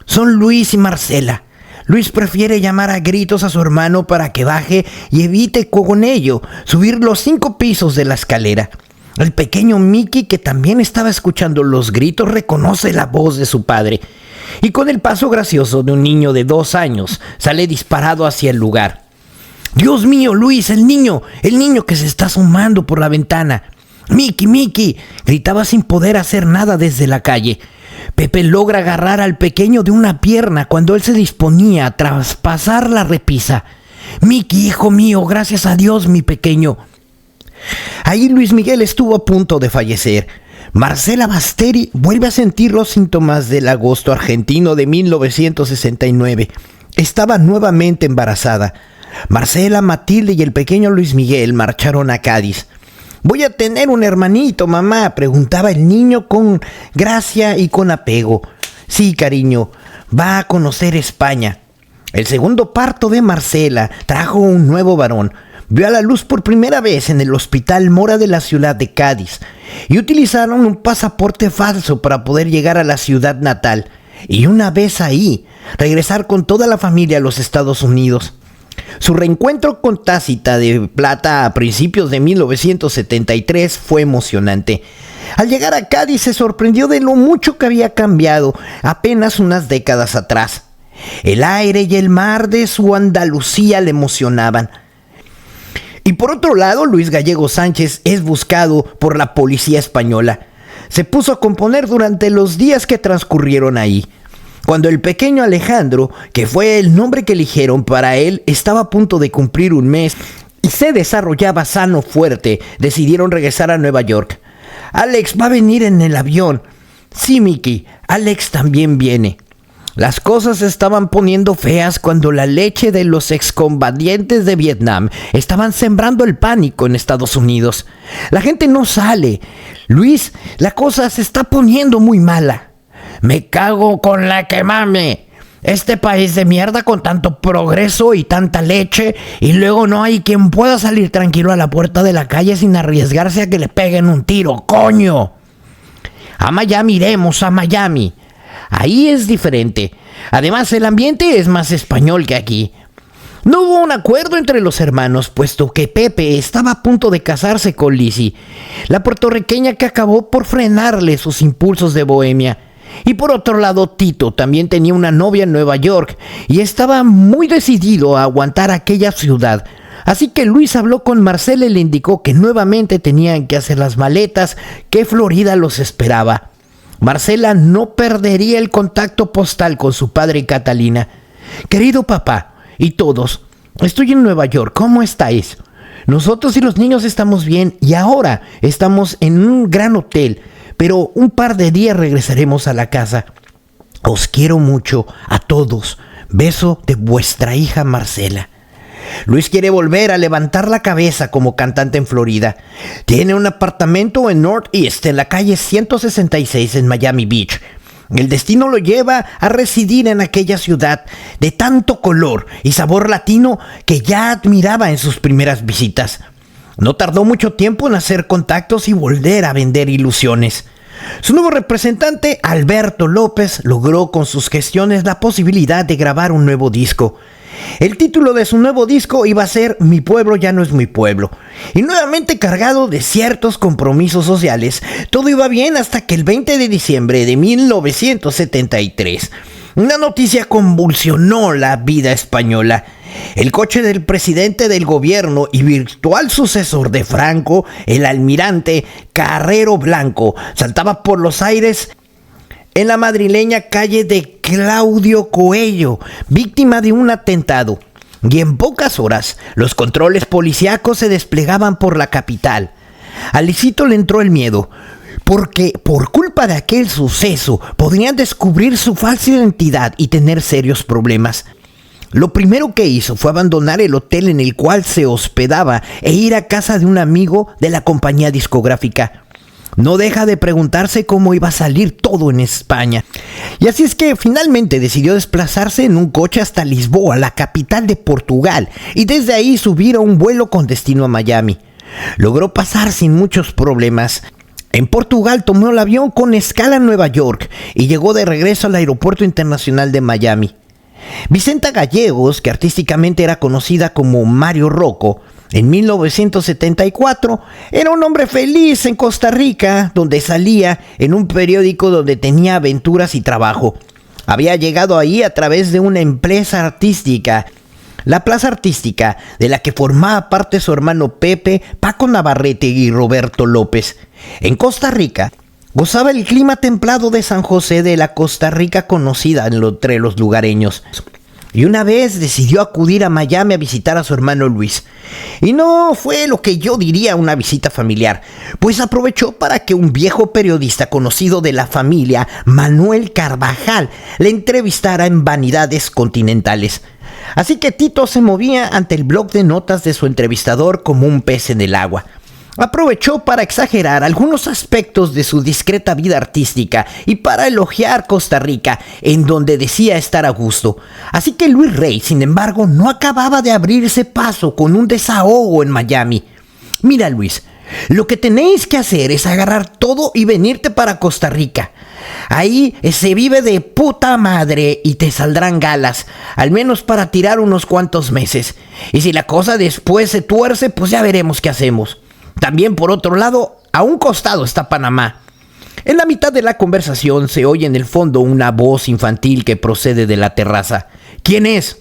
Son Luis y Marcela. Luis prefiere llamar a gritos a su hermano para que baje y evite con ello subir los 5 pisos de la escalera. El pequeño Mickey, que también estaba escuchando los gritos, reconoce la voz de su padre y con el paso gracioso de un niño de 2 años sale disparado hacia el lugar. ¡Dios mío, Luis, el niño que se está asomando por la ventana! ¡Mickey, Mickey!, gritaba sin poder hacer nada desde la calle. Pepe logra agarrar al pequeño de una pierna cuando él se disponía a traspasar la repisa. ¡Mickey, hijo mío, gracias a Dios, mi pequeño! Ahí Luis Miguel estuvo a punto de fallecer. Marcela Basteri vuelve a sentir los síntomas del agosto argentino de 1969. Estaba nuevamente embarazada. Marcela, Matilde y el pequeño Luis Miguel marcharon a Cádiz. «¿Voy a tener un hermanito, mamá?», preguntaba el niño con gracia y con apego. «Sí, cariño, va a conocer España». El segundo parto de Marcela trajo un nuevo varón. Vio a la luz por primera vez en el Hospital Mora de la ciudad de Cádiz y utilizaron un pasaporte falso para poder llegar a la ciudad natal y una vez ahí regresar con toda la familia a los Estados Unidos. Su reencuentro con Tácita de Plata a principios de 1973 fue emocionante. Al llegar a Cádiz se sorprendió de lo mucho que había cambiado apenas unas décadas atrás. El aire y el mar de su Andalucía le emocionaban. Y por otro lado, Luis Gallego Sánchez es buscado por la policía española. Se puso a componer durante los días que transcurrieron ahí. Cuando el pequeño Alejandro, que fue el nombre que eligieron para él, estaba a punto de cumplir un mes y se desarrollaba sano fuerte, decidieron regresar a Nueva York. «Alex va a venir en el avión». «Sí, Mickey, Alex también viene». Las cosas se estaban poniendo feas cuando la leche de los excombatientes de Vietnam estaban sembrando el pánico en Estados Unidos. La gente no sale. «Luis, la cosa se está poniendo muy mala». «Me cago con la que mame. Este país de mierda con tanto progreso y tanta leche y luego no hay quien pueda salir tranquilo a la puerta de la calle sin arriesgarse a que le peguen un tiro, coño. A Miami iremos, a Miami. Ahí es diferente. Además, el ambiente es más español que aquí». No hubo un acuerdo entre los hermanos, puesto que Pepe estaba a punto de casarse con Lizzie, la puertorriqueña que acabó por frenarle sus impulsos de bohemia. Y por otro lado, Tito también tenía una novia en Nueva York y estaba muy decidido a aguantar aquella ciudad. Así que Luis habló con Marcela y le indicó que nuevamente tenían que hacer las maletas, que Florida los esperaba. Marcela no perdería el contacto postal con su padre y Catalina. «Querido papá y todos, estoy en Nueva York, ¿cómo estáis? Nosotros y los niños estamos bien y ahora estamos en un gran hotel, pero un par de días regresaremos a la casa. Os quiero mucho a todos. Beso de vuestra hija Marcela». Luis quiere volver a levantar la cabeza como cantante en Florida. Tiene un apartamento en Northeast, en la calle 166 en Miami Beach. El destino lo lleva a residir en aquella ciudad de tanto color y sabor latino que ya admiraba en sus primeras visitas. No tardó mucho tiempo en hacer contactos y volver a vender ilusiones. Su nuevo representante, Alberto López, logró con sus gestiones la posibilidad de grabar un nuevo disco. El título de su nuevo disco iba a ser Mi pueblo ya no es mi pueblo, y nuevamente cargado de ciertos compromisos sociales. Todo iba bien hasta que el 20 de diciembre de 1973, una noticia convulsionó la vida española. El coche del presidente del gobierno y virtual sucesor de Franco, el almirante Carrero Blanco, saltaba por los aires en la madrileña calle de Claudio Coello, víctima de un atentado. Y en pocas horas, los controles policíacos se desplegaban por la capital. A Luisito le entró el miedo, porque por culpa de aquel suceso podrían descubrir su falsa identidad y tener serios problemas. Lo primero que hizo fue abandonar el hotel en el cual se hospedaba e ir a casa de un amigo de la compañía discográfica. No deja de preguntarse cómo iba a salir todo en España. Y así es que finalmente decidió desplazarse en un coche hasta Lisboa, la capital de Portugal, y desde ahí subir a un vuelo con destino a Miami. Logró pasar sin muchos problemas. En Portugal tomó el avión con escala en Nueva York y llegó de regreso al Aeropuerto Internacional de Miami. Vicenta Gallegos, que artísticamente era conocida como Mario Rocco, en 1974 era un hombre feliz en Costa Rica, donde salía en un periódico donde tenía aventuras y trabajo. Había llegado ahí a través de una empresa artística, la Plaza Artística, de la que formaba parte su hermano Pepe, Paco Navarrete y Roberto López. En Costa Rica gozaba el clima templado de San José, de la Costa Rica conocida entre los lugareños. Y una vez decidió acudir a Miami a visitar a su hermano Luis. Y no fue lo que yo diría una visita familiar, pues aprovechó para que un viejo periodista conocido de la familia, Manuel Carvajal, le entrevistara en Vanidades Continentales. Así que Tito se movía ante el bloc de notas de su entrevistador como un pez en el agua. Aprovechó para exagerar algunos aspectos de su discreta vida artística y para elogiar Costa Rica, en donde decía estar a gusto. Así que Luis Rey, sin embargo, no acababa de abrirse paso con un desahogo en Miami. Mira, Luis, lo que tenéis que hacer es agarrar todo y venirte para Costa Rica. Ahí se vive de puta madre y te saldrán galas, al menos para tirar unos cuantos meses. Y si la cosa después se tuerce, pues ya veremos qué hacemos. También, por otro lado, a un costado está Panamá. En la mitad de la conversación se oye en el fondo una voz infantil que procede de la terraza. ¿Quién es?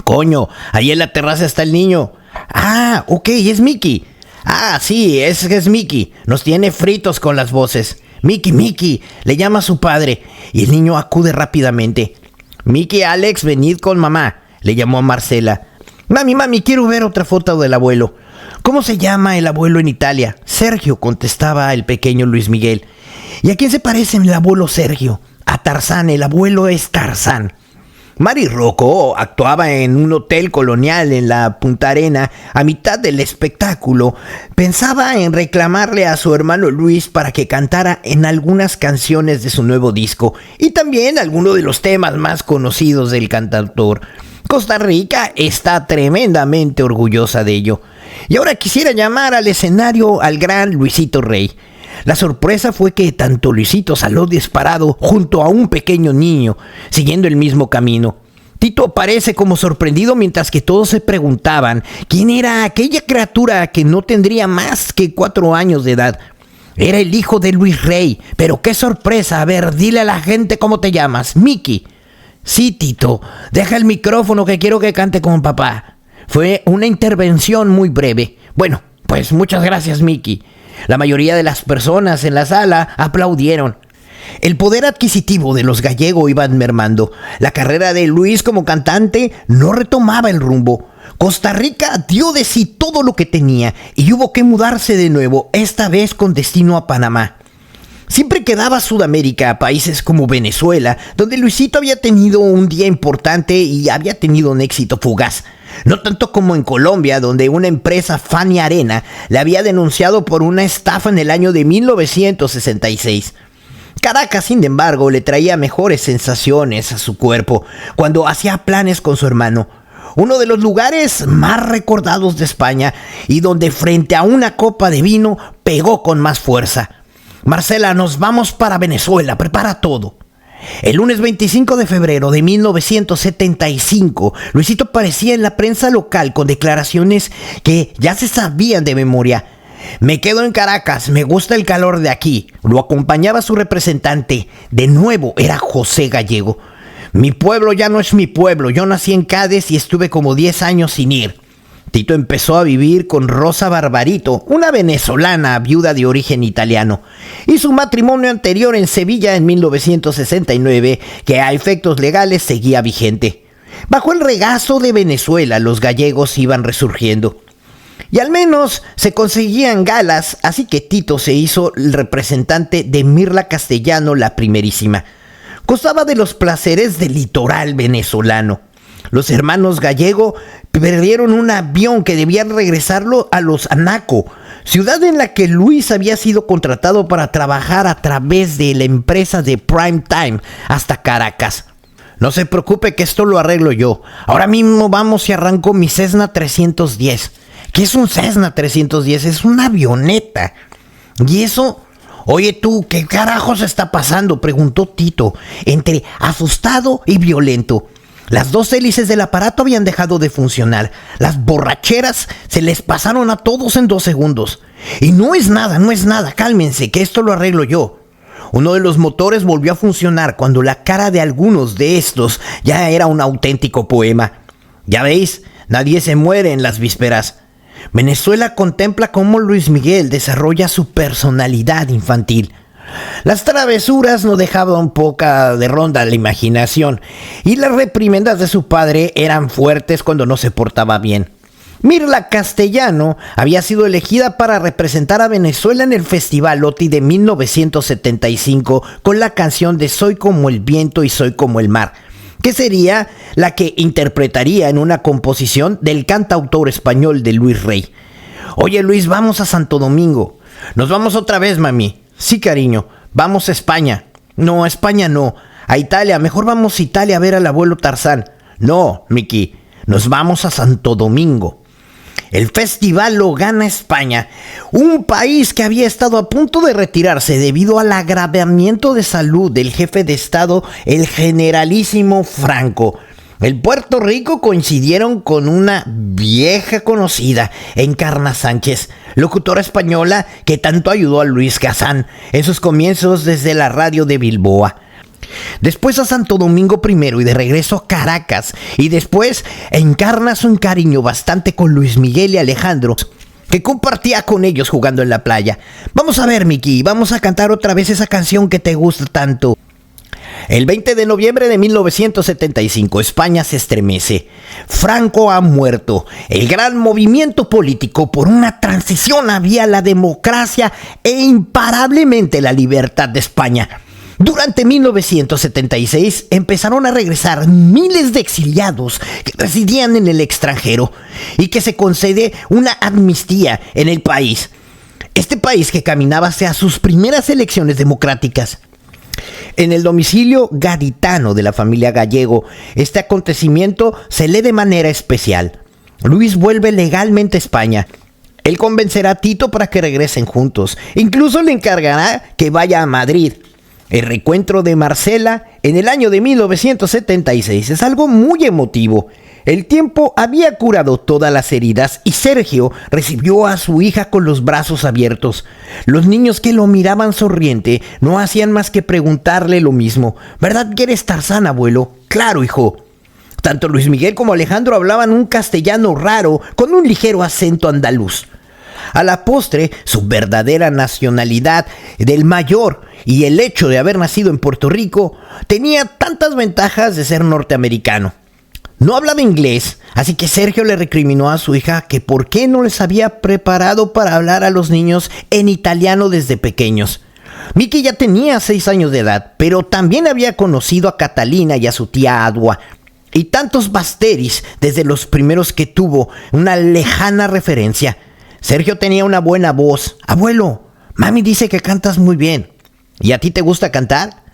Coño, ahí en la terraza está el niño. Ah, ok, es Mickey. Ah, sí, es Mickey. Nos tiene fritos con las voces. Mickey, le llama a su padre. Y el niño acude rápidamente. Mickey, Alex, venid con mamá, le llamó a Marcela. Mami, quiero ver otra foto del abuelo. ¿Cómo se llama el abuelo en Italia? Sergio, contestaba el pequeño Luis Miguel. ¿Y a quién se parece el abuelo Sergio? A Tarzán, el abuelo es Tarzán. Mari Rocco actuaba en un hotel colonial en la Punta Arena. A mitad del espectáculo pensaba en reclamarle a su hermano Luis para que cantara en algunas canciones de su nuevo disco y también algunos de los temas más conocidos del cantautor. Costa Rica está tremendamente orgullosa de ello. Y ahora quisiera llamar al escenario al gran Luisito Rey. La sorpresa fue que tanto Luisito salió disparado junto a un pequeño niño, siguiendo el mismo camino. Tito parece como sorprendido mientras que todos se preguntaban quién era aquella criatura que no tendría más que 4 años de edad. Era el hijo de Luis Rey, pero qué sorpresa. A ver, dile a la gente cómo te llamas. Mickey. Sí, Tito, deja el micrófono que quiero que cante con papá. Fue una intervención muy breve. Bueno, pues muchas gracias, Mickey. La mayoría de las personas en la sala aplaudieron. El poder adquisitivo de los gallegos iba mermando. La carrera de Luis como cantante no retomaba el rumbo. Costa Rica dio de sí todo lo que tenía y hubo que mudarse de nuevo, esta vez con destino a Panamá. Siempre quedaba Sudamérica, países como Venezuela, donde Luisito había tenido un día importante y había tenido un éxito fugaz. No tanto como en Colombia, donde una empresa, Fania Arena, le había denunciado por una estafa en el año de 1966. Caracas, sin embargo, le traía mejores sensaciones a su cuerpo cuando hacía planes con su hermano. Uno de los lugares más recordados de España y donde frente a una copa de vino pegó con más fuerza. Marcela, nos vamos para Venezuela, prepara todo. El lunes 25 de febrero de 1975, Luisito aparecía en la prensa local con declaraciones que ya se sabían de memoria. Me quedo en Caracas, me gusta el calor de aquí. Lo acompañaba su representante, de nuevo era José Gallego. Mi pueblo ya no es mi pueblo, yo nací en Cádiz y estuve como 10 años sin ir. Tito empezó a vivir con Rosa Barbarito, una venezolana viuda de origen italiano, y su matrimonio anterior en Sevilla en 1969, que a efectos legales seguía vigente. Bajo el regazo de Venezuela, los gallegos iban resurgiendo. Y al menos se conseguían galas, así que Tito se hizo el representante de Mirla Castellano, la primerísima. Gozaba de los placeres del litoral venezolano. Los hermanos Gallego perdieron un avión que debían regresarlo a Los Anaco, ciudad en la que Luis había sido contratado para trabajar a través de la empresa de Prime Time hasta Caracas. No se preocupe que esto lo arreglo yo. Ahora mismo vamos y arranco mi Cessna 310. ¿Qué es un Cessna 310? Es una avioneta. ¿Y eso? Oye tú, ¿qué carajos está pasando?, preguntó Tito, entre asustado y violento. Las dos hélices del aparato habían dejado de funcionar. Las borracheras se les pasaron a todos en 2 segundos. Y no es nada, cálmense, que esto lo arreglo yo. Uno de los motores volvió a funcionar cuando la cara de algunos de estos ya era un auténtico poema. Ya veis, nadie se muere en las vísperas. Venezuela contempla cómo Luis Miguel desarrolla su personalidad infantil. Las travesuras no dejaban poca de ronda a la imaginación, y las reprimendas de su padre eran fuertes cuando no se portaba bien. Mirla Castellano había sido elegida para representar a Venezuela en el Festival OTI de 1975 con la canción de Soy como el viento y soy como el mar, que sería la que interpretaría en una composición del cantautor español de Luis Rey. Oye Luis, vamos a Santo Domingo. Nos vamos otra vez, mami. Sí, cariño, vamos a España. No, a España no. A Italia, mejor vamos a Italia a ver al abuelo Tarzán. No, Miki, nos vamos a Santo Domingo. El festival lo gana España, un país que había estado a punto de retirarse debido al agravamiento de salud del jefe de Estado, el generalísimo Franco. El Puerto Rico coincidieron con una vieja conocida, Encarna Sánchez, locutora española que tanto ayudó a Luis Gazán en sus comienzos desde la radio de Bilboa. Después a Santo Domingo primero y de regreso a Caracas, y después encarnas un cariño bastante con Luis Miguel y Alejandro, que compartía con ellos jugando en la playa. Vamos a ver, Miki, vamos a cantar otra vez esa canción que te gusta tanto. El 20 de noviembre de 1975, España se estremece. Franco ha muerto. El gran movimiento político por una transición hacia la democracia e imparablemente la libertad de España. Durante 1976 empezaron a regresar miles de exiliados que residían en el extranjero y que se concede una amnistía en el país. Este país que caminaba hacia sus primeras elecciones democráticas. En el domicilio gaditano de la familia Gallego, este acontecimiento se lee de manera especial. Luis vuelve legalmente a España. Él convencerá a Tito para que regresen juntos. Incluso le encargará que vaya a Madrid. El reencuentro de Marcela en el año de 1976 es algo muy emotivo. El tiempo había curado todas las heridas y Sergio recibió a su hija con los brazos abiertos. Los niños que lo miraban sonriente no hacían más que preguntarle lo mismo. ¿Verdad que eres Tarzán, abuelo? Claro, hijo. Tanto Luis Miguel como Alejandro hablaban un castellano raro con un ligero acento andaluz. A la postre, su verdadera nacionalidad del mayor y el hecho de haber nacido en Puerto Rico tenía tantas ventajas de ser norteamericano. No hablaba inglés, así que Sergio le recriminó a su hija que por qué no les había preparado para hablar a los niños en italiano desde pequeños. Miki ya tenía 6 años de edad, pero también había conocido a Catalina y a su tía Adua, y tantos Basteris desde los primeros que tuvo una lejana referencia. Sergio tenía una buena voz. Abuelo, mami dice que cantas muy bien. ¿Y a ti te gusta cantar?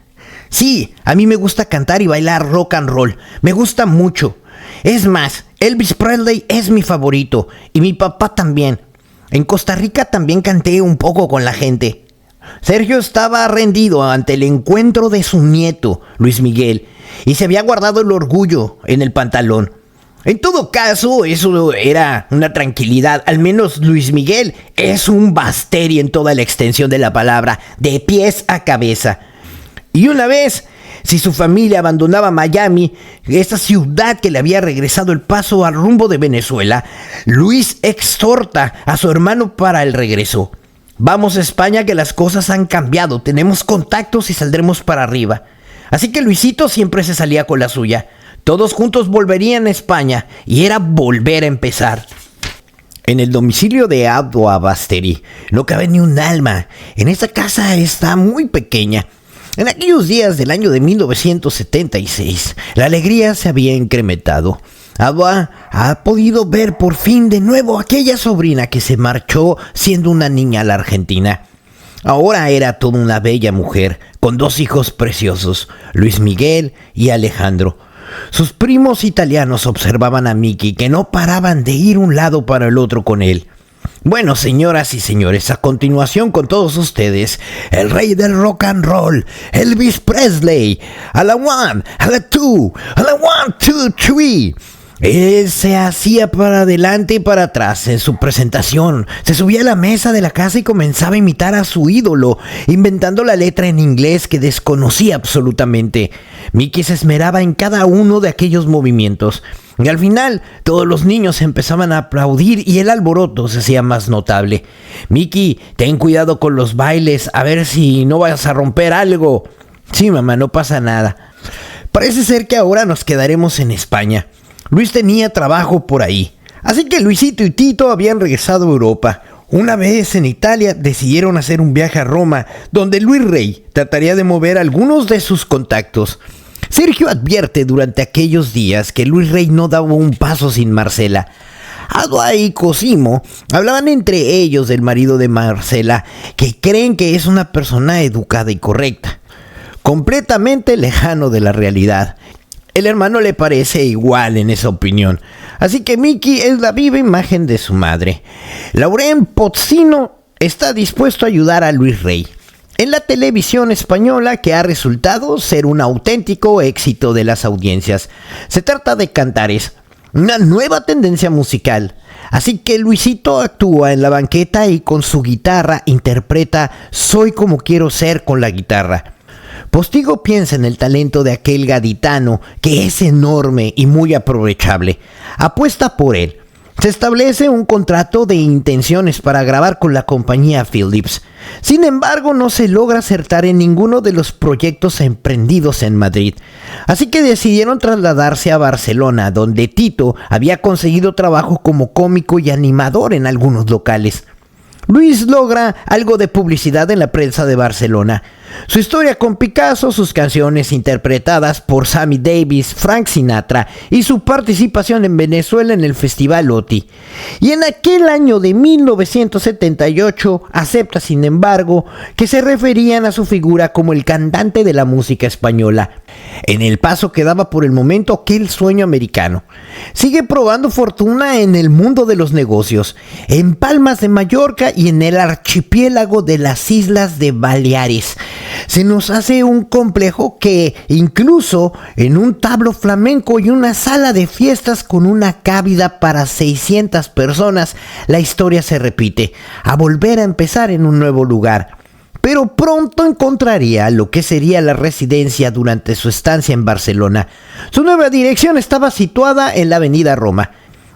Sí, a mí me gusta cantar y bailar rock and roll. Me gusta mucho. Es más, Elvis Presley es mi favorito y mi papá también. En Costa Rica también canté un poco con la gente. Sergio estaba rendido ante el encuentro de su nieto, Luis Miguel, y se había guardado el orgullo en el pantalón. En todo caso, eso era una tranquilidad. Al menos Luis Miguel es un basteri en toda la extensión de la palabra, de pies a cabeza. Y una vez, si su familia abandonaba Miami, esa ciudad que le había regresado el paso al rumbo de Venezuela, Luis exhorta a su hermano para el regreso. Vamos a España, que las cosas han cambiado, tenemos contactos y saldremos para arriba. Así que Luisito siempre se salía con la suya. Todos juntos volverían a España y era volver a empezar. En el domicilio de Adwa Basteri no cabe ni un alma. En esta casa está muy pequeña. En aquellos días del año de 1976, la alegría se había incrementado. Adwa ha podido ver por fin de nuevo a aquella sobrina que se marchó siendo una niña a la Argentina. Ahora era toda una bella mujer, con 2 hijos preciosos, Luis Miguel y Alejandro. Sus primos italianos observaban a Mickey, que no paraban de ir un lado para el otro con él. Bueno, señoras y señores, a continuación con todos ustedes, el rey del rock and roll, Elvis Presley, a la 1, a la 2, a la 1, 2, 3. Él se hacía para adelante y para atrás en su presentación. Se subía a la mesa de la casa y comenzaba a imitar a su ídolo, inventando la letra en inglés que desconocía absolutamente. Mickey se esmeraba en cada uno de aquellos movimientos. Y al final, todos los niños empezaban a aplaudir y el alboroto se hacía más notable. Mickey, ten cuidado con los bailes, a ver si no vayas a romper algo. Sí, mamá, no pasa nada. Parece ser que ahora nos quedaremos en España. Luis tenía trabajo por ahí, así que Luisito y Tito habían regresado a Europa. Una vez en Italia decidieron hacer un viaje a Roma, donde Luis Rey trataría de mover algunos de sus contactos. Sergio advierte durante aquellos días que Luis Rey no daba un paso sin Marcela. Adwa y Cosimo hablaban entre ellos del marido de Marcela, que creen que es una persona educada y correcta, completamente lejano de la realidad. El hermano le parece igual en esa opinión, así que Mickey es la viva imagen de su madre. Laurent Pozzino está dispuesto a ayudar a Luis Rey en la televisión española, que ha resultado ser un auténtico éxito de las audiencias. Se trata de Cantares, una nueva tendencia musical. Así que Luisito actúa en la banqueta y con su guitarra interpreta Soy como quiero ser con la guitarra. Postigo piensa en el talento de aquel gaditano, que es enorme y muy aprovechable. Apuesta por él. Se establece un contrato de intenciones para grabar con la compañía Philips. Sin embargo, no se logra acertar en ninguno de los proyectos emprendidos en Madrid. Así que decidieron trasladarse a Barcelona, donde Tito había conseguido trabajo como cómico y animador en algunos locales. Luis logra algo de publicidad en la prensa de Barcelona. Su historia con Picasso, sus canciones interpretadas por Sammy Davis, Frank Sinatra y su participación en Venezuela en el Festival OTI. Y en aquel año de 1978 acepta, sin embargo, que se referían a su figura como el cantante de la música española, en el paso que daba por el momento aquel sueño americano. Sigue probando fortuna en el mundo de los negocios, en Palmas de Mallorca y en el archipiélago de las Islas de Baleares. Se nos hace un complejo que incluso en un tablo flamenco y una sala de fiestas con una cabida para 600 personas, la historia se repite, a volver a empezar en un nuevo lugar. Pero pronto encontraría lo que sería la residencia durante su estancia en Barcelona. Su nueva dirección estaba situada en la avenida Roma.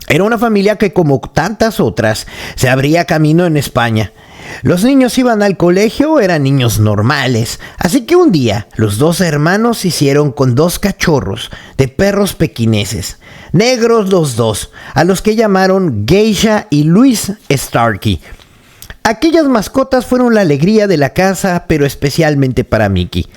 Era una familia que, como tantas otras, se abría camino en España. Los niños iban al colegio, eran niños normales, así que un día los 2 hermanos se hicieron con 2 cachorros de perros pequineses, negros los 2, a los que llamaron Geisha y Luis Starkey. Aquellas mascotas fueron la alegría de la casa, pero especialmente para Mickey.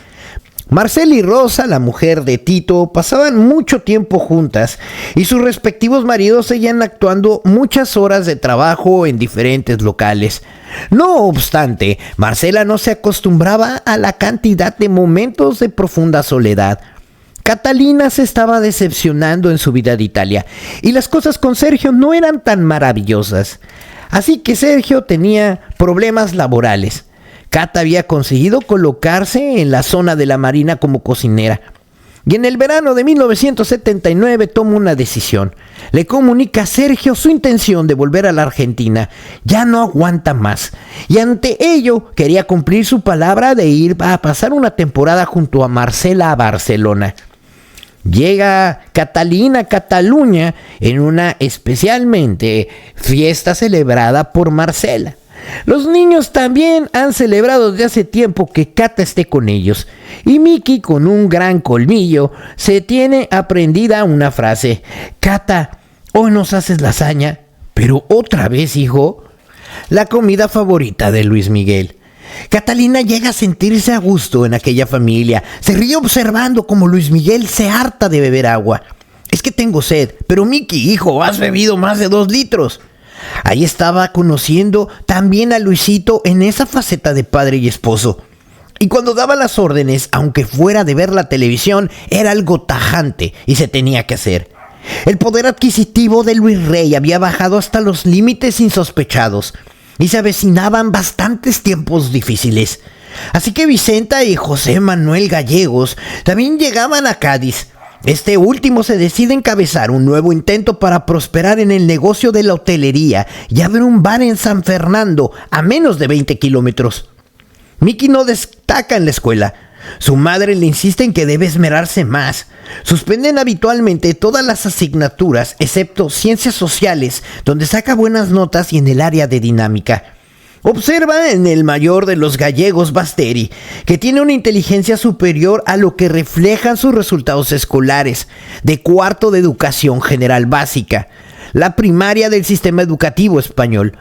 Marcela y Rosa, la mujer de Tito, pasaban mucho tiempo juntas y sus respectivos maridos seguían actuando muchas horas de trabajo en diferentes locales. No obstante, Marcela no se acostumbraba a la cantidad de momentos de profunda soledad. Catalina se estaba decepcionando en su vida de Italia y las cosas con Sergio no eran tan maravillosas. Así que Sergio tenía problemas laborales. Cata había conseguido colocarse en la zona de la Marina como cocinera. Y en el verano de 1979 toma una decisión. Le comunica a Sergio su intención de volver a la Argentina. Ya no aguanta más. Y ante ello quería cumplir su palabra de ir a pasar una temporada junto a Marcela a Barcelona. Llega Catalina a Cataluña en una especialmente fiesta celebrada por Marcela. Los niños también han celebrado desde hace tiempo que Cata esté con ellos. Y Miki, con un gran colmillo, se tiene aprendida una frase. Cata, hoy nos haces lasaña, pero otra vez, hijo. La comida favorita de Luis Miguel. Catalina llega a sentirse a gusto en aquella familia. Se ríe observando cómo Luis Miguel se harta de beber agua. Es que tengo sed, pero Miki, hijo, has bebido más de 2 litros. Ahí estaba conociendo también a Luisito en esa faceta de padre y esposo. Y cuando daba las órdenes, aunque fuera de ver la televisión, era algo tajante y se tenía que hacer. El poder adquisitivo de Luis Rey había bajado hasta los límites insospechados y se avecinaban bastantes tiempos difíciles. Así que Vicenta y José Manuel Gallegos también llegaban a Cádiz. Este último se decide encabezar un nuevo intento para prosperar en el negocio de la hotelería y abrir un bar en San Fernando, a menos de 20 kilómetros. Miki no destaca en la escuela. Su madre le insiste en que debe esmerarse más. Suspenden habitualmente todas las asignaturas, excepto ciencias sociales, donde saca buenas notas, y en el área de dinámica. Observa en el mayor de los Gallegos, Basteri, que tiene una inteligencia superior a lo que reflejan sus resultados escolares, de cuarto de educación general básica, la primaria del sistema educativo español.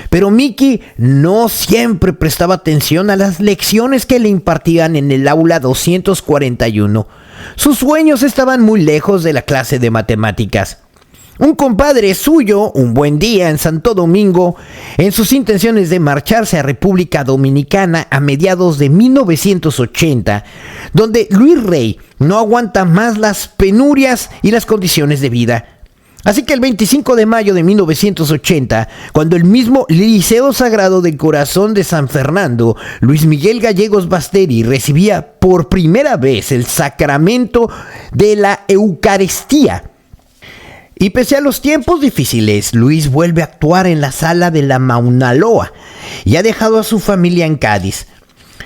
Pero Miki no siempre prestaba atención a las lecciones que le impartían en el aula 241. Sus sueños estaban muy lejos de la clase de matemáticas. Un compadre suyo, un buen día en Santo Domingo, en sus intenciones de marcharse a República Dominicana a mediados de 1980, donde Luis Rey no aguanta más las penurias y las condiciones de vida. Así que el 25 de mayo de 1980, cuando el mismo Liceo Sagrado del Corazón de San Fernando, Luis Miguel Gallegos Basteri, recibía por primera vez el sacramento de la Eucaristía. Y pese a los tiempos difíciles, Luis vuelve a actuar en la sala de la Mauna Loa y ha dejado a su familia en Cádiz.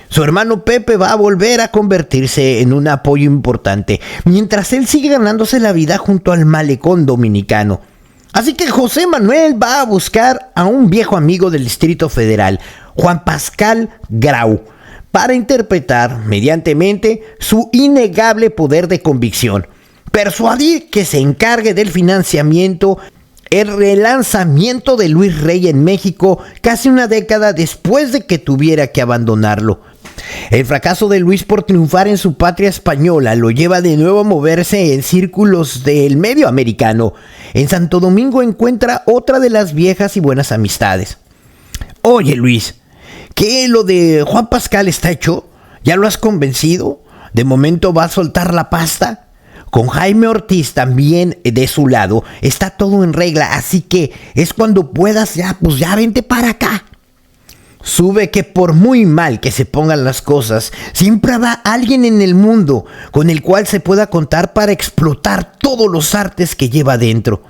Su hermano Pepe va a volver a convertirse en un apoyo importante, mientras él sigue ganándose la vida junto al malecón dominicano. Así que José Manuel va a buscar a un viejo amigo del Distrito Federal, Juan Pascal Grau, para interpretar mediantemente su innegable poder de convicción. Persuadir que se encargue del financiamiento, el relanzamiento de Luis Rey en México casi una década después de que tuviera que abandonarlo. El fracaso de Luis por triunfar en su patria española lo lleva de nuevo a moverse en círculos del medio americano. En Santo Domingo encuentra otra de las viejas y buenas amistades. Oye Luis, ¿qué lo de Juan Pascal está hecho? ¿Ya lo has convencido? ¿De momento va a soltar la pasta? Con Jaime Ortiz también de su lado está todo en regla, así que es cuando puedas ya vente para acá. Sube que por muy mal que se pongan las cosas, siempre habrá alguien en el mundo con el cual se pueda contar para explotar todos los artes que lleva dentro.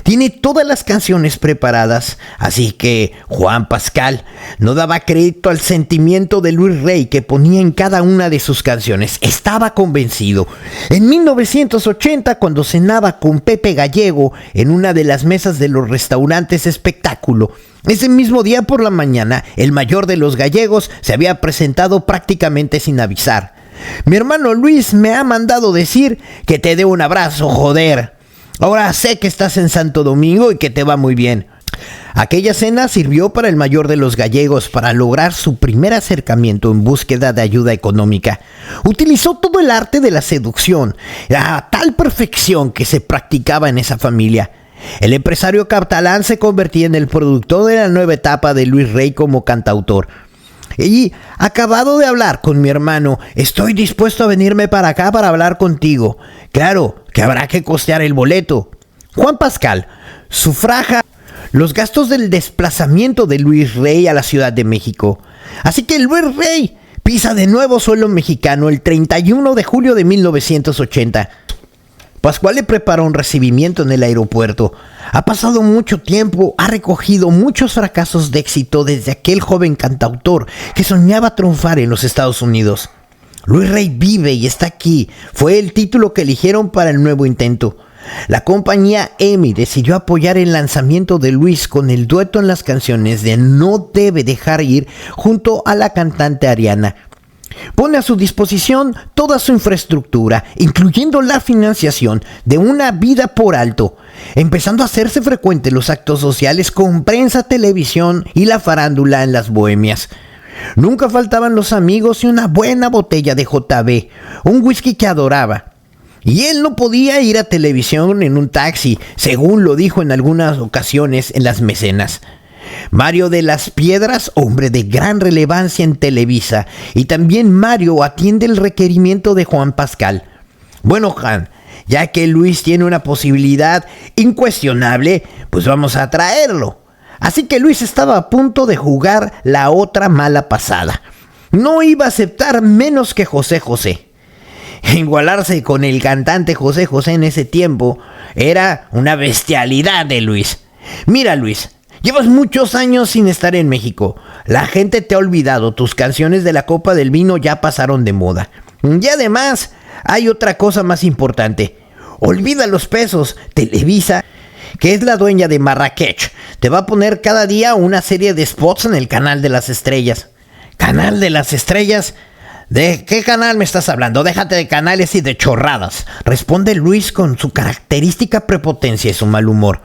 Tiene todas las canciones preparadas, así que Juan Pascal no daba crédito al sentimiento de Luis Rey que ponía en cada una de sus canciones. Estaba convencido. En 1980, cuando cenaba con Pepe Gallego en una de las mesas de los restaurantes Espectáculo, ese mismo día por la mañana, el mayor de los Gallegos se había presentado prácticamente sin avisar. Mi hermano Luis me ha mandado decir que te dé un abrazo, joder. Ahora sé que estás en Santo Domingo y que te va muy bien. Aquella cena sirvió para el mayor de los Gallegos para lograr su primer acercamiento en búsqueda de ayuda económica. Utilizó todo el arte de la seducción, a tal perfección que se practicaba en esa familia. El empresario catalán se convertía en el productor de la nueva etapa de Luis Rey como cantautor. Y acabado de hablar con mi hermano, estoy dispuesto a venirme para acá para hablar contigo. Claro que habrá que costear el boleto. Juan Pascal sufraga los gastos del desplazamiento de Luis Rey a la Ciudad de México. Así que Luis Rey pisa de nuevo suelo mexicano el 31 de julio de 1980. Pascual le preparó un recibimiento en el aeropuerto. Ha pasado mucho tiempo, ha recogido muchos fracasos de éxito desde aquel joven cantautor que soñaba triunfar en los Estados Unidos. Luis Rey vive y está aquí. Fue el título que eligieron para el nuevo intento. La compañía EMI decidió apoyar el lanzamiento de Luis con el dueto en las canciones de No Debe Dejar Ir junto a la cantante Ariana. Pone a su disposición toda su infraestructura, incluyendo la financiación de una vida por alto, empezando a hacerse frecuentes los actos sociales con prensa, televisión y la farándula en las bohemias. Nunca faltaban los amigos y una buena botella de JB, un whisky que adoraba. Y él no podía ir a televisión en un taxi, según lo dijo en algunas ocasiones en Las Mecenas. Mario de las Piedras, hombre de gran relevancia en Televisa, y también Mario atiende el requerimiento de Juan Pascal. Bueno, Juan, ya que Luis tiene una posibilidad incuestionable, pues vamos a traerlo. Así que Luis estaba a punto de jugar la otra mala pasada. No iba a aceptar menos que José José. Igualarse con el cantante José José en ese tiempo era una bestialidad de Luis. Mira, Luis, llevas muchos años sin estar en México. La gente te ha olvidado. Tus canciones de la Copa del Vino ya pasaron de moda. Y además, hay otra cosa más importante. Olvida los pesos. Televisa, que es la dueña de Marrakech, te va a poner cada día una serie de spots en el Canal de las Estrellas. ¿Canal de las Estrellas? ¿De qué canal me estás hablando? Déjate de canales y de chorradas, responde Luis con su característica prepotencia y su mal humor.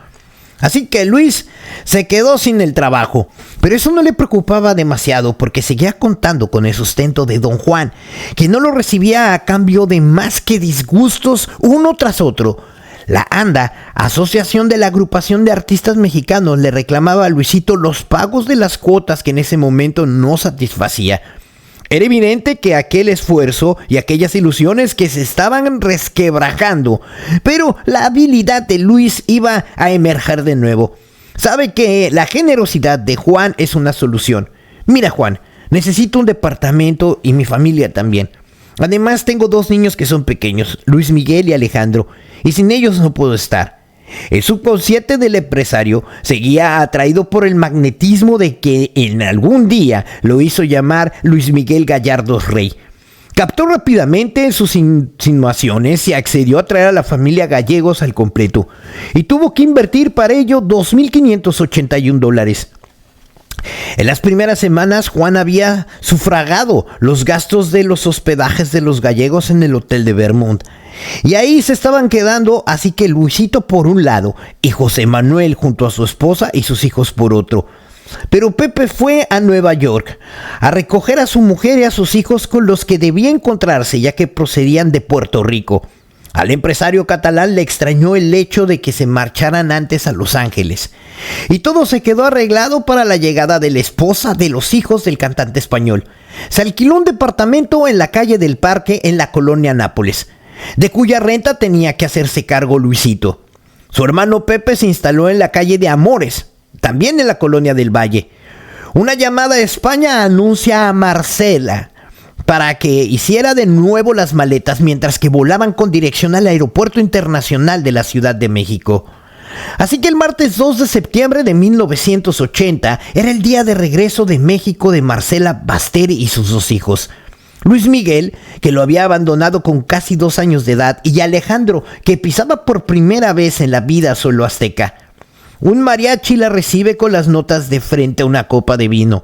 Así que Luis se quedó sin el trabajo, pero eso no le preocupaba demasiado porque seguía contando con el sustento de Don Juan, que no lo recibía a cambio de más que disgustos uno tras otro. La ANDA, Asociación de la Agrupación de Artistas Mexicanos, le reclamaba a Luisito los pagos de las cuotas que en ese momento no satisfacía. Era evidente que aquel esfuerzo y aquellas ilusiones que se estaban resquebrajando, pero la habilidad de Luis iba a emerger de nuevo. Sabe que la generosidad de Juan es una solución. Mira, Juan, necesito un departamento y mi familia también. Además tengo 2 niños que son pequeños, Luis Miguel y Alejandro, y sin ellos no puedo estar. El subconsciente del empresario seguía atraído por el magnetismo de que en algún día lo hizo llamar Luis Miguel Gallardo Rey. Captó rápidamente sus insinuaciones y accedió a traer a la familia Gallegos al completo, y tuvo que invertir para ello $2,581. En las primeras semanas, Juan había sufragado los gastos de los hospedajes de los gallegos en el hotel de Vermont. Y ahí se estaban quedando, así que Luisito por un lado y José Manuel junto a su esposa y sus hijos por otro. Pero Pepe fue a Nueva York a recoger a su mujer y a sus hijos con los que debía encontrarse, ya que procedían de Puerto Rico. Al empresario catalán le extrañó el hecho de que se marcharan antes a Los Ángeles. Y todo se quedó arreglado para la llegada de la esposa de los hijos del cantante español. Se alquiló un departamento en la calle del Parque en la colonia Nápoles, de cuya renta tenía que hacerse cargo Luisito. Su hermano Pepe se instaló en la calle de Amores, también en la colonia del Valle. Una llamada a España anuncia a Marcela para que hiciera de nuevo las maletas mientras que volaban con dirección al Aeropuerto Internacional de la Ciudad de México. Así que el martes 2 de septiembre de 1980 era el día de regreso de México de Marcela Basteri y sus 2 hijos. Luis Miguel, que lo había abandonado con casi 2 años de edad, y Alejandro, que pisaba por primera vez en la vida suelo azteca. Un mariachi la recibe con las notas de frente a una copa de vino.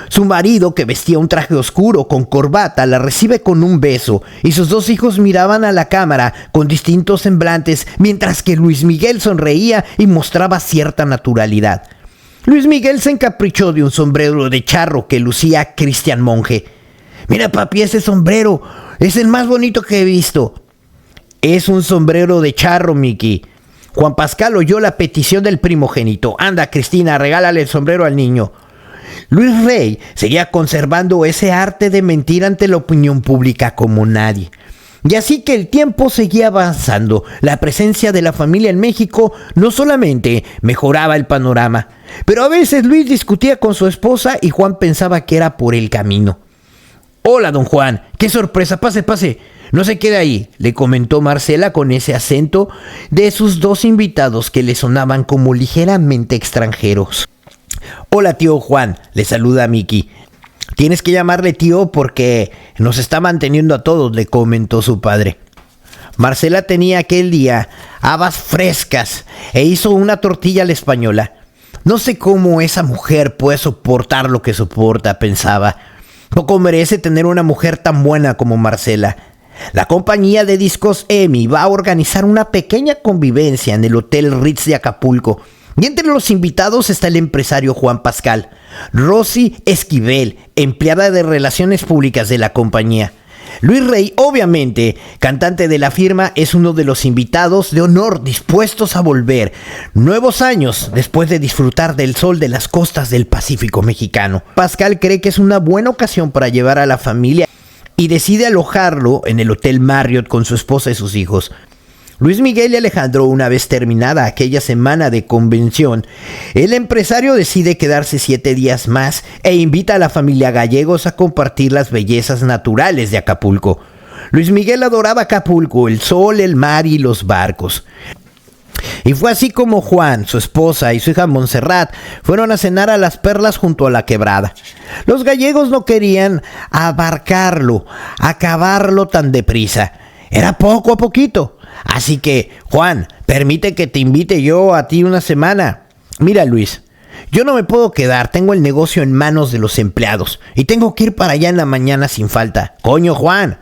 Su marido, que vestía un traje oscuro con corbata, la recibe con un beso, y sus 2 hijos miraban a la cámara con distintos semblantes, mientras que Luis Miguel sonreía y mostraba cierta naturalidad. Luis Miguel se encaprichó de un sombrero de charro que lucía Cristian Monge. «Mira, papi, ese sombrero es el más bonito que he visto». «Es un sombrero de charro, Mickey». Juan Pascal oyó la petición del primogénito. «Anda, Cristina, regálale el sombrero al niño». Luis Rey seguía conservando ese arte de mentir ante la opinión pública como nadie. Y así que el tiempo seguía avanzando. La presencia de la familia en México no solamente mejoraba el panorama, pero a veces Luis discutía con su esposa y Juan pensaba que era por el camino. «Hola, don Juan, qué sorpresa, pase, pase. No se quede ahí», le comentó Marcela con ese acento de sus dos invitados que le sonaban como ligeramente extranjeros. «Hola, tío Juan», le saluda Miki. «Tienes que llamarle tío porque nos está manteniendo a todos», le comentó su padre. Marcela tenía aquel día habas frescas e hizo una tortilla a la española. «No sé cómo esa mujer puede soportar lo que soporta», pensaba. «Poco merece tener una mujer tan buena como Marcela». La compañía de discos EMI va a organizar una pequeña convivencia en el Hotel Ritz de Acapulco. Y entre los invitados está el empresario Juan Pascal, Rosy Esquivel, empleada de Relaciones Públicas de la compañía. Luis Rey, obviamente, cantante de la firma, es uno de los invitados de honor dispuestos a volver nuevos años después de disfrutar del sol de las costas del Pacífico mexicano. Pascal cree que es una buena ocasión para llevar a la familia y decide alojarlo en el Hotel Marriott con su esposa y sus hijos. Luis Miguel y Alejandro, una vez terminada aquella semana de convención, el empresario decide quedarse 7 días más e invita a la familia Gallegos a compartir las bellezas naturales de Acapulco. Luis Miguel adoraba Acapulco, el sol, el mar y los barcos. Y fue así como Juan, su esposa y su hija Montserrat fueron a cenar a Las Perlas junto a la quebrada. Los gallegos no querían abarcarlo, acabarlo tan deprisa. Era poco a poquito. Así que, Juan, permite que te invite yo a ti una semana. Mira, Luis, yo no me puedo quedar, tengo el negocio en manos de los empleados y tengo que ir para allá en la mañana sin falta. Coño, Juan.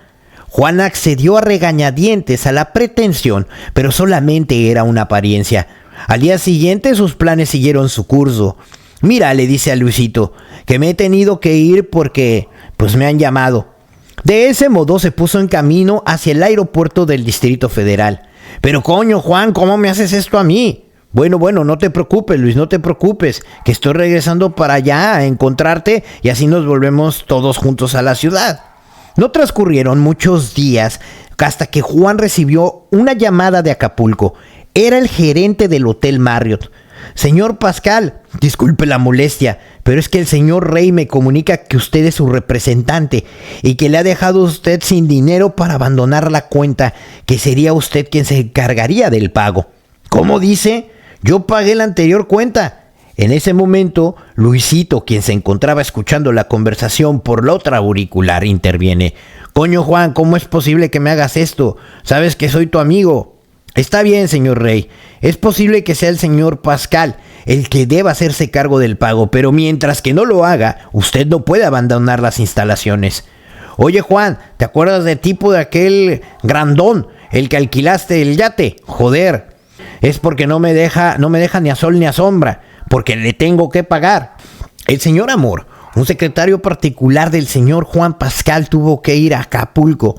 Juan accedió a regañadientes a la pretensión, pero solamente era una apariencia. Al día siguiente sus planes siguieron su curso. Mira, le dice a Luisito, que me he tenido que ir porque, pues me han llamado. De ese modo se puso en camino hacia el aeropuerto del Distrito Federal. Pero coño, Juan, ¿cómo me haces esto a mí? Bueno, no te preocupes, Luis, no te preocupes, que estoy regresando para allá a encontrarte y así nos volvemos todos juntos a la ciudad. No transcurrieron muchos días hasta que Juan recibió una llamada de Acapulco. Era el gerente del Hotel Marriott. Señor Pascal, disculpe la molestia, pero es que el señor Rey me comunica que usted es su representante y que le ha dejado a usted sin dinero para abandonar la cuenta, que sería usted quien se encargaría del pago. ¿Cómo dice? Yo pagué la anterior cuenta. En ese momento, Luisito, quien se encontraba escuchando la conversación por la otra auricular, interviene. Coño, Juan, ¿cómo es posible que me hagas esto? Sabes que soy tu amigo. Está bien, señor Rey. Es posible que sea el señor Pascal el que deba hacerse cargo del pago, pero mientras que no lo haga, usted no puede abandonar las instalaciones. Oye, Juan, ¿te acuerdas del tipo de aquel grandón, el que alquilaste el yate? Joder, es porque no me deja ni a sol ni a sombra, porque le tengo que pagar. El señor Amor, un secretario particular del señor Juan Pascal, tuvo que ir a Acapulco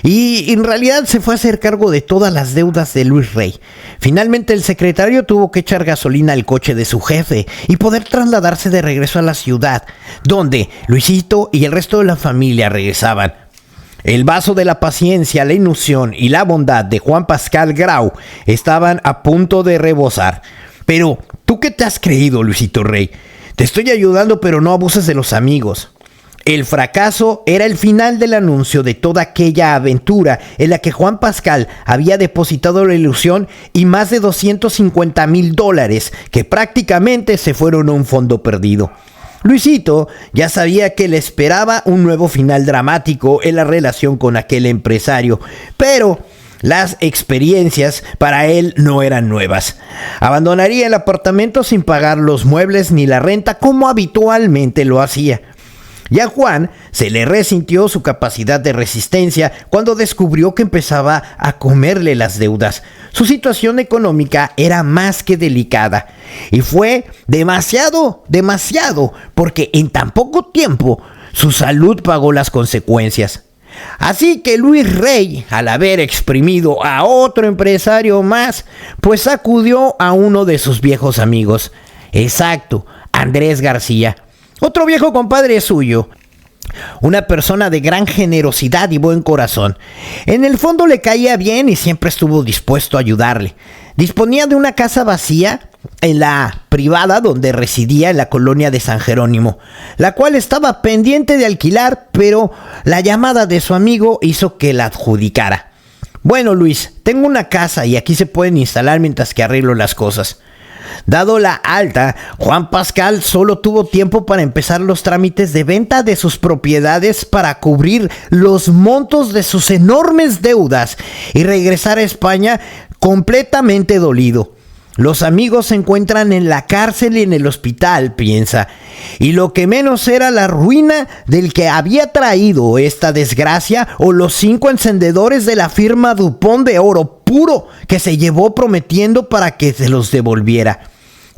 y en realidad se fue a hacer cargo de todas las deudas de Luis Rey. Finalmente el secretario tuvo que echar gasolina al coche de su jefe y poder trasladarse de regreso a la ciudad, donde Luisito y el resto de la familia regresaban. El vaso de la paciencia, la ilusión y la bondad de Juan Pascal Grau estaban a punto de rebosar. Pero, ¿tú qué te has creído, Luisito Rey? Te estoy ayudando, pero no abuses de los amigos. El fracaso era el final del anuncio de toda aquella aventura en la que Juan Pascal había depositado la ilusión y más de $250,000 que prácticamente se fueron a un fondo perdido. Luisito ya sabía que le esperaba un nuevo final dramático en la relación con aquel empresario, pero las experiencias para él no eran nuevas. Abandonaría el apartamento sin pagar los muebles ni la renta como habitualmente lo hacía. Y a Juan se le resintió su capacidad de resistencia cuando descubrió que empezaba a comerle las deudas. Su situación económica era más que delicada y fue demasiado, porque en tan poco tiempo su salud pagó las consecuencias. Así que Luis Rey, al haber exprimido a otro empresario más, pues acudió a uno de sus viejos amigos. Exacto, Andrés García. Otro viejo compadre suyo. Una persona de gran generosidad y buen corazón. En el fondo le caía bien y siempre estuvo dispuesto a ayudarle. Disponía de una casa vacía en la privada donde residía en la colonia de San Jerónimo, la cual estaba pendiente de alquilar, pero la llamada de su amigo hizo que la adjudicara. Bueno, Luis, tengo una casa y aquí se pueden instalar mientras que arreglo las cosas. Dado la alta, Juan Pascal solo tuvo tiempo para empezar los trámites de venta de sus propiedades para cubrir los montos de sus enormes deudas y regresar a España completamente dolido. Los amigos se encuentran en la cárcel y en el hospital, piensa, y lo que menos era la ruina del que había traído esta desgracia o los 5 encendedores de la firma Dupont de oro puro que se llevó prometiendo para que se los devolviera.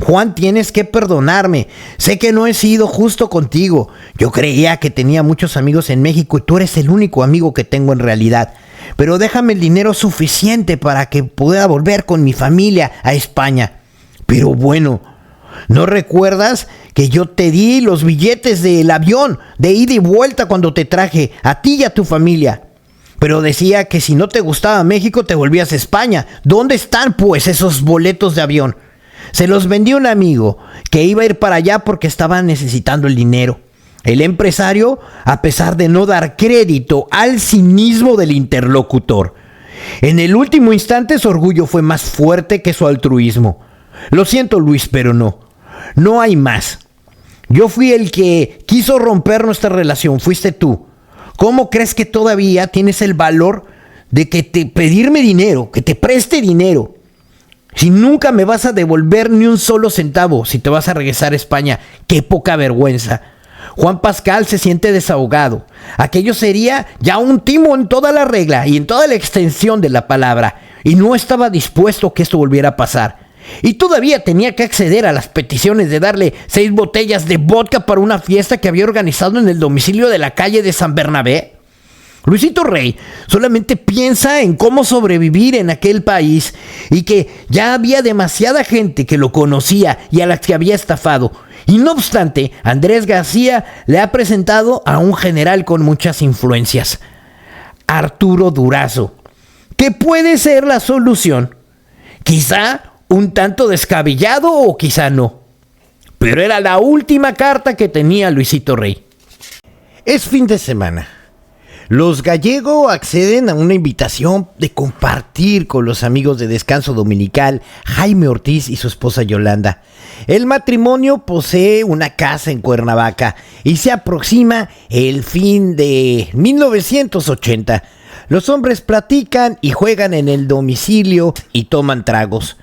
Juan, tienes que perdonarme. Sé que no he sido justo contigo. Yo creía que tenía muchos amigos en México y tú eres el único amigo que tengo en realidad. Pero déjame el dinero suficiente para que pueda volver con mi familia a España. Pero bueno, ¿no recuerdas que yo te di los billetes del avión de ida y vuelta cuando te traje a ti y a tu familia? Pero decía que si no te gustaba México te volvías a España. ¿Dónde están pues esos boletos de avión? Se los vendí a un amigo que iba a ir para allá porque estaba necesitando el dinero. El empresario, a pesar de no dar crédito al cinismo del interlocutor, en el último instante su orgullo fue más fuerte que su altruismo. Lo siento, Luis, pero no hay más. Yo fui el que quiso romper nuestra relación, fuiste tú. ¿Cómo crees que todavía tienes el valor de pedirme dinero, que te preste dinero? Si nunca me vas a devolver ni un solo centavo, si te vas a regresar a España, qué poca vergüenza. Juan Pascal se siente desahogado. Aquello sería ya un timo en toda la regla y en toda la extensión de la palabra, y no estaba dispuesto a que esto volviera a pasar. Y todavía tenía que acceder a las peticiones de darle 6 botellas de vodka para una fiesta que había organizado en el domicilio de la calle de San Bernabé. Luisito Rey solamente piensa en cómo sobrevivir en aquel país y que ya había demasiada gente que lo conocía y a la que había estafado. Y no obstante, Andrés García le ha presentado a un general con muchas influencias, Arturo Durazo, que puede ser la solución. Quizá un tanto descabellado o quizá no, pero era la última carta que tenía Luisito Rey. Es fin de semana. Los Gallego acceden a una invitación de compartir con los amigos de Descanso Dominical, Jaime Ortiz y su esposa Yolanda. El matrimonio posee una casa en Cuernavaca y se aproxima el fin de 1980. Los hombres platican y juegan en el domicilio y toman tragos.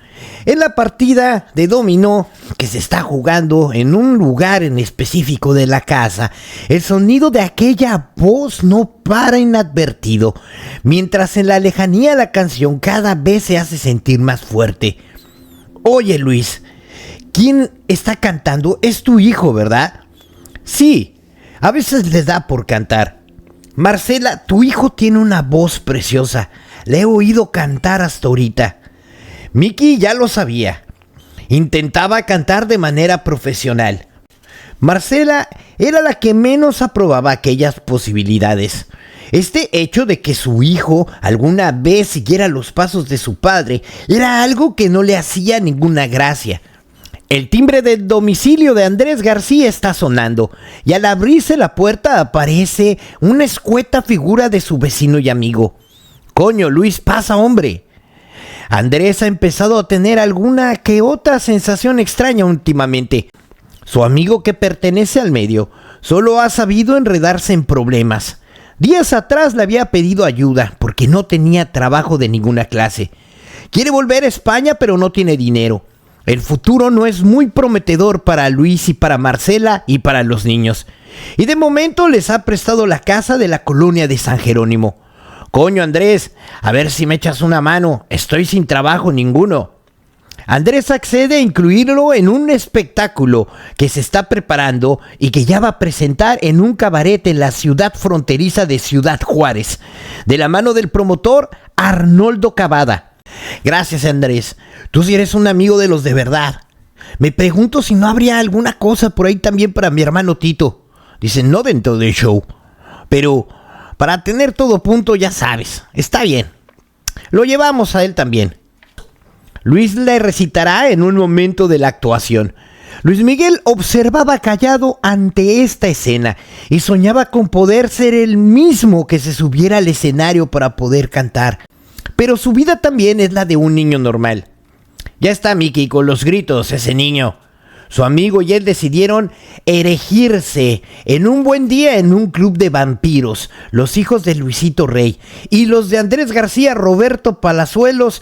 En la partida de dominó que se está jugando en un lugar en específico de la casa, el sonido de aquella voz no para inadvertido, mientras en la lejanía la canción cada vez se hace sentir más fuerte. Oye, Luis, ¿quién está cantando? Es tu hijo, ¿verdad? Sí, a veces les da por cantar. Marcela, tu hijo tiene una voz preciosa. Le he oído cantar hasta ahorita. Miki ya lo sabía. Intentaba cantar de manera profesional. Marcela era la que menos aprobaba aquellas posibilidades. Este hecho de que su hijo alguna vez siguiera los pasos de su padre era algo que no le hacía ninguna gracia. El timbre del domicilio de Andrés García está sonando y al abrirse la puerta aparece una escueta figura de su vecino y amigo. Coño, Luis, pasa, hombre. Andrés ha empezado a tener alguna que otra sensación extraña últimamente. Su amigo, que pertenece al medio, solo ha sabido enredarse en problemas. Días atrás le había pedido ayuda porque no tenía trabajo de ninguna clase. Quiere volver a España pero no tiene dinero. El futuro no es muy prometedor para Luis y para Marcela y para los niños. Y de momento les ha prestado la casa de la colonia de San Jerónimo. Coño, Andrés, a ver si me echas una mano, estoy sin trabajo ninguno. Andrés accede a incluirlo en un espectáculo que se está preparando y que ya va a presentar en un cabaret en la ciudad fronteriza de Ciudad Juárez, de la mano del promotor Arnoldo Cavada. Gracias, Andrés, tú sí eres un amigo de los de verdad. Me pregunto si no habría alguna cosa por ahí también para mi hermano Tito. Dicen, no dentro del show, Pero para tener todo a punto, ya sabes, está bien. Lo llevamos a él también. Luis le recitará en un momento de la actuación. Luis Miguel observaba callado ante esta escena y soñaba con poder ser el mismo que se subiera al escenario para poder cantar. Pero su vida también es la de un niño normal. Ya está Mickey con los gritos, ese niño. Su amigo y él decidieron erigirse en un buen día en un club de vampiros, los hijos de Luisito Rey y los de Andrés García, Roberto Palazuelos,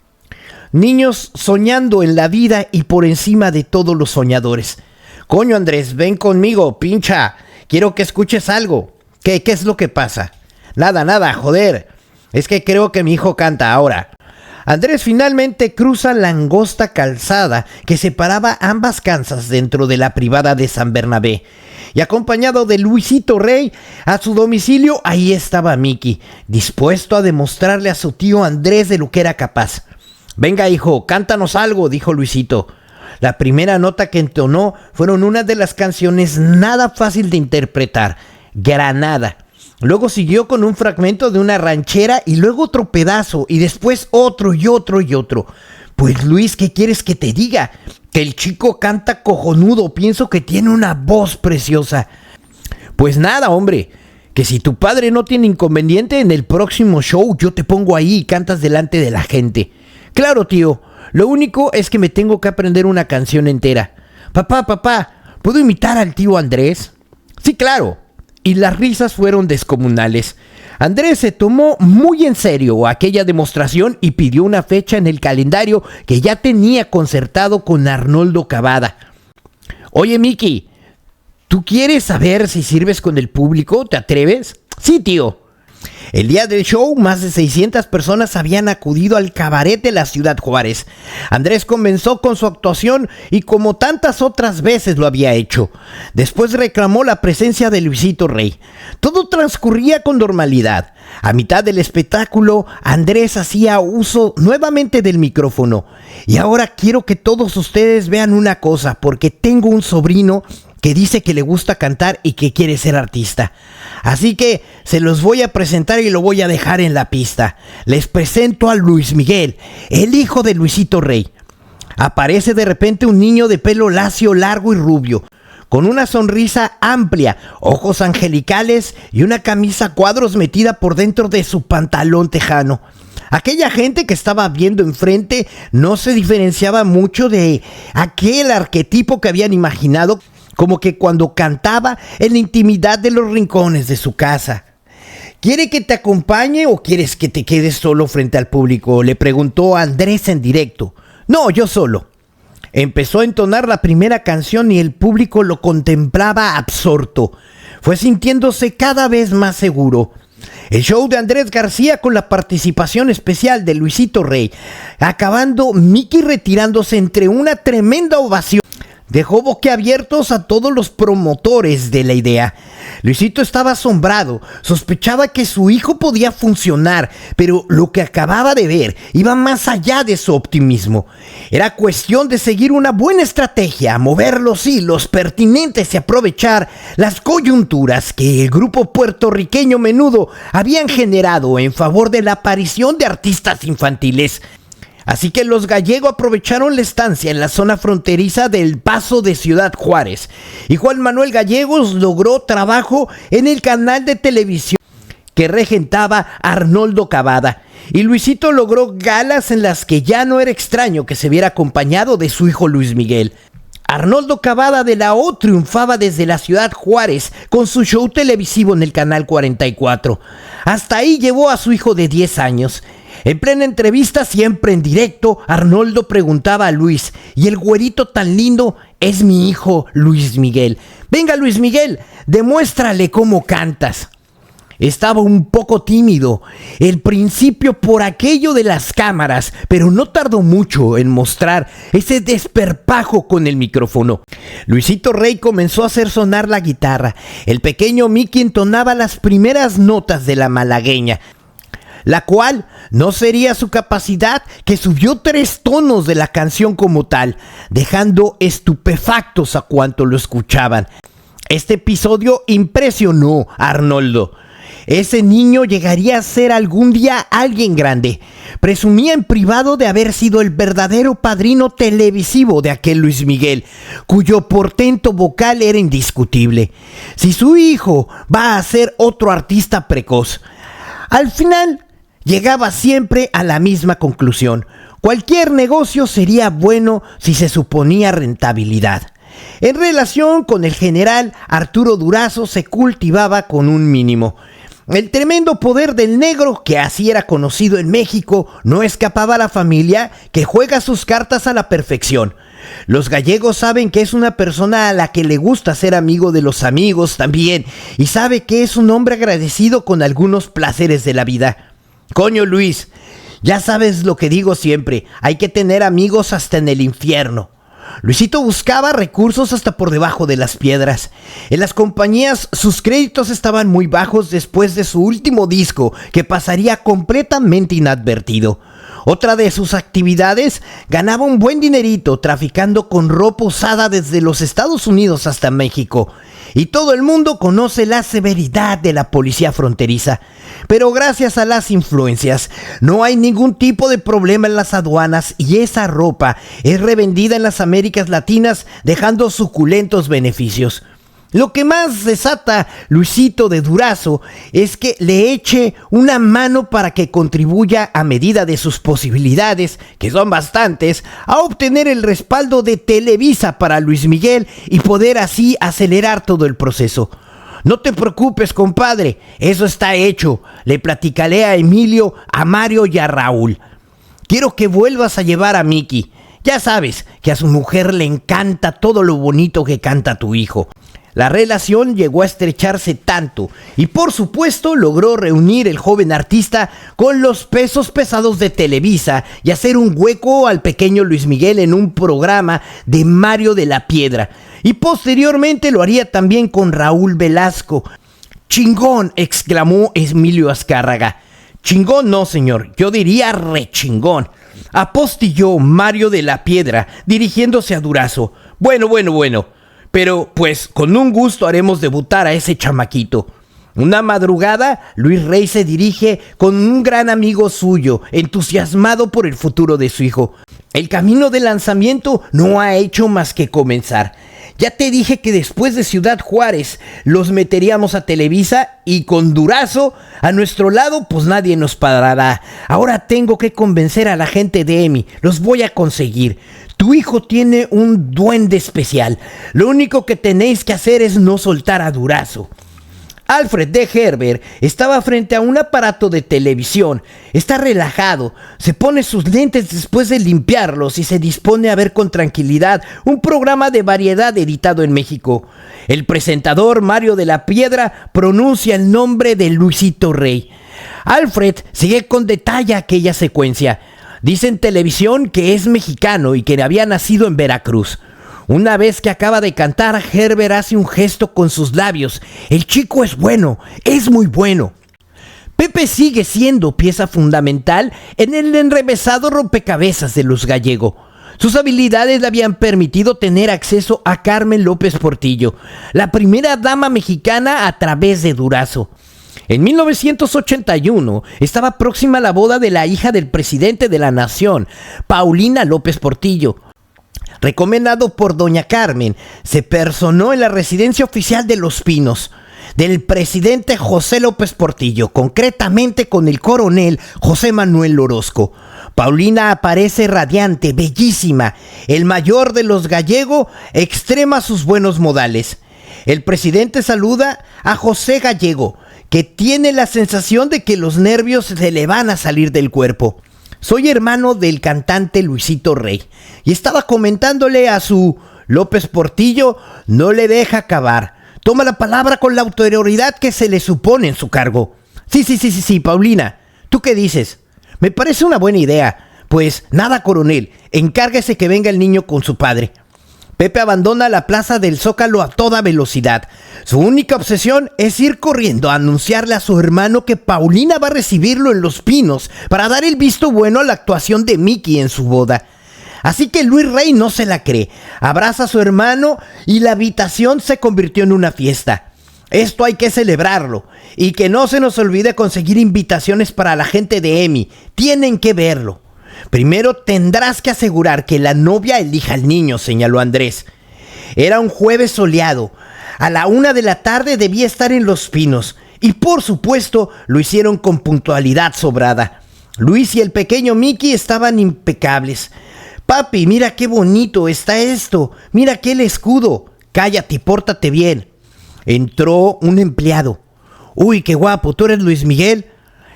niños soñando en la vida y por encima de todos los soñadores. Coño Andrés, ven conmigo, pincha, quiero que escuches algo. ¿Qué es lo que pasa? Nada, joder, es que creo que mi hijo canta ahora. Andrés finalmente cruza la angosta calzada que separaba ambas casas dentro de la privada de San Bernabé. Y acompañado de Luisito Rey, a su domicilio, ahí estaba Mickey, dispuesto a demostrarle a su tío Andrés de lo que era capaz. Venga hijo, cántanos algo, dijo Luisito. La primera nota que entonó fueron una de las canciones nada fácil de interpretar, Granada. Luego siguió con un fragmento de una ranchera y luego otro pedazo y después otro y otro y otro. Pues Luis, ¿qué quieres que te diga? Que el chico canta cojonudo, pienso que tiene una voz preciosa. Pues nada, hombre, que si tu padre no tiene inconveniente, en el próximo show yo te pongo ahí y cantas delante de la gente. Claro, tío, lo único es que me tengo que aprender una canción entera. Papá, ¿puedo imitar al tío Andrés? Sí, claro. Y las risas fueron descomunales. Andrés se tomó muy en serio aquella demostración y pidió una fecha en el calendario que ya tenía concertado con Arnoldo Cavada. Oye, Mickey, ¿tú quieres saber si sirves con el público? ¿Te atreves? Sí, tío. El día del show, más de 600 personas habían acudido al cabaret de la Ciudad Juárez. Andrés comenzó con su actuación y como tantas otras veces lo había hecho. Después reclamó la presencia de Luisito Rey. Todo transcurría con normalidad. A mitad del espectáculo, Andrés hacía uso nuevamente del micrófono. Y ahora quiero que todos ustedes vean una cosa, porque tengo un sobrino que dice que le gusta cantar y que quiere ser artista. Así que se los voy a presentar y lo voy a dejar en la pista. Les presento a Luis Miguel, el hijo de Luisito Rey. Aparece de repente un niño de pelo lacio, largo y rubio, con una sonrisa amplia, ojos angelicales y una camisa a cuadros metida por dentro de su pantalón tejano. Aquella gente que estaba viendo enfrente no se diferenciaba mucho de aquel arquetipo que habían imaginado, como que cuando cantaba en la intimidad de los rincones de su casa. ¿Quiere que te acompañe o quieres que te quedes solo frente al público?, le preguntó Andrés en directo. No, yo solo. Empezó a entonar la primera canción y el público lo contemplaba absorto. Fue sintiéndose cada vez más seguro. El show de Andrés García con la participación especial de Luisito Rey, acabando Mickey retirándose entre una tremenda ovación. Dejó boquiabiertos a todos los promotores de la idea. Luisito estaba asombrado, sospechaba que su hijo podía funcionar, pero lo que acababa de ver iba más allá de su optimismo. Era cuestión de seguir una buena estrategia, mover los hilos pertinentes y aprovechar las coyunturas que el grupo puertorriqueño Menudo habían generado en favor de la aparición de artistas infantiles. Así que los gallegos aprovecharon la estancia en la zona fronteriza del Paso de Ciudad Juárez. Y Juan Manuel Gallegos logró trabajo en el canal de televisión que regentaba Arnoldo Cavada. Y Luisito logró galas en las que ya no era extraño que se viera acompañado de su hijo Luis Miguel. Arnoldo Cavada de la O triunfaba desde la Ciudad Juárez con su show televisivo en el Canal 44. Hasta ahí llevó a su hijo de 10 años. En plena entrevista, siempre en directo, Arnoldo preguntaba a Luis: ¿y el güerito tan lindo? Es mi hijo Luis Miguel. Venga Luis Miguel, demuéstrale cómo cantas. Estaba un poco tímido, el principio por aquello de las cámaras, pero no tardó mucho en mostrar ese desperpajo con el micrófono. Luisito Rey comenzó a hacer sonar la guitarra. El pequeño Mickey entonaba las primeras notas de la malagueña, la cual no sería su capacidad, que subió 3 tonos de la canción como tal, dejando estupefactos a cuanto lo escuchaban. Este episodio impresionó a Arnoldo. Ese niño llegaría a ser algún día alguien grande. Presumía en privado de haber sido el verdadero padrino televisivo de aquel Luis Miguel, cuyo portento vocal era indiscutible. Si su hijo va a ser otro artista precoz. Al final, llegaba siempre a la misma conclusión. Cualquier negocio sería bueno si se suponía rentabilidad. En relación con el general Arturo Durazo se cultivaba con un mínimo. El tremendo poder del negro, que así era conocido en México, no escapaba a la familia, que juega sus cartas a la perfección. Los gallegos saben que es una persona a la que le gusta ser amigo de los amigos también, y sabe que es un hombre agradecido con algunos placeres de la vida. Coño Luis, ya sabes lo que digo siempre, hay que tener amigos hasta en el infierno. Luisito buscaba recursos hasta por debajo de las piedras. En las compañías sus créditos estaban muy bajos después de su último disco, que pasaría completamente inadvertido. Otra de sus actividades, ganaba un buen dinerito traficando con ropa usada desde los Estados Unidos hasta México. Y todo el mundo conoce la severidad de la policía fronteriza. Pero gracias a las influencias, no hay ningún tipo de problema en las aduanas y esa ropa es revendida en las Américas Latinas, dejando suculentos beneficios. Lo que más desata Luisito de Durazo es que le eche una mano para que contribuya a medida de sus posibilidades, que son bastantes, a obtener el respaldo de Televisa para Luis Miguel y poder así acelerar todo el proceso. No te preocupes, compadre, eso está hecho. Le platicaré a Emilio, a Mario y a Raúl. Quiero que vuelvas a llevar a Miki. Ya sabes que a su mujer le encanta todo lo bonito que canta tu hijo. La relación llegó a estrecharse tanto y por supuesto logró reunir el joven artista con los pesos pesados de Televisa y hacer un hueco al pequeño Luis Miguel en un programa de Mario de la Piedra. Y posteriormente lo haría también con Raúl Velasco. ¡Chingón!, exclamó Emilio Azcárraga. Chingón no, señor, yo diría rechingón, apostilló Mario de la Piedra dirigiéndose a Durazo. Bueno. Pero, pues, con un gusto haremos debutar a ese chamaquito. Una madrugada, Luis Rey se dirige con un gran amigo suyo, entusiasmado por el futuro de su hijo. El camino de lanzamiento no ha hecho más que comenzar. Ya te dije que después de Ciudad Juárez los meteríamos a Televisa y con Durazo a nuestro lado pues nadie nos parará. Ahora tengo que convencer a la gente de EMI, los voy a conseguir. Tu hijo tiene un duende especial, lo único que tenéis que hacer es no soltar a Durazo. Alfred D. Herber estaba frente a un aparato de televisión. Está relajado, se pone sus lentes después de limpiarlos y se dispone a ver con tranquilidad un programa de variedad editado en México. El presentador Mario de la Piedra pronuncia el nombre de Luisito Rey. Alfred sigue con detalle aquella secuencia. Dice en televisión que es mexicano y que había nacido en Veracruz. Una vez que acaba de cantar, Herber hace un gesto con sus labios. El chico es bueno, es muy bueno. Pepe sigue siendo pieza fundamental en el enrevesado rompecabezas de los gallegos. Sus habilidades le habían permitido tener acceso a Carmen López Portillo, la primera dama mexicana a través de Durazo. En 1981 estaba próxima la boda de la hija del presidente de la nación, Paulina López Portillo. Recomendado por doña Carmen, se personó en la residencia oficial de Los Pinos, del presidente José López Portillo, concretamente con el coronel José Manuel Orozco. Paulina aparece radiante, bellísima. El mayor de los gallegos extrema sus buenos modales. El presidente saluda a José Gallego, que tiene la sensación de que los nervios se le van a salir del cuerpo. Soy hermano del cantante Luisito Rey. Y estaba comentándole a su López Portillo, no le deja acabar. Toma la palabra con la autoridad que se le supone en su cargo. Sí, Paulina. ¿Tú qué dices? Me parece una buena idea. Pues nada, coronel, encárguese que venga el niño con su padre. Pepe abandona la plaza del Zócalo a toda velocidad. Su única obsesión es ir corriendo a anunciarle a su hermano que Paulina va a recibirlo en Los Pinos para dar el visto bueno a la actuación de Miki en su boda. Así que Luis Rey no se la cree. Abraza a su hermano y la habitación se convirtió en una fiesta. Esto hay que celebrarlo. Y que no se nos olvide conseguir invitaciones para la gente de EMI. Tienen que verlo. Primero tendrás que asegurar que la novia elija al niño, señaló Andrés. Era un jueves soleado. A la 1 de la tarde debía estar en Los Pinos. Y por supuesto, lo hicieron con puntualidad sobrada. Luis y el pequeño Mickey estaban impecables. Papi, mira qué bonito está esto. Mira aquel escudo. Cállate y pórtate bien. Entró un empleado. Uy, qué guapo, ¿tú eres Luis Miguel?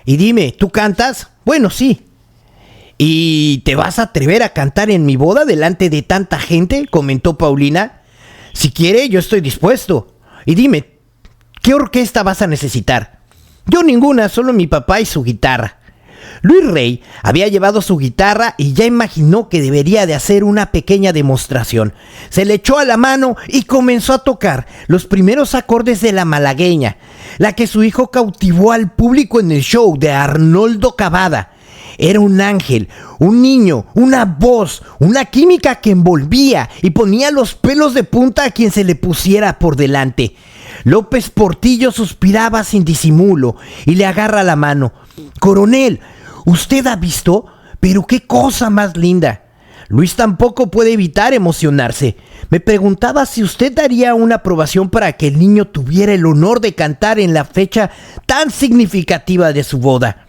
Y dime, ¿tú cantas? Bueno, sí. ¿Y te vas a atrever a cantar en mi boda delante de tanta gente? Comentó Paulina. Si quiere, yo estoy dispuesto. Y dime, ¿qué orquesta vas a necesitar? Yo ninguna, solo mi papá y su guitarra. Luis Rey había llevado su guitarra y ya imaginó que debería de hacer una pequeña demostración. Se le echó a la mano y comenzó a tocar los primeros acordes de la malagueña, la que su hijo cautivó al público en el show de Arnoldo Cavada. Era un ángel, un niño, una voz, una química que envolvía y ponía los pelos de punta a quien se le pusiera por delante. López Portillo suspiraba sin disimulo y le agarra la mano. Coronel, ¿usted ha visto? Pero qué cosa más linda. Luis tampoco puede evitar emocionarse. Me preguntaba si usted daría una aprobación para que el niño tuviera el honor de cantar en la fecha tan significativa de su boda.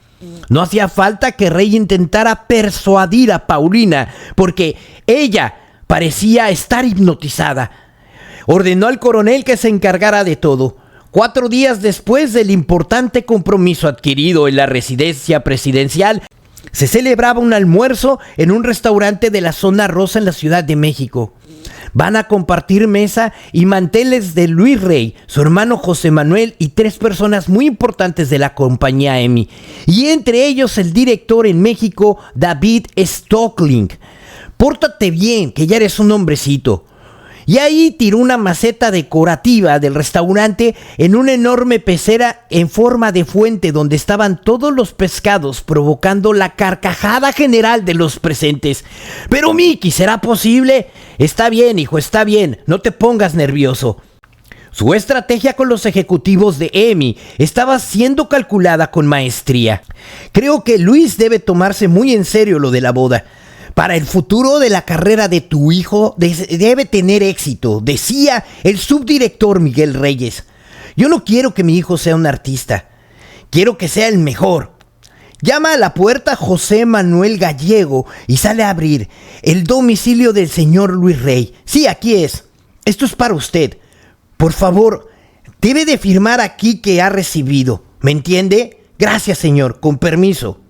No hacía falta que Rey intentara persuadir a Paulina, porque ella parecía estar hipnotizada. Ordenó al coronel que se encargara de todo. 4 días después del importante compromiso adquirido en la residencia presidencial, se celebraba un almuerzo en un restaurante de la zona rosa en la Ciudad de México. Van a compartir mesa y manteles de Luis Rey, su hermano José Manuel y 3 personas muy importantes de la compañía EMI. Y entre ellos el director en México, David Stockling. Pórtate bien, que ya eres un hombrecito. Y ahí tiró una maceta decorativa del restaurante en una enorme pecera en forma de fuente donde estaban todos los pescados, provocando la carcajada general de los presentes. Pero Mickey, ¿será posible? Está bien, hijo, está bien, no te pongas nervioso. Su estrategia con los ejecutivos de EMI estaba siendo calculada con maestría. Creo que Luis debe tomarse muy en serio lo de la boda. Para el futuro de la carrera de tu hijo debe tener éxito, decía el subdirector Miguel Reyes. Yo no quiero que mi hijo sea un artista, quiero que sea el mejor. Llama a la puerta José Manuel Gallego y sale a abrir. El domicilio del señor Luis Rey. Sí, aquí es. Esto es para usted. Por favor, debe de firmar aquí que ha recibido. ¿Me entiende? Gracias, señor. Con permiso.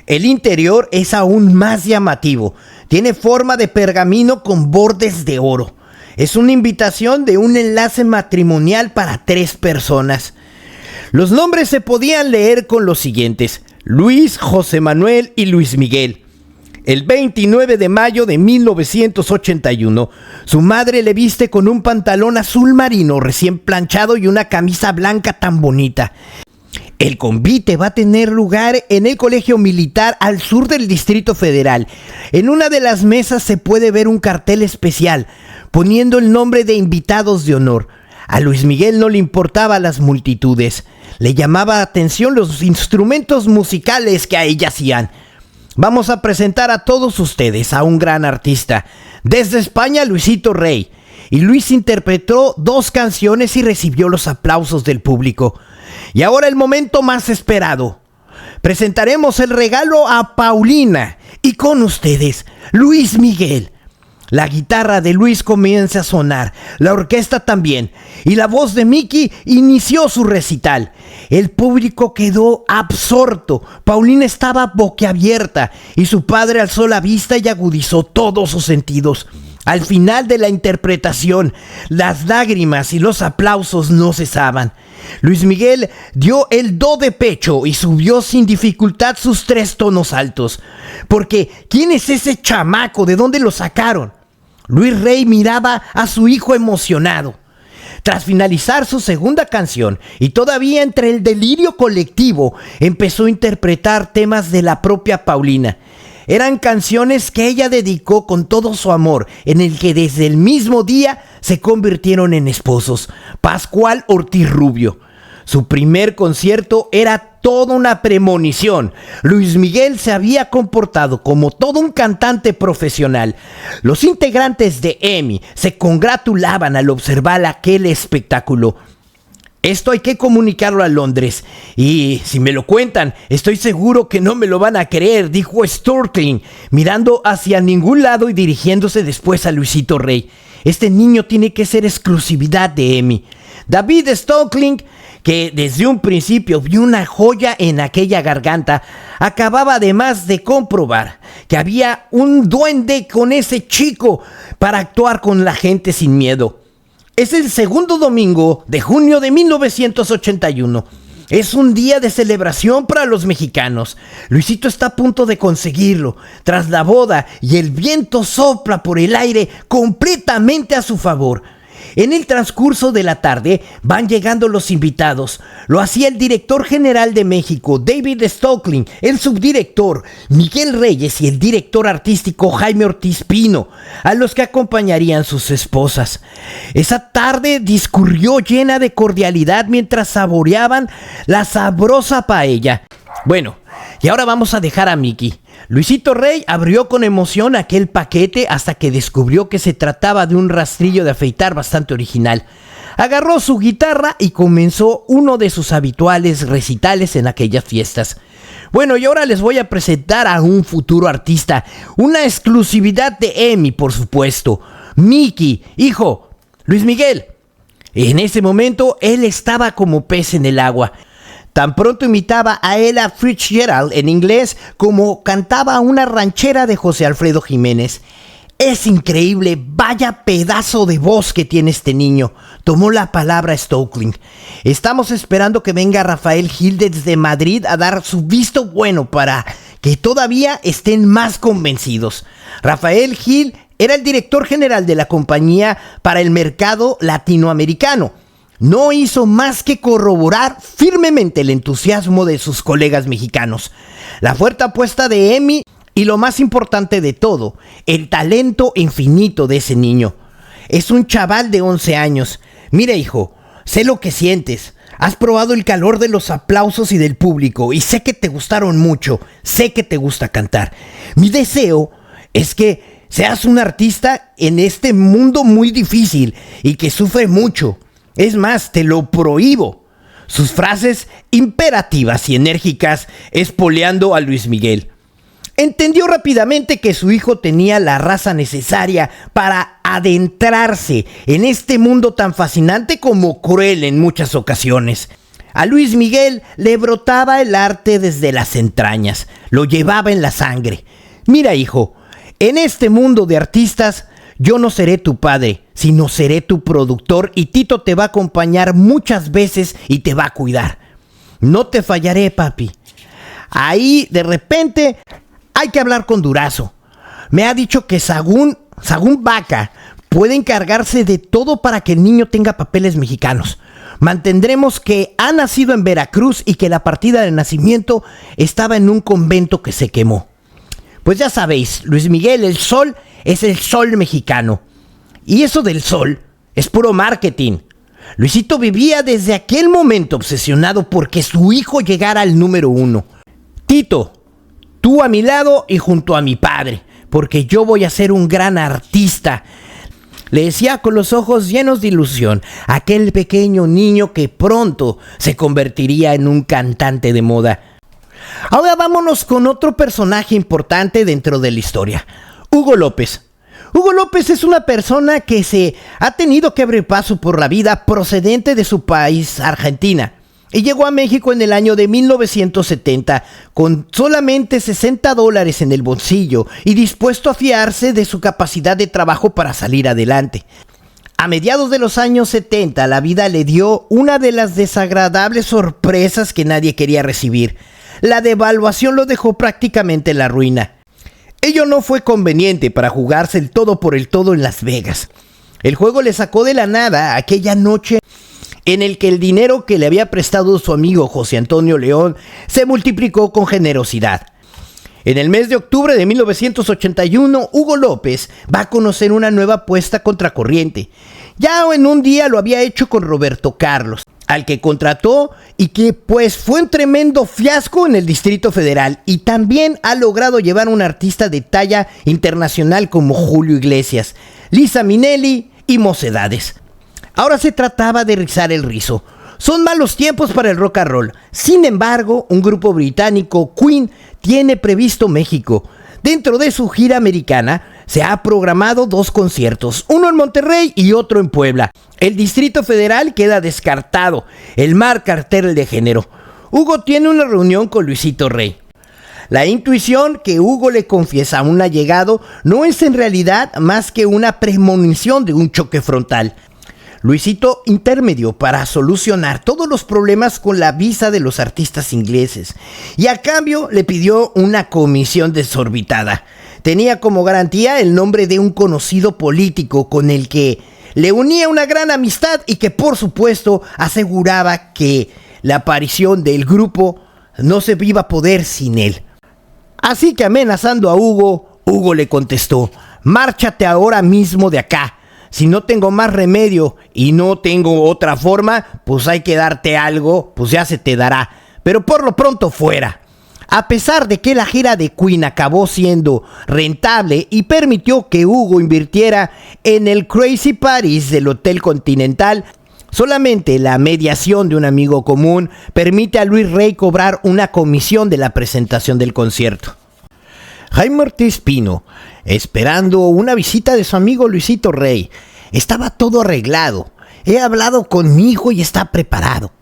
El interior es aún más llamativo. Tiene forma de pergamino con bordes de oro. Es una invitación de un enlace matrimonial para 3 personas. Los nombres se podían leer con los siguientes: Luis, José Manuel y Luis Miguel. El 29 de mayo de 1981, su madre le viste con un pantalón azul marino recién planchado y una camisa blanca tan bonita. El convite va a tener lugar en el Colegio Militar al sur del Distrito Federal. En una de las mesas se puede ver un cartel especial poniendo el nombre de invitados de honor. A Luis Miguel no le importaban las multitudes. Le llamaba la atención los instrumentos musicales que a ella hacían. Vamos a presentar a todos ustedes a un gran artista. Desde España, Luisito Rey. Y Luis interpretó 2 canciones y recibió los aplausos del público. Y ahora el momento más esperado. Presentaremos el regalo a Paulina y con ustedes, Luis Miguel. La guitarra de Luis comienza a sonar, la orquesta también, y la voz de Mickey inició su recital. El público quedó absorto, Paulina estaba boquiabierta y su padre alzó la vista y agudizó todos sus sentidos. Al final de la interpretación, las lágrimas y los aplausos no cesaban. Luis Miguel dio el do de pecho y subió sin dificultad sus 3 tonos altos. Porque, ¿quién es ese chamaco? ¿De dónde lo sacaron? Luis Rey miraba a su hijo emocionado. Tras finalizar su segunda canción, y todavía entre el delirio colectivo, empezó a interpretar temas de la propia Paulina. Eran canciones que ella dedicó con todo su amor, en el que desde el mismo día se convirtieron en esposos. Pascual Ortiz Rubio. Su primer concierto era toda una premonición. Luis Miguel se había comportado como todo un cantante profesional. Los integrantes de EMI se congratulaban al observar aquel espectáculo. Esto hay que comunicarlo a Londres. Y si me lo cuentan, estoy seguro que no me lo van a creer, dijo Stoeckling, mirando hacia ningún lado y dirigiéndose después a Luisito Rey. Este niño tiene que ser exclusividad de EMI. David Stoeckling, que desde un principio vio una joya en aquella garganta, acababa además de comprobar que había un duende con ese chico para actuar con la gente sin miedo. Es el segundo domingo de junio de 1981. Es un día de celebración para los mexicanos. Luisito está a punto de conseguirlo, tras la boda, y el viento sopla por el aire completamente a su favor. En el transcurso de la tarde van llegando los invitados. Lo hacía el director general de México, David Stoeckling, el subdirector, Miguel Reyes y el director artístico Jaime Ortiz Pino, a los que acompañarían sus esposas. Esa tarde discurrió llena de cordialidad mientras saboreaban la sabrosa paella. Bueno, y ahora vamos a dejar a Mickey. Luisito Rey abrió con emoción aquel paquete hasta que descubrió que se trataba de un rastrillo de afeitar bastante original. Agarró su guitarra y comenzó uno de sus habituales recitales en aquellas fiestas. Bueno, y ahora les voy a presentar a un futuro artista, una exclusividad de EMI, por supuesto. Mickey, hijo, Luis Miguel. En ese momento él estaba como pez en el agua. Tan pronto imitaba a Ella Fitzgerald en inglés como cantaba una ranchera de José Alfredo Jiménez. Es increíble, vaya pedazo de voz que tiene este niño. Tomó la palabra Stoeckling. Estamos esperando que venga Rafael Gil desde Madrid a dar su visto bueno para que todavía estén más convencidos. Rafael Gil era el director general de la compañía para el mercado latinoamericano. No hizo más que corroborar firmemente el entusiasmo de sus colegas mexicanos, la fuerte apuesta de EMI y lo más importante de todo, el talento infinito de ese niño. Es un chaval de 11 años. Mira, hijo, sé lo que sientes. Has probado el calor de los aplausos y del público y sé que te gustaron mucho, sé que te gusta cantar. Mi deseo es que seas un artista en este mundo muy difícil y que sufre mucho. Es más, te lo prohíbo. Sus frases imperativas y enérgicas espoleando a Luis Miguel. Entendió rápidamente que su hijo tenía la raza necesaria para adentrarse en este mundo tan fascinante como cruel en muchas ocasiones. A Luis Miguel le brotaba el arte desde las entrañas, lo llevaba en la sangre. Mira, hijo, en este mundo de artistas, yo no seré tu padre, sino seré tu productor y Tito te va a acompañar muchas veces y te va a cuidar. No te fallaré, papi. Ahí, de repente, hay que hablar con Durazo. Me ha dicho que Sagún Vaca puede encargarse de todo para que el niño tenga papeles mexicanos. Mantendremos que ha nacido en Veracruz y que la partida de nacimiento estaba en un convento que se quemó. Pues ya sabéis, Luis Miguel, el sol es el sol mexicano. Y eso del sol es puro marketing. Luisito vivía desde aquel momento obsesionado porque su hijo llegara al número 1. Tito, tú a mi lado y junto a mi padre, porque yo voy a ser un gran artista. Le decía con los ojos llenos de ilusión a aquel pequeño niño que pronto se convertiría en un cantante de moda. Ahora vámonos con otro personaje importante dentro de la historia, Hugo López. Hugo López es una persona que se ha tenido que abrir paso por la vida procedente de su país, Argentina, y llegó a México en el año de 1970 con solamente $60 en el bolsillo y dispuesto a fiarse de su capacidad de trabajo para salir adelante. A mediados de los años 70, la vida le dio una de las desagradables sorpresas que nadie quería recibir. La devaluación lo dejó prácticamente en la ruina. Ello no fue conveniente para jugarse el todo por el todo en Las Vegas. El juego le sacó de la nada aquella noche en el que el dinero que le había prestado su amigo José Antonio León se multiplicó con generosidad. En el mes de octubre de 1981, Hugo López va a conocer una nueva apuesta contracorriente. Ya en un día lo había hecho con Roberto Carlos, al que contrató y que pues fue un tremendo fiasco en el Distrito Federal, y también ha logrado llevar a un artista de talla internacional como Julio Iglesias, Liza Minnelli y Mocedades. Ahora se trataba de rizar el rizo. Son malos tiempos para el rock and roll. Sin embargo, un grupo británico, Queen, tiene previsto México. Dentro de su gira americana, se ha programado 2 conciertos, uno en Monterrey y otro en Puebla. El Distrito Federal queda descartado, el mar cartel de género. Hugo tiene una reunión con Luisito Rey. La intuición que Hugo le confiesa a un allegado no es en realidad más que una premonición de un choque frontal. Luisito intermedió para solucionar todos los problemas con la visa de los artistas ingleses, y a cambio le pidió una comisión desorbitada. Tenía como garantía el nombre de un conocido político con el que le unía una gran amistad y que por supuesto aseguraba que la aparición del grupo no se iba a poder sin él. Así que amenazando a Hugo, Hugo le contestó: márchate ahora mismo de acá. Si no tengo más remedio y no tengo otra forma, pues hay que darte algo, pues ya se te dará. Pero por lo pronto fuera. A pesar de que la gira de Queen acabó siendo rentable y permitió que Hugo invirtiera en el Crazy Paris del Hotel Continental, solamente la mediación de un amigo común permite a Luis Rey cobrar una comisión de la presentación del concierto. Jaime Ortiz Pino, esperando una visita de su amigo Luisito Rey. Estaba todo arreglado. He hablado con mi hijo y está preparado.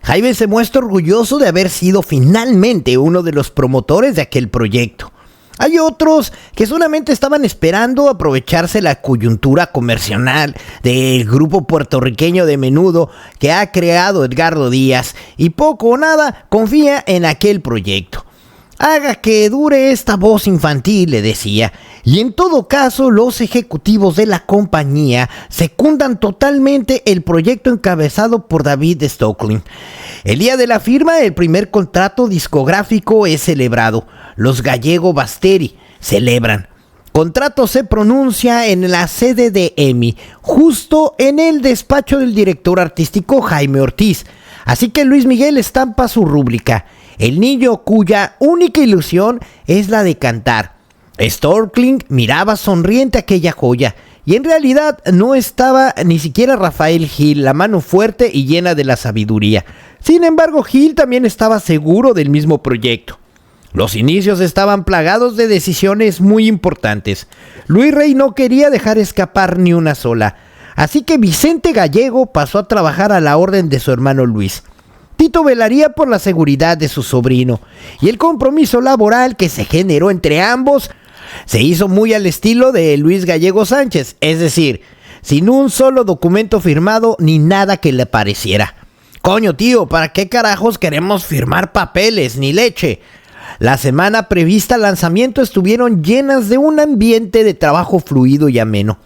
Jaime se muestra orgulloso de haber sido finalmente uno de los promotores de aquel proyecto. Hay otros que solamente estaban esperando aprovecharse la coyuntura comercial del grupo puertorriqueño de menudo que ha creado Edgardo Díaz, y poco o nada confía en aquel proyecto. Haga que dure esta voz infantil, le decía, y en todo caso los ejecutivos de la compañía secundan totalmente el proyecto encabezado por David Stocklin. El día de la firma, el primer contrato discográfico es celebrado. Los Gallego Basteri celebran. Contrato se pronuncia en la sede de EMI, justo en el despacho del director artístico Jaime Ortiz. Así que Luis Miguel estampa su rúbrica: el niño cuya única ilusión es la de cantar. Stocklin miraba sonriente aquella joya, y en realidad no estaba ni siquiera Rafael Gil, la mano fuerte y llena de la sabiduría. Sin embargo, Gil también estaba seguro del mismo proyecto. Los inicios estaban plagados de decisiones muy importantes. Luis Rey no quería dejar escapar ni una sola, así que Vicente Gallego pasó a trabajar a la orden de su hermano Luis. Tito velaría por la seguridad de su sobrino, y el compromiso laboral que se generó entre ambos se hizo muy al estilo de Luis Gallego Sánchez, es decir, sin un solo documento firmado ni nada que le pareciera. Coño tío, ¿para qué carajos queremos firmar papeles ni leche? La semana prevista al lanzamiento estuvieron llenas de un ambiente de trabajo fluido y ameno.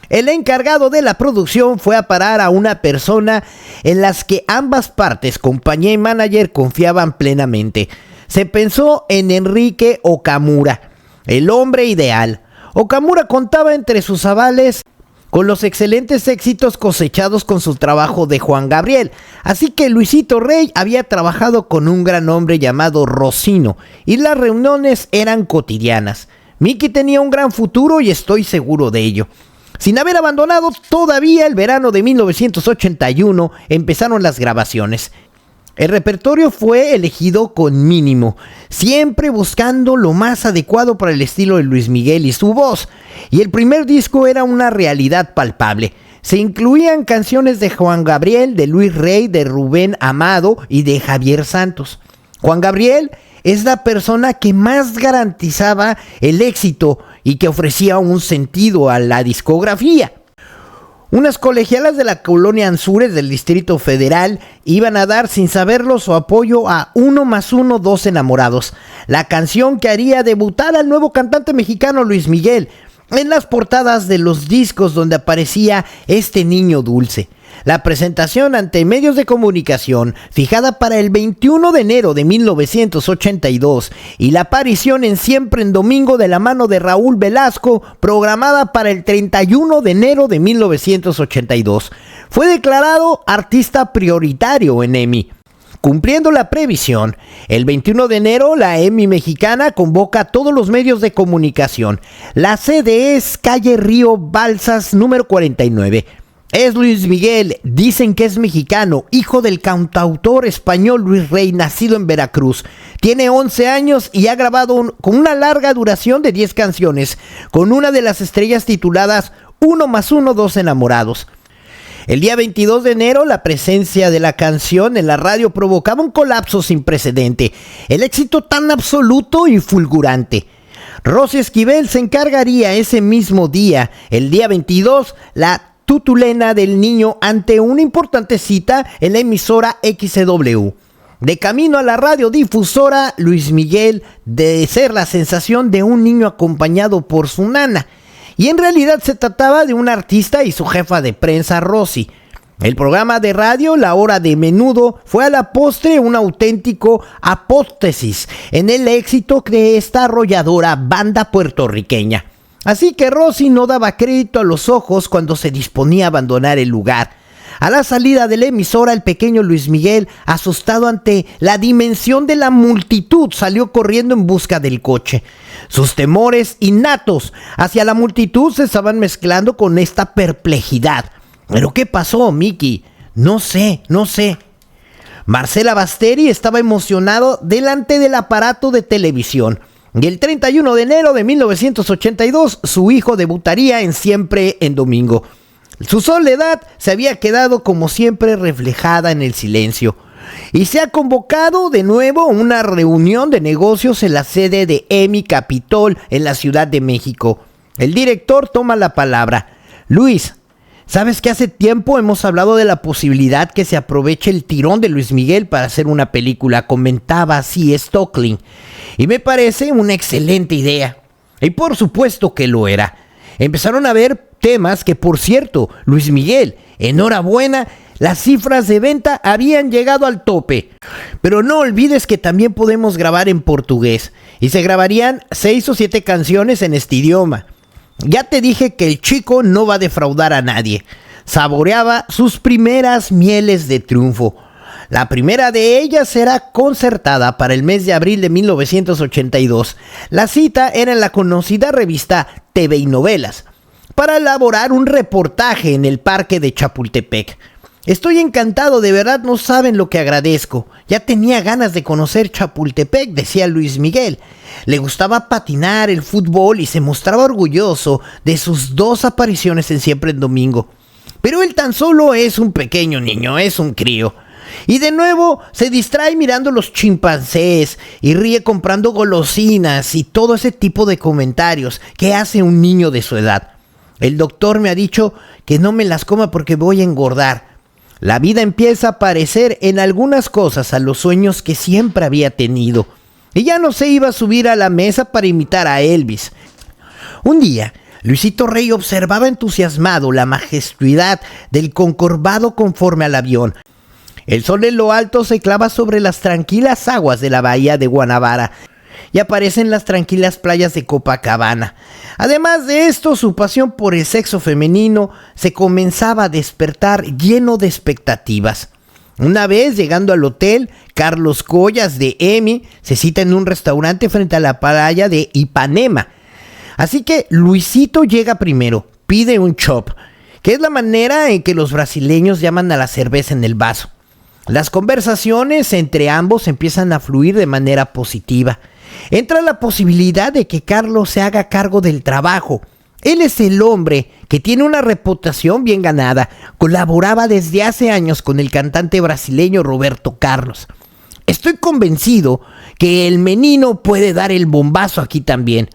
El encargado de la producción fue a parar a una persona en las que ambas partes, compañía y manager, confiaban plenamente. Se pensó en Enrique Okamura, el hombre ideal. Okamura contaba entre sus avales con los excelentes éxitos cosechados con su trabajo de Juan Gabriel, así que Luisito Rey había trabajado con un gran hombre llamado Rocino, y las reuniones eran cotidianas. Miki tenía un gran futuro y estoy seguro de ello. Sin haber abandonado todavía el verano de 1981, empezaron las grabaciones. El repertorio fue elegido con mínimo, siempre buscando lo más adecuado para el estilo de Luis Miguel y su voz, y el primer disco era una realidad palpable. Se incluían canciones de Juan Gabriel, de Luis Rey, de Rubén Amado y de Javier Santos. Juan Gabriel es la persona que más garantizaba el éxito y que ofrecía un sentido a la discografía. Unas colegialas de la colonia Anzures del Distrito Federal iban a dar sin saberlo su apoyo a 1+1, 2 enamorados, la canción que haría debutar al nuevo cantante mexicano Luis Miguel. en las portadas de los discos donde aparecía este niño dulce. La presentación ante medios de comunicación, fijada para el 21 de enero de 1982, y la aparición en Siempre en Domingo de la mano de Raúl Velasco, programada para el 31 de enero de 1982. Fue declarado artista prioritario en EMI. Cumpliendo la previsión, el 21 de enero la EMI mexicana convoca a todos los medios de comunicación. La sede es calle Río Balsas número 49. Es Luis Miguel, dicen que es mexicano, hijo del cantautor español Luis Rey, nacido en Veracruz. Tiene 11 años y ha grabado con una larga duración de 10 canciones, con una de las estrellas tituladas 1 + 1, 2 enamorados. El día 22 de enero, la presencia de la canción en la radio provocaba un colapso sin precedente, el éxito tan absoluto y fulgurante. Rosy Esquivel se encargaría ese mismo día, el día 22, la tutulena del niño ante una importante cita en la emisora XCW. De camino a la radiodifusora, Luis Miguel de ser la sensación de un niño acompañado por su nana. Y en realidad se trataba de un artista y su jefa de prensa, Rosy. El programa de radio La Hora de Menudo fue a la postre un auténtico apótesis en el éxito de esta arrolladora banda puertorriqueña. Así que Rosy no daba crédito a los ojos cuando se disponía a abandonar el lugar. A la salida de la emisora, el pequeño Luis Miguel, asustado ante la dimensión de la multitud, salió corriendo en busca del coche. Sus temores innatos hacia la multitud se estaban mezclando con esta perplejidad. ¿Pero qué pasó, Mickey? No sé. Marcela Basteri estaba emocionado delante del aparato de televisión. Y el 31 de enero de 1982, su hijo debutaría en Siempre en Domingo. Su soledad se había quedado como siempre reflejada en el silencio. Y se ha convocado de nuevo una reunión de negocios en la sede de EMI Capitol en la Ciudad de México. El director toma la palabra. Luis, ¿sabes que hace tiempo hemos hablado de la posibilidad que se aproveche el tirón de Luis Miguel para hacer una película? Comentaba así Stokely. Y me parece una excelente idea. Y por supuesto que lo era. Empezaron a ver temas que, por cierto, Luis Miguel, enhorabuena, las cifras de venta habían llegado al tope. Pero no olvides que también podemos grabar en portugués. Y se grabarían 6 o 7 canciones en este idioma. Ya te dije que el chico no va a defraudar a nadie. Saboreaba sus primeras mieles de triunfo. La primera de ellas será concertada para el mes de abril de 1982. La cita era en la conocida revista TV y Novelas, para elaborar un reportaje en el parque de Chapultepec. Estoy encantado, de verdad no saben lo que agradezco. Ya tenía ganas de conocer Chapultepec, decía Luis Miguel. Le gustaba patinar, el fútbol y se mostraba orgulloso de sus 2 apariciones en Siempre en Domingo. Pero él tan solo es un pequeño niño, es un crío. Y de nuevo se distrae mirando los chimpancés y ríe comprando golosinas y todo ese tipo de comentarios que hace un niño de su edad. El doctor me ha dicho que no me las coma porque voy a engordar. La vida empieza a parecer en algunas cosas a los sueños que siempre había tenido. Y ya no se iba a subir a la mesa para imitar a Elvis. Un día, Luisito Rey observaba entusiasmado la majestuosidad del concorvado conforme al avión. El sol en lo alto se clava sobre las tranquilas aguas de la bahía de Guanabara y aparecen las tranquilas playas de Copacabana. Además de esto, su pasión por el sexo femenino se comenzaba a despertar lleno de expectativas. Una vez llegando al hotel, Carlos Collas de EMI se cita en un restaurante frente a la playa de Ipanema. Así que Luisito llega primero, pide un chop, que es la manera en que los brasileños llaman a la cerveza en el vaso. Las conversaciones entre ambos empiezan a fluir de manera positiva. Entra la posibilidad de que Carlos se haga cargo del trabajo. Él es el hombre que tiene una reputación bien ganada. Colaboraba desde hace años con el cantante brasileño Roberto Carlos. Estoy convencido que el menino puede dar el bombazo aquí también.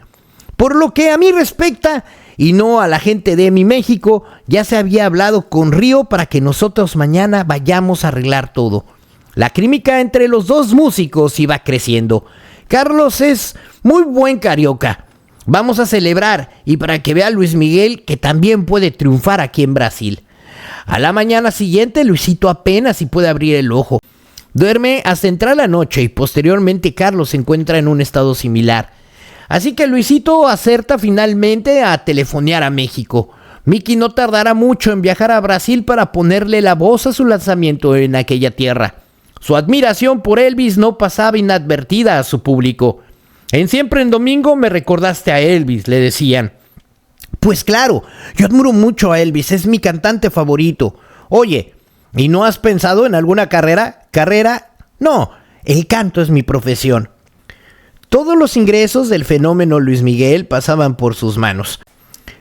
Por lo que a mí respecta, y no a la gente de mi México, ya se había hablado con Río para que nosotros mañana vayamos a arreglar todo. La química entre los dos músicos iba creciendo. Carlos es muy buen carioca. Vamos a celebrar y para que vea Luis Miguel que también puede triunfar aquí en Brasil. A la mañana siguiente Luisito apenas si puede abrir el ojo. Duerme hasta entrar la noche y posteriormente Carlos se encuentra en un estado similar. Así que Luisito acerta finalmente a telefonear a México. Mickey no tardará mucho en viajar a Brasil para ponerle la voz a su lanzamiento en aquella tierra. Su admiración por Elvis no pasaba inadvertida a su público. En Siempre en Domingo me recordaste a Elvis, le decían. Pues claro, yo admiro mucho a Elvis, es mi cantante favorito. Oye, ¿y no has pensado en alguna carrera? ¿Carrera? No, el canto es mi profesión. Todos los ingresos del fenómeno Luis Miguel pasaban por sus manos.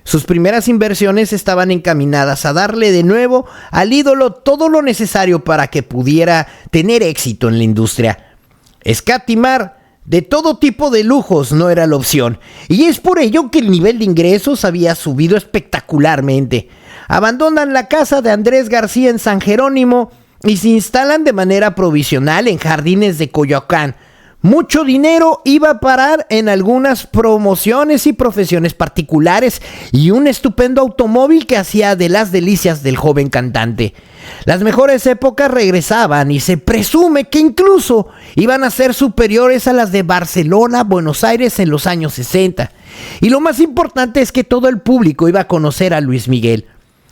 Sus primeras inversiones estaban encaminadas a darle de nuevo al ídolo todo lo necesario para que pudiera tener éxito en la industria. Escatimar de todo tipo de lujos no era la opción, y es por ello que el nivel de ingresos había subido espectacularmente. Abandonan la casa de Andrés García en San Jerónimo y se instalan de manera provisional en Jardines de Coyoacán. Mucho dinero iba a parar en algunas promociones y profesiones particulares y un estupendo automóvil que hacía de las delicias del joven cantante. Las mejores épocas regresaban y se presume que incluso iban a ser superiores a las de Barcelona, Buenos Aires en los años 60. Y lo más importante es que todo el público iba a conocer a Luis Miguel.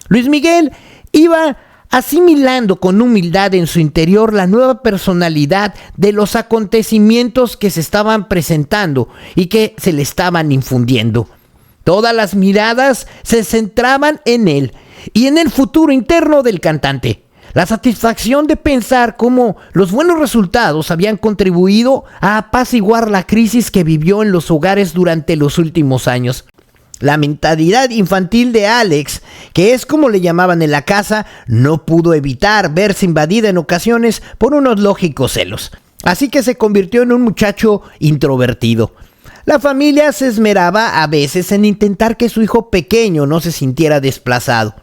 Luis Miguel iba asimilando con humildad en su interior la nueva personalidad de los acontecimientos que se estaban presentando y que se le estaban infundiendo. Todas las miradas se centraban en él y en el futuro interno del cantante. La satisfacción de pensar cómo los buenos resultados habían contribuido a apaciguar la crisis que vivió en los hogares durante los últimos años. La mentalidad infantil de Alex, que es como le llamaban en la casa, no pudo evitar verse invadida en ocasiones por unos lógicos celos. Así que se convirtió en un muchacho introvertido. La familia se esmeraba a veces en intentar que su hijo pequeño no se sintiera desplazado.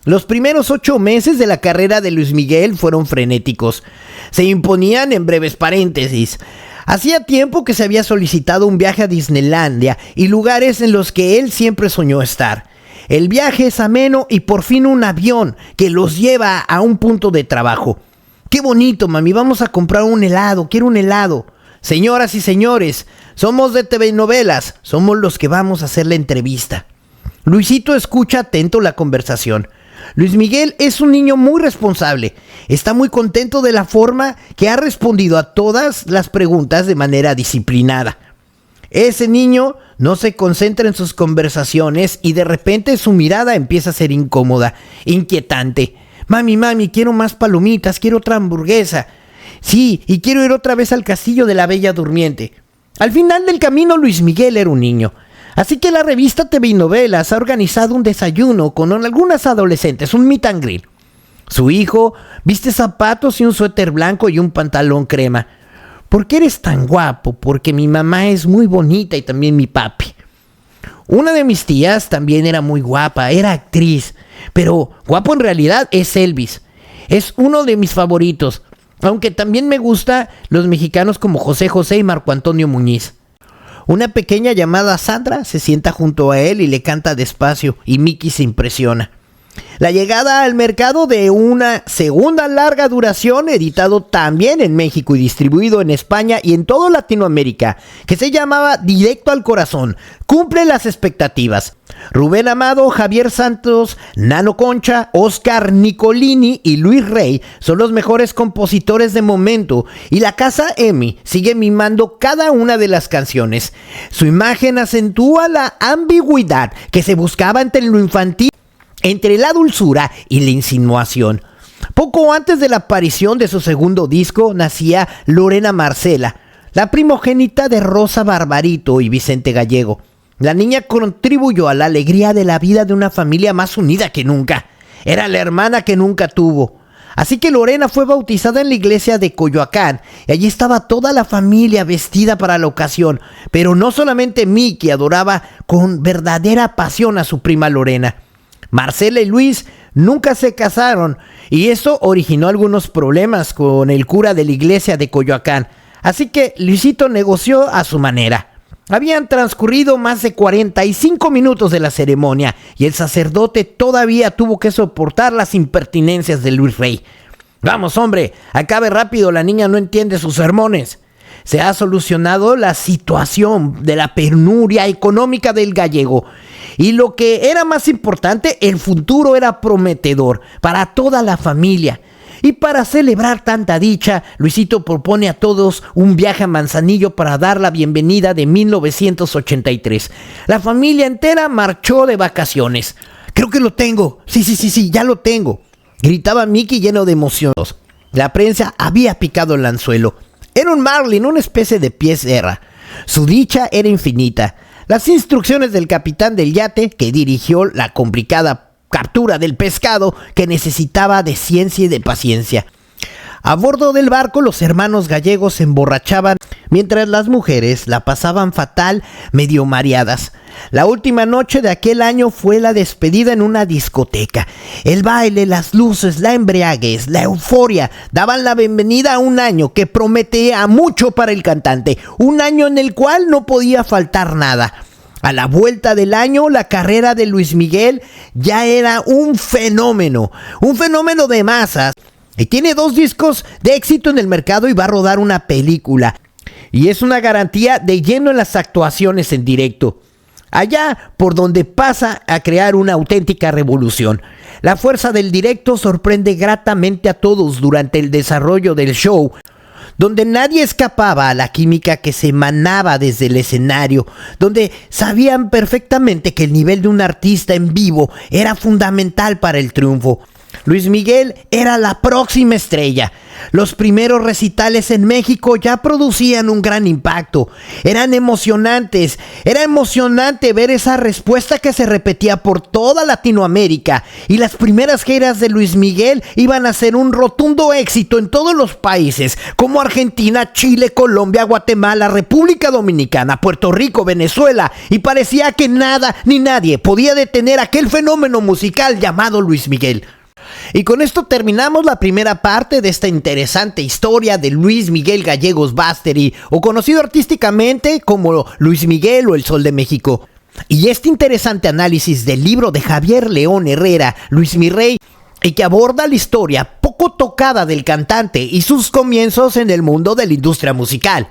Los primeros 8 meses de la carrera de Luis Miguel fueron frenéticos. Se imponían en breves paréntesis. Hacía tiempo que se había solicitado un viaje a Disneylandia y lugares en los que él siempre soñó estar. El viaje es ameno y por fin un avión que los lleva a un punto de trabajo. ¡Qué bonito, mami! Vamos a comprar un helado, quiero un helado. Señoras y señores, somos de TV Novelas, somos los que vamos a hacer la entrevista. Luisito escucha atento la conversación. Luis Miguel es un niño muy responsable. Está muy contento de la forma que ha respondido a todas las preguntas de manera disciplinada. Ese niño no se concentra en sus conversaciones y de repente su mirada empieza a ser incómoda, inquietante. Mami, quiero más palomitas, quiero otra hamburguesa. Sí, y quiero ir otra vez al castillo de la Bella Durmiente. Al final del camino, Luis Miguel era un niño. Así que la revista TV Novelas ha organizado un desayuno con algunas adolescentes, un meet and greet. Su hijo viste zapatos y un suéter blanco y un pantalón crema. ¿Por qué eres tan guapo? Porque mi mamá es muy bonita y también mi papi. Una de mis tías también era muy guapa, era actriz, pero guapo en realidad es Elvis. Es uno de mis favoritos, aunque también me gustan los mexicanos como José José y Marco Antonio Muñiz. Una pequeña llamada Sandra se sienta junto a él y le canta despacio y Mickey se impresiona. La llegada al mercado de una segunda larga duración, editado también en México y distribuido en España y en toda Latinoamérica, que se llamaba Directo al Corazón, cumple las expectativas. Rubén Amado, Javier Santos, Nano Concha, Oscar Nicolini y Luis Rey son los mejores compositores de momento y la casa EMI sigue mimando cada una de las canciones. Su imagen acentúa la ambigüedad que se buscaba entre lo infantil, entre la dulzura y la insinuación. Poco antes de la aparición de su segundo disco nacía Lorena Marcela, la primogénita de Rosa Barbarito y Vicente Gallego. La niña contribuyó a la alegría de la vida de una familia más unida que nunca. Era la hermana que nunca tuvo. Así que Lorena fue bautizada en la iglesia de Coyoacán y allí estaba toda la familia vestida para la ocasión. Pero no solamente Mickey adoraba con verdadera pasión a su prima Lorena. Marcela y Luis nunca se casaron y eso originó algunos problemas con el cura de la iglesia de Coyoacán. Así que Luisito negoció a su manera. Habían transcurrido más de 45 minutos de la ceremonia y el sacerdote todavía tuvo que soportar las impertinencias de Luis Rey. Vamos, hombre, acabe rápido, la niña no entiende sus sermones. Se ha solucionado la situación de la penuria económica del gallego. Y lo que era más importante, el futuro era prometedor para toda la familia. Y para celebrar tanta dicha, Luisito propone a todos un viaje a Manzanillo para dar la bienvenida de 1983. La familia entera marchó de vacaciones. Creo que lo tengo. Sí, ya lo tengo. Gritaba Mickey lleno de emociones. La prensa había picado el anzuelo. Era un marlin, una especie de pez guerra. Su dicha era infinita. Las instrucciones del capitán del yate, que dirigió la complicada captura del pescado, que necesitaba de ciencia y de paciencia. A bordo del barco, los hermanos gallegos se emborrachaban, mientras las mujeres la pasaban fatal, medio mareadas. La última noche de aquel año fue la despedida en una discoteca. El baile, las luces, la embriaguez, la euforia daban la bienvenida a un año que prometía mucho para el cantante, un año en el cual no podía faltar nada. A la vuelta del año, la carrera de Luis Miguel ya era un fenómeno de masas. Y tiene 2 discos de éxito en el mercado y va a rodar una película. Y es una garantía de lleno en las actuaciones en directo. Allá por donde pasa a crear una auténtica revolución. La fuerza del directo sorprende gratamente a todos durante el desarrollo del show, donde nadie escapaba a la química que se emanaba desde el escenario, donde sabían perfectamente que el nivel de un artista en vivo era fundamental para el triunfo. Luis Miguel era la próxima estrella. Los primeros recitales en México ya producían un gran impacto. Eran emocionantes. Era emocionante ver esa respuesta que se repetía por toda Latinoamérica. Y las primeras giras de Luis Miguel iban a ser un rotundo éxito en todos los países, como Argentina, Chile, Colombia, Guatemala, República Dominicana, Puerto Rico, Venezuela. Y parecía que nada ni nadie podía detener aquel fenómeno musical llamado Luis Miguel. Y con esto terminamos la primera parte de esta interesante historia de Luis Miguel Gallegos Basteri, o conocido artísticamente como Luis Miguel o el Sol de México. Y este interesante análisis del libro de Javier León Herrera, Luis Mi Rey, y que aborda la historia poco tocada del cantante y sus comienzos en el mundo de la industria musical,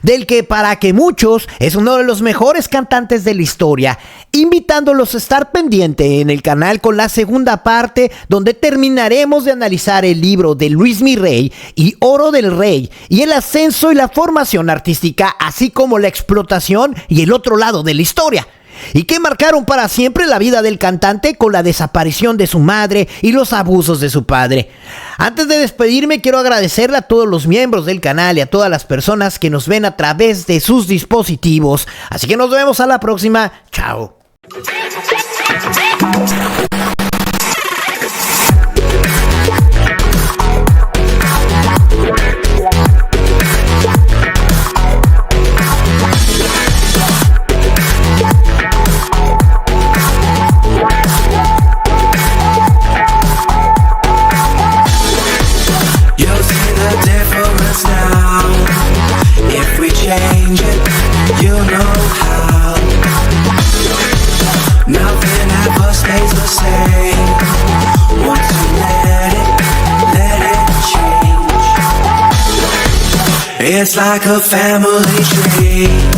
del que para que muchos es uno de los mejores cantantes de la historia, invitándolos a estar pendiente en el canal con la segunda parte, donde terminaremos de analizar el libro de Luis Mi Rey y Oro del Rey, y el ascenso y la formación artística, así como la explotación y el otro lado de la historia, y que marcaron para siempre la vida del cantante con la desaparición de su madre y los abusos de su padre. Antes de despedirme, quiero agradecerle a todos los miembros del canal y a todas las personas que nos ven a través de sus dispositivos. Así que nos vemos a la próxima. Chao. Change it, you know how. Nothing ever stays the same. Once you let it change. It's like a family tree.